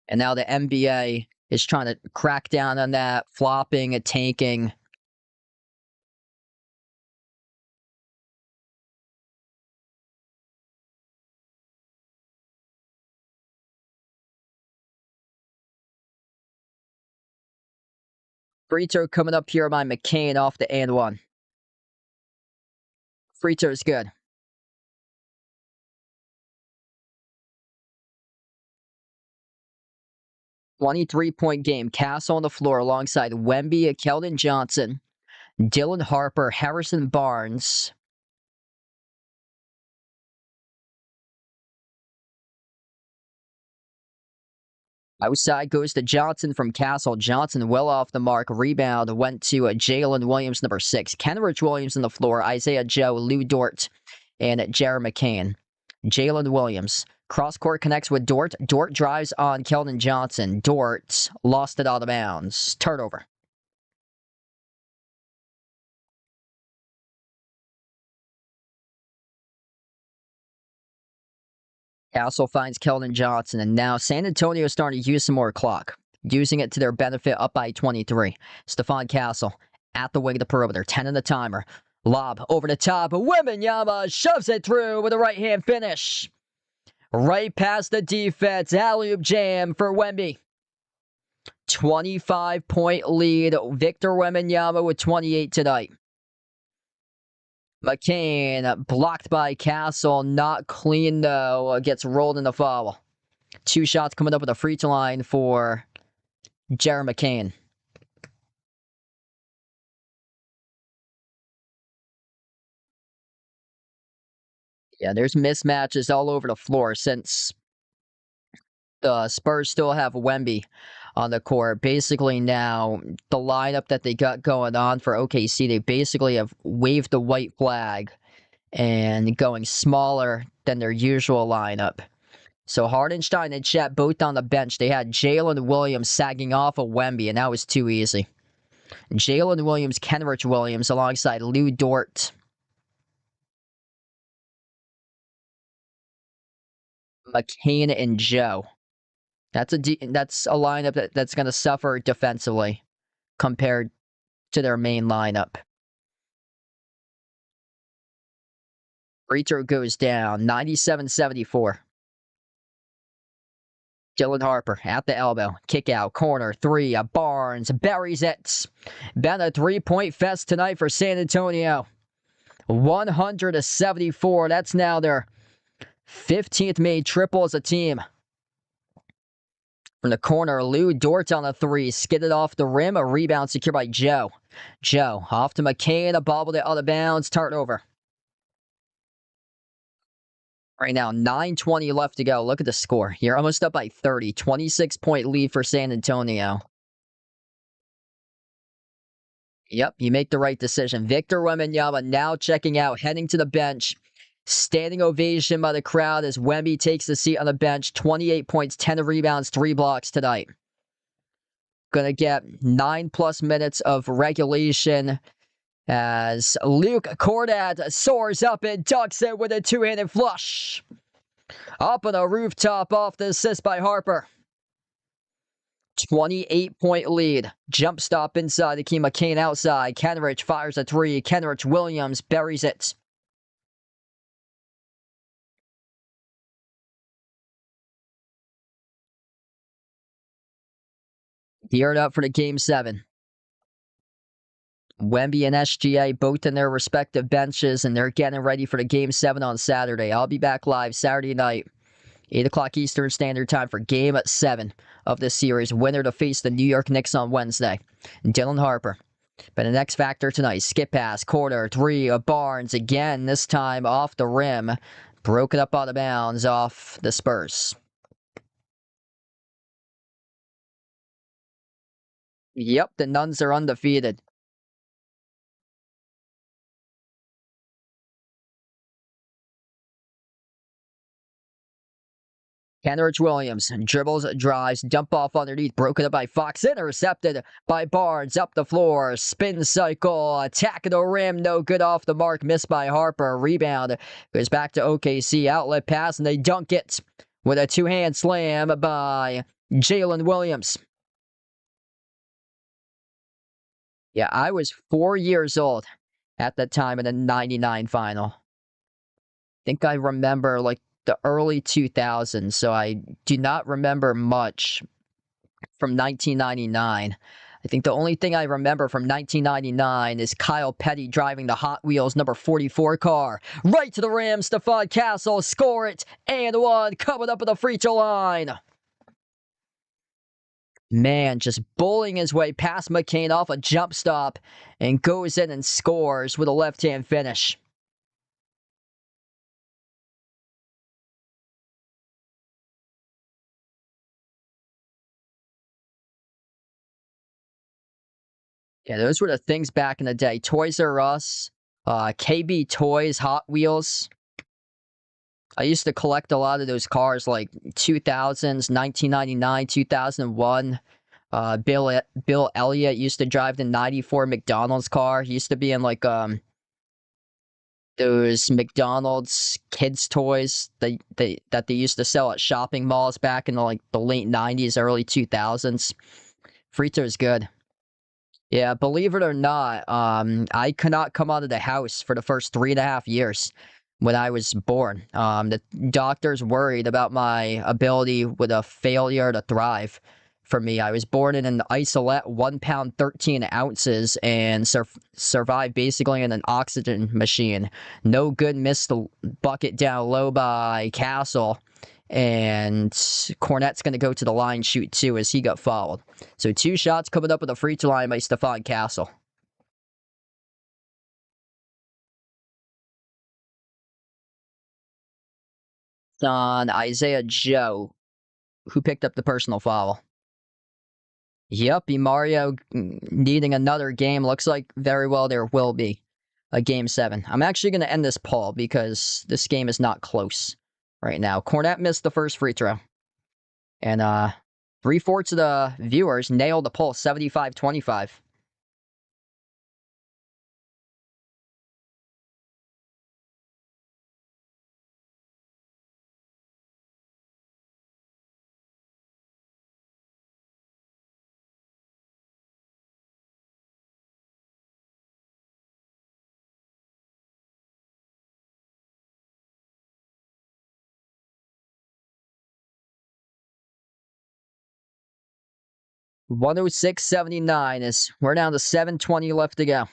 And now the NBA is trying to crack down on that, flopping and tanking. Free throw coming up here by McCain off the and one. Free throw is good. 23-point game. Castle on the floor alongside Wemby, Keldon Johnson, Dylan Harper, Harrison Barnes. Outside goes to Johnson from Castle. Johnson well off the mark. Rebound went to Jalen Williams, number 6. Kenrich Williams on the floor. Isaiah Joe, Lou Dort, and Jared McCain. Jalen Williams. Cross-court connects with Dort. Dort drives on Keldon Johnson. Dort lost it out of bounds. Turnover. Castle finds Keldon Johnson, and now San Antonio is starting to use some more clock, using it to their benefit, up by 23. Stephon Castle at the wing of the perimeter, 10 in the timer. Lob over the top. Wembanyama shoves it through with a right-hand finish. Right past the defense. Alley-oop jam for Wemby. 25-point lead. Victor Wembanyama with 28 tonight. McCain blocked by Castle. Not clean, though. Gets rolled in the foul. 2 shots coming up with a free throw line for Jared McCain. Yeah, there's mismatches all over the floor since the Spurs still have Wemby on the court. Basically, now the lineup that they got going on for OKC, they basically have waved the white flag and going smaller than their usual lineup. So Hardenstein and Chet both on the bench. They had Jalen Williams sagging off of Wemby, and that was too easy. Jalen Williams, Kenrich Williams alongside Lou Dort, McCain, and Joe. That's a lineup that's going to suffer defensively compared to their main lineup. Free throw goes down, 97-74. Dylan Harper at the elbow. Kick out, corner, three. Barnes buries it. Been a three-point fest tonight for San Antonio. 174. That's now their 15th made triple as a team. From the corner, Lou Dort on the three. Skidded off the rim. A rebound secured by Joe. Joe off to McCain. A bobbled it out of bounds. Turnover. Right now, 9:20 left to go. Look at the score. You're almost up by 30. 26-point lead for San Antonio. Yep, you make the right decision. Victor Wembanyama now checking out, heading to the bench. Standing ovation by the crowd as Wemby takes the seat on the bench. 28 points, 10 rebounds, 3 blocks tonight. Gonna get 9+ minutes of regulation as Luke Kordat soars up and ducks it with a two-handed flush. Up on the rooftop off the assist by Harper. 28-point lead. Jump stop inside. Akeem McCain outside. Kenrich fires a three. Kenrich Williams buries it. Geared up for the Game 7. Wemby and SGA both in their respective benches, and they're getting ready for the Game 7 on Saturday. I'll be back live Saturday night, 8 o'clock Eastern Standard Time for Game 7 of this series. Winner to face the New York Knicks on Wednesday. Dylan Harper. But an X factor tonight. Skip pass, corner, three of Barnes again, this time off the rim. Broken up out of bounds off the Spurs. Yep, the Nuns are undefeated. Kenrich Williams dribbles, drives, dump off underneath, broken up by Fox, intercepted by Barnes, up the floor, spin cycle, attack of the rim, no good off the mark, missed by Harper, rebound, goes back to OKC, outlet pass, and they dunk it with a two-hand slam by Jalen Williams. Yeah, I was 4 years old at that time in the 99 final. I think I remember like the early 2000s, so I do not remember much from 1999. I think the only thing I remember from 1999 is Kyle Petty driving the Hot Wheels number 44 car. Right to the rim, Stephon Castle, score it, and one, coming up at the free throw line. Man, just bullying his way past McCain off a jump stop and goes in and scores with a left-hand finish. Yeah, those were the things back in the day. Toys R Us, KB Toys, Hot Wheels. I used to collect a lot of those cars, like 2000s, 1999, 2001. Bill Elliott used to drive the 94 McDonald's car. He used to be in like those McDonald's kids toys that they used to sell at shopping malls back in the late 90s, early 2000s. Frito's good. Yeah, believe it or not, I could not come out of the house for the first 3.5 years when I was born. The doctors worried about my ability with a failure to thrive for me. I was born in an isolette, 1 pound, 13 ounces, and survived basically in an oxygen machine. No good, missed the bucket down low by Castle. And Cornette's going to go to the line shoot too as he got fouled. So 2 shots coming up with a free throw line by Stephon Castle. On Isaiah Joe, who picked up the personal foul. Yep, Mario needing another game. Looks like very well there will be a game 7. I'm actually going to end this poll because this game is not close right now. Cornette missed the first free throw. And 3/4 of the viewers nailed the poll, 75-25. $106.79 is we're down to 7:20 left to go.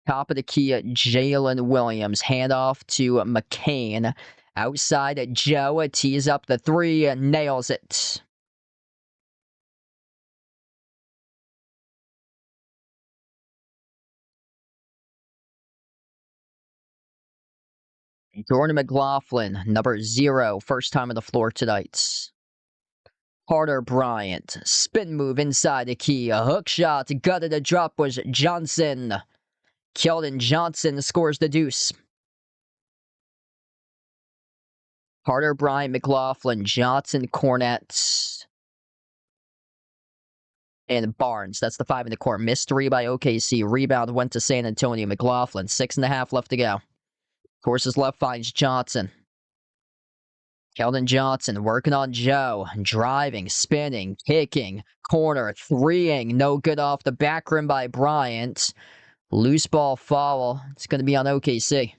Top of the key at Jalen Williams. Handoff to McCain. Outside at Joe. Tees up the 3. Nails it. Jordan McLaughlin, number 0. First time on the floor tonight. Carter Bryant. Spin move inside the key. A hook shot. Gutted a drop was Johnson. Keldon Johnson scores the deuce. Carter Bryant, McLaughlin, Johnson, Cornette, and Barnes. That's the 5 in the court. Missed 3 by OKC. Rebound went to San Antonio. McLaughlin, 6.5 left to go. Courses left finds Johnson. Keldon Johnson working on Joe. Driving, spinning, kicking, corner, 3ing. No good off the back rim by Bryant. Loose ball foul. It's going to be on OKC.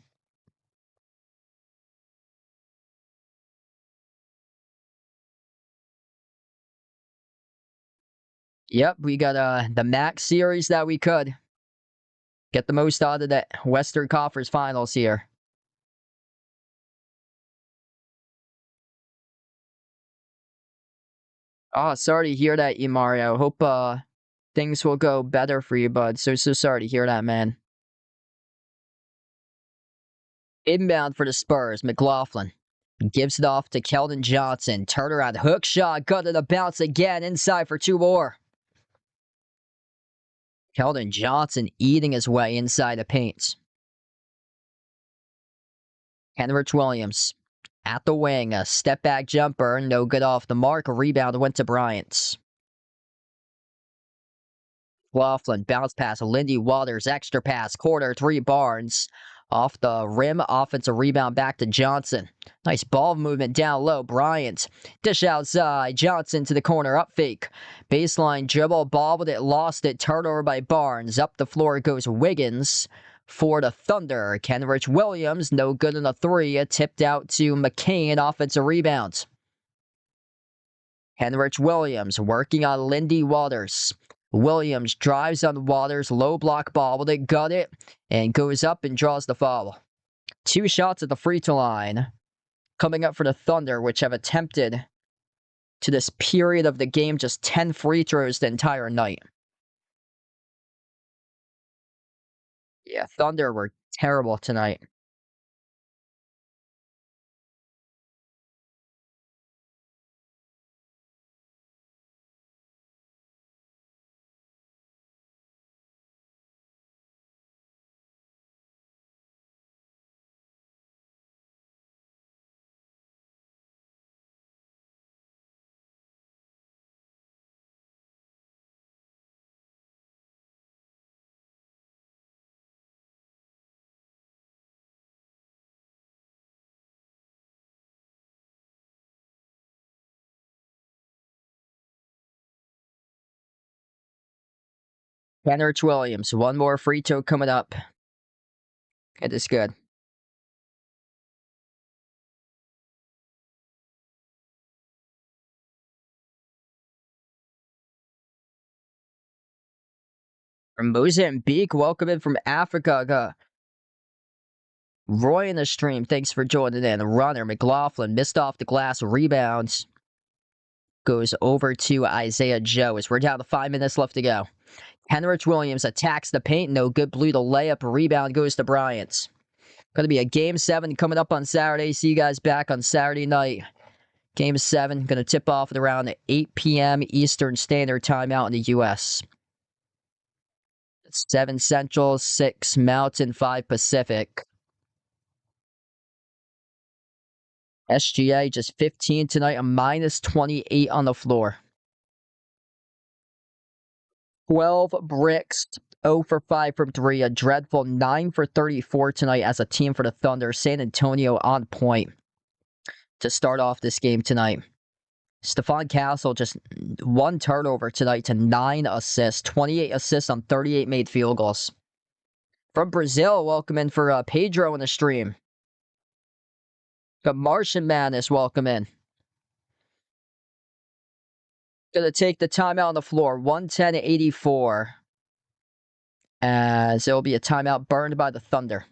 Yep, we got the max series that we could. Get the most out of the Western Conference Finals here. Oh, sorry to hear that, Mario. Hope things will go better for you, bud. So sorry to hear that, man. Inbound for the Spurs, McLaughlin. Gives it off to Keldon Johnson. Turnaround hook shot. Gutted a bounce again. Inside for 2 more. Keldon Johnson eating his way inside the paint. Kenrich Williams at the wing. A step back jumper. No good off the mark. A rebound went to Bryant. McLaughlin, bounce pass, Lindy Waters, extra pass, corner 3, Barnes. Off the rim, offensive rebound back to Johnson. Nice ball movement down low, Bryant. Dish outside, Johnson to the corner, up fake. Baseline dribble, bobbled it, lost it, turnover by Barnes. Up the floor goes Wiggins for the Thunder. Kenrich Williams, no good on the 3, tipped out to McCain, offensive rebound. Kenrich Williams working on Lindy Waters. Williams drives on Waters, low block ball, will it gut it, and goes up and draws the foul. 2 shots at the free throw line coming up for the Thunder, which have attempted to this period of the game just 10 free throws the entire night. Yeah, Thunder were terrible tonight. Kenrich Williams, 1 more free throw coming up. It is good. From Mozambique, welcome in from Africa. Roy in the stream, thanks for joining in. Runner, McLaughlin, missed off the glass, rebounds. Goes over to Isaiah Joe as we're down to 5 minutes left to go. Kenrich Williams attacks the paint. No good. Blue to layup. Rebound goes to Bryant. Going to be a Game 7 coming up on Saturday. See you guys back on Saturday night. Game 7 going to tip off at around 8 p.m. Eastern Standard Time out in the U.S. 7 Central, 6 Mountain, 5 Pacific. SGA just 15 tonight, a minus 28 on the floor. 12 bricks, 0 for 5 from 3. A dreadful 9 for 34 tonight as a team for the Thunder. San Antonio on point to start off this game tonight. Stephon Castle just 1 turnover tonight to 9 assists. 28 assists on 38 made field goals. From Brazil, welcome in for Pedro in the stream. Got Martian Madness, welcome in. Gonna take the timeout on the floor. 110-84. As it'll be a timeout burned by the Thunder.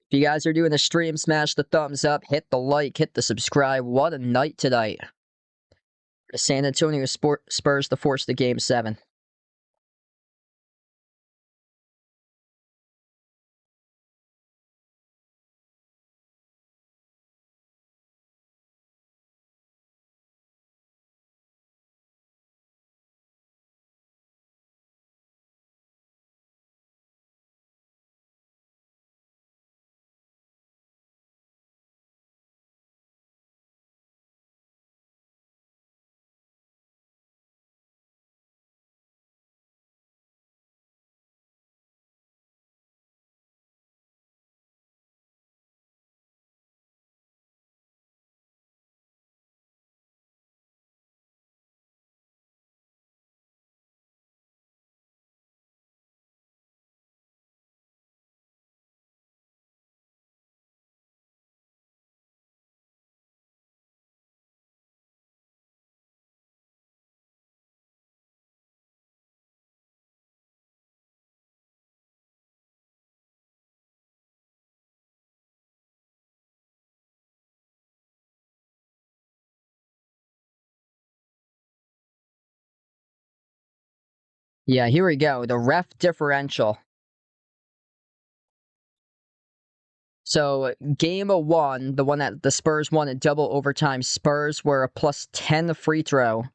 If you guys are doing the stream, smash the thumbs up, hit the like, hit the subscribe. What a night tonight. The San Antonio Spurs to force the Game 7. Yeah, here we go. The ref differential. So, game 1, the one that the Spurs won in double overtime, Spurs were a plus 10 free throw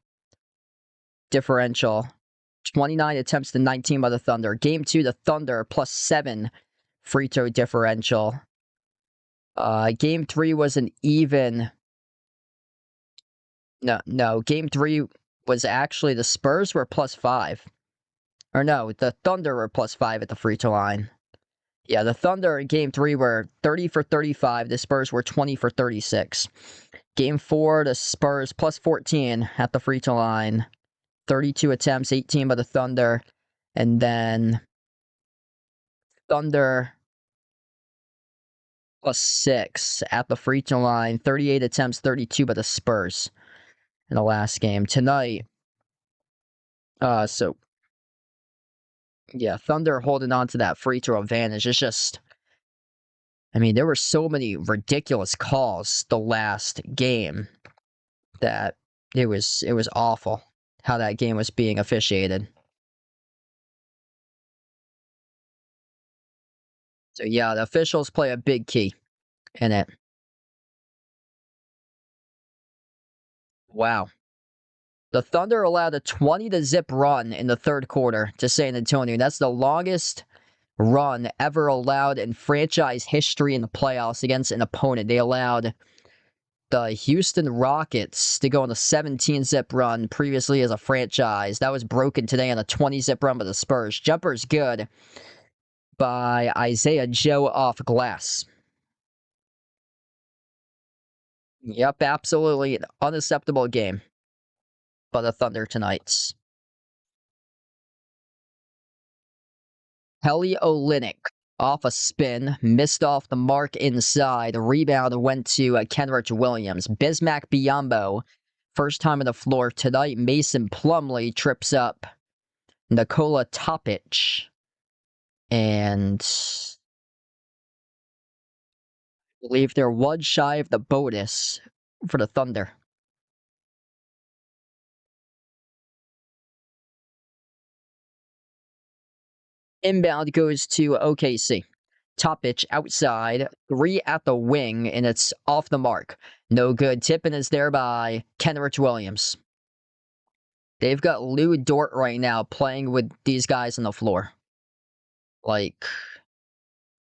differential. 29 attempts to 19 by the Thunder. Game 2, the Thunder plus 7 free throw differential. Game 3 was an even. No. Game 3 was actually the Spurs were plus 5. Or no, the Thunder were plus 5 at the free throw line. Yeah, the Thunder in Game 3 were 30 for 35. The Spurs were 20 for 36. Game 4, the Spurs plus 14 at the free throw line. 32 attempts, 18 by the Thunder. And then Thunder plus 6 at the free throw line. 38 attempts, 32 by the Spurs in the last game. Tonight, yeah, Thunder holding on to that free throw advantage. It's just, I mean, there were so many ridiculous calls the last game that it was awful how that game was being officiated. So yeah, the officials play a big key in it. Wow. The Thunder allowed a 20-0 run in the third quarter to San Antonio. That's the longest run ever allowed in franchise history in the playoffs against an opponent. They allowed the Houston Rockets to go on a 17-0 run previously as a franchise. That was broken today on a 20-0 run by the Spurs. Jumper's good by Isaiah Joe off glass. Yep, absolutely an unacceptable game by the Thunder tonight. Kelly Olynyk off a spin, missed off the mark inside. The rebound went to Kenrich Williams. Bismack Biyombo, first time on the floor tonight. Mason Plumlee trips up Nikola Topic. And I believe they're one shy of the bonus for the Thunder. Inbound goes to OKC. Topic outside, 3 at the wing, and it's off the mark. No good. Tipping is there by Kenrich Williams. They've got Lou Dort right now playing with these guys on the floor. Like,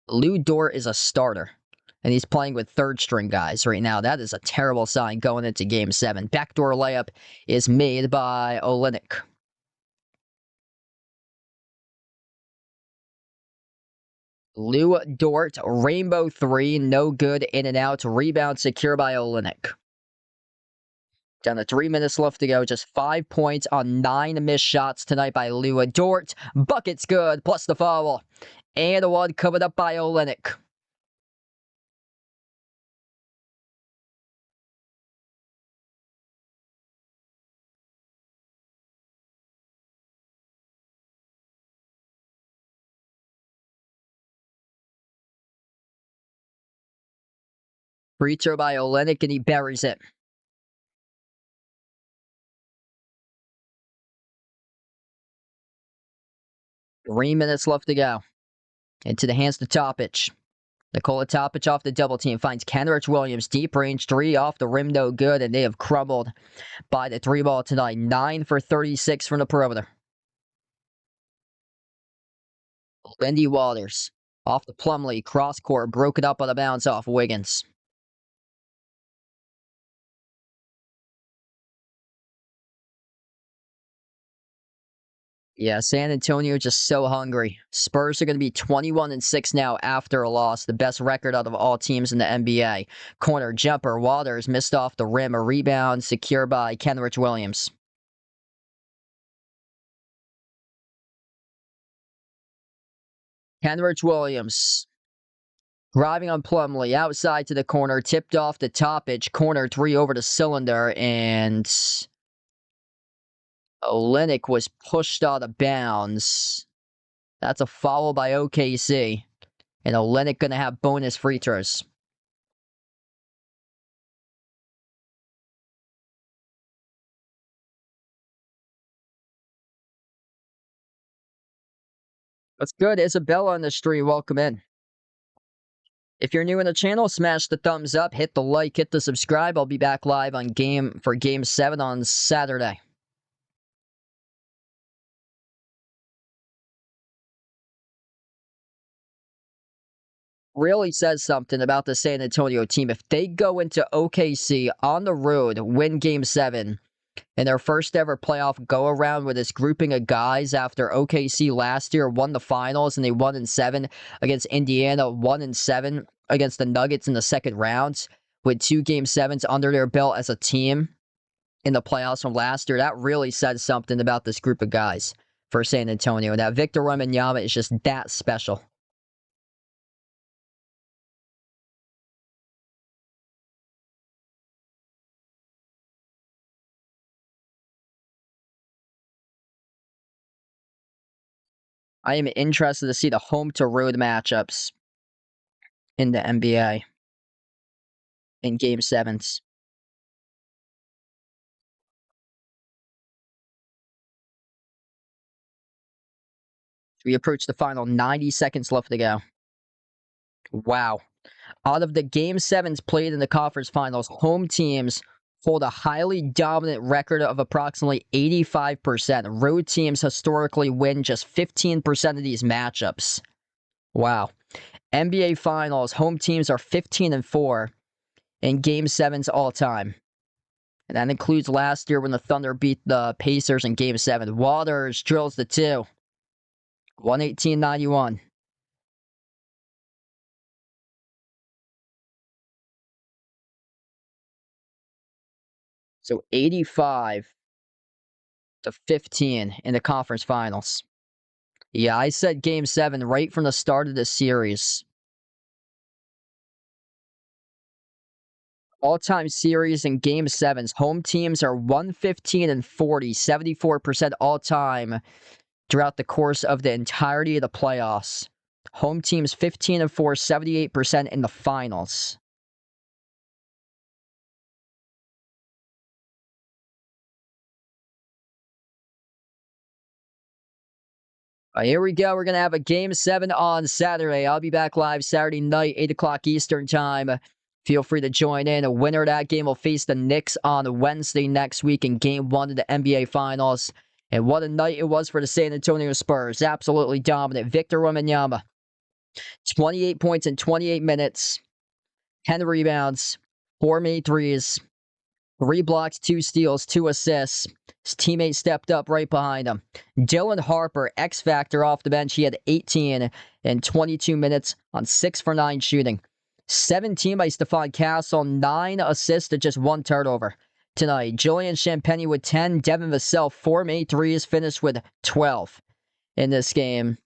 Lou Dort is a starter, and he's playing with third-string guys right now. That is a terrible sign going into Game 7. Backdoor layup is made by Olynyk. Lou Dort, rainbow 3, no good, in and out. Rebound secure by Olynyk. Down to 3 minutes left to go. Just 5 points on 9 missed shots tonight by Lou Dort. Bucket's good, plus the foul. And one covered up by Olynyk. Free throw by Olynyk, and he buries it. Three minutes left to go. Into the hands to Topic. Nikola Topic off the double team finds Kenrich Williams. Deep range 3 off the rim, no good, and they have crumbled by the 3 ball tonight. 9 for 36 from the perimeter. Lindy Waters off the Plumlee. Cross court, broken up on the bounce off Wiggins. Yeah, San Antonio just so hungry. Spurs are going to be 21-6 now after a loss, the best record out of all teams in the NBA. Corner jumper, Waters missed off the rim, a rebound secured by Kenrich Williams. Kenrich Williams driving on Plumlee, outside to the corner, tipped off the Topic, corner 3 over the cylinder, and Olynyk was pushed out of bounds. That's a foul by OKC. And Olynyk going to have bonus free throws. What's good? Isabella on the stream. Welcome in. If you're new in the channel, smash the thumbs up, hit the like, hit the subscribe. I'll be back live on Game 7 on Saturday. Really says something about the San Antonio team. If they go into OKC on the road, win Game 7, in their first ever playoff go-around with this grouping of guys after OKC last year won the finals and they won in 7 against Indiana, 1-7 against the Nuggets in the second round with 2 Game 7s under their belt as a team in the playoffs from last year. That really says something about this group of guys for San Antonio. Now, Victor Wembanyama is just that special. I am interested to see the home-to-road matchups in the NBA in Game 7s. We approach the final 90 seconds left to go. Wow. Out of the Game 7s played in the conference finals, home teams hold a highly dominant record of approximately 85%. Road teams historically win just 15% of these matchups. Wow. NBA Finals, home teams are 15-4 in Game 7s all time. And that includes last year when the Thunder beat the Pacers in Game 7. Waters drills the 2. 118-91. So 85-15 in the conference finals. Yeah, I said Game 7 right from the start of the series. All-time series in Game 7s. Home teams are 115-40, 74% all-time throughout the course of the entirety of the playoffs. Home teams 15-4, 78% in the finals. Here we go. We're going to have a Game 7 on Saturday. I'll be back live Saturday night, 8 o'clock Eastern Time. Feel free to join in. A winner of that game will face the Knicks on Wednesday next week in Game 1 of the NBA Finals. And what a night it was for the San Antonio Spurs. Absolutely dominant. Victor Wembanyama, 28 points in 28 minutes, 10 rebounds, 4 made threes, 3 blocks, 2 steals, 2 assists. His teammate stepped up right behind him. Dylan Harper, X Factor off the bench. He had 18 in 22 minutes on 6 for 9 shooting. 17 by Stephon Castle, 9 assists to just 1 turnover. Tonight, Julian Champagnie with 10, Devin Vassell, 4 made threes, finished with 12 in this game.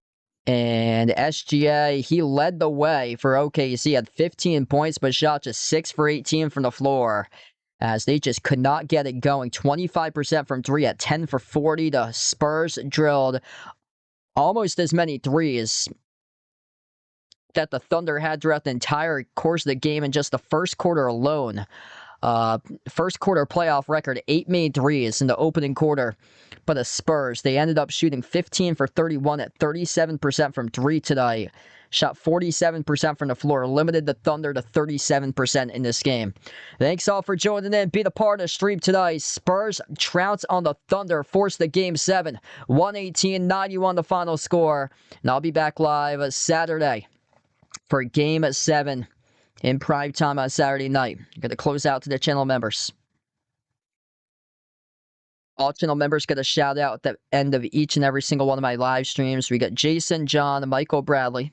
And SGA, he led the way for OKC. He had 15 points, but shot just 6 for 18 from the floor, as they just could not get it going. 25% from 3 at 10 for 40. The Spurs drilled almost as many threes that the Thunder had throughout the entire course of the game in just the first quarter alone. First quarter playoff record, 8 made threes in the opening quarter. But the Spurs, they ended up shooting 15 for 31 at 37% from 3 tonight. Shot 47% from the floor, limited the Thunder to 37% in this game. Thanks all for joining in. Be the part of the stream tonight. Spurs trounce on the Thunder, force the Game 7. 118-91 the final score. And I'll be back live Saturday for Game 7 in prime time on Saturday night. I'm going to close out to the channel members. All channel members get a shout out at the end of each and every single one of my live streams. We got Jason, John, Michael Bradley,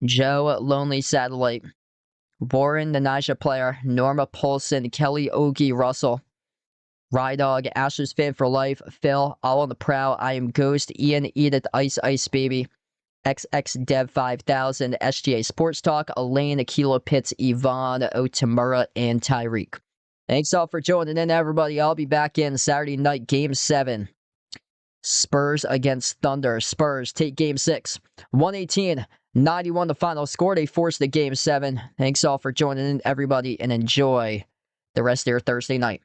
Joe, Lonely Satellite, Warren, the Naja Player, Norma Polson, Kelly, Ogie, Russell, Rydog, Ashes Fan for Life, Phil, All on the Prowl, I Am Ghost, Ian, Edith, Ice Baby, XX Dev 5000, SGA Sports Talk, Elaine, Aquila Pitts, Yvonne, Otamura, and Tyreek. Thanks all for joining in, everybody. I'll be back in Saturday night, Game 7. Spurs against Thunder. Spurs take Game 6. 118-91 the final score. They force the Game 7. Thanks all for joining in, everybody, and enjoy the rest of your Thursday night.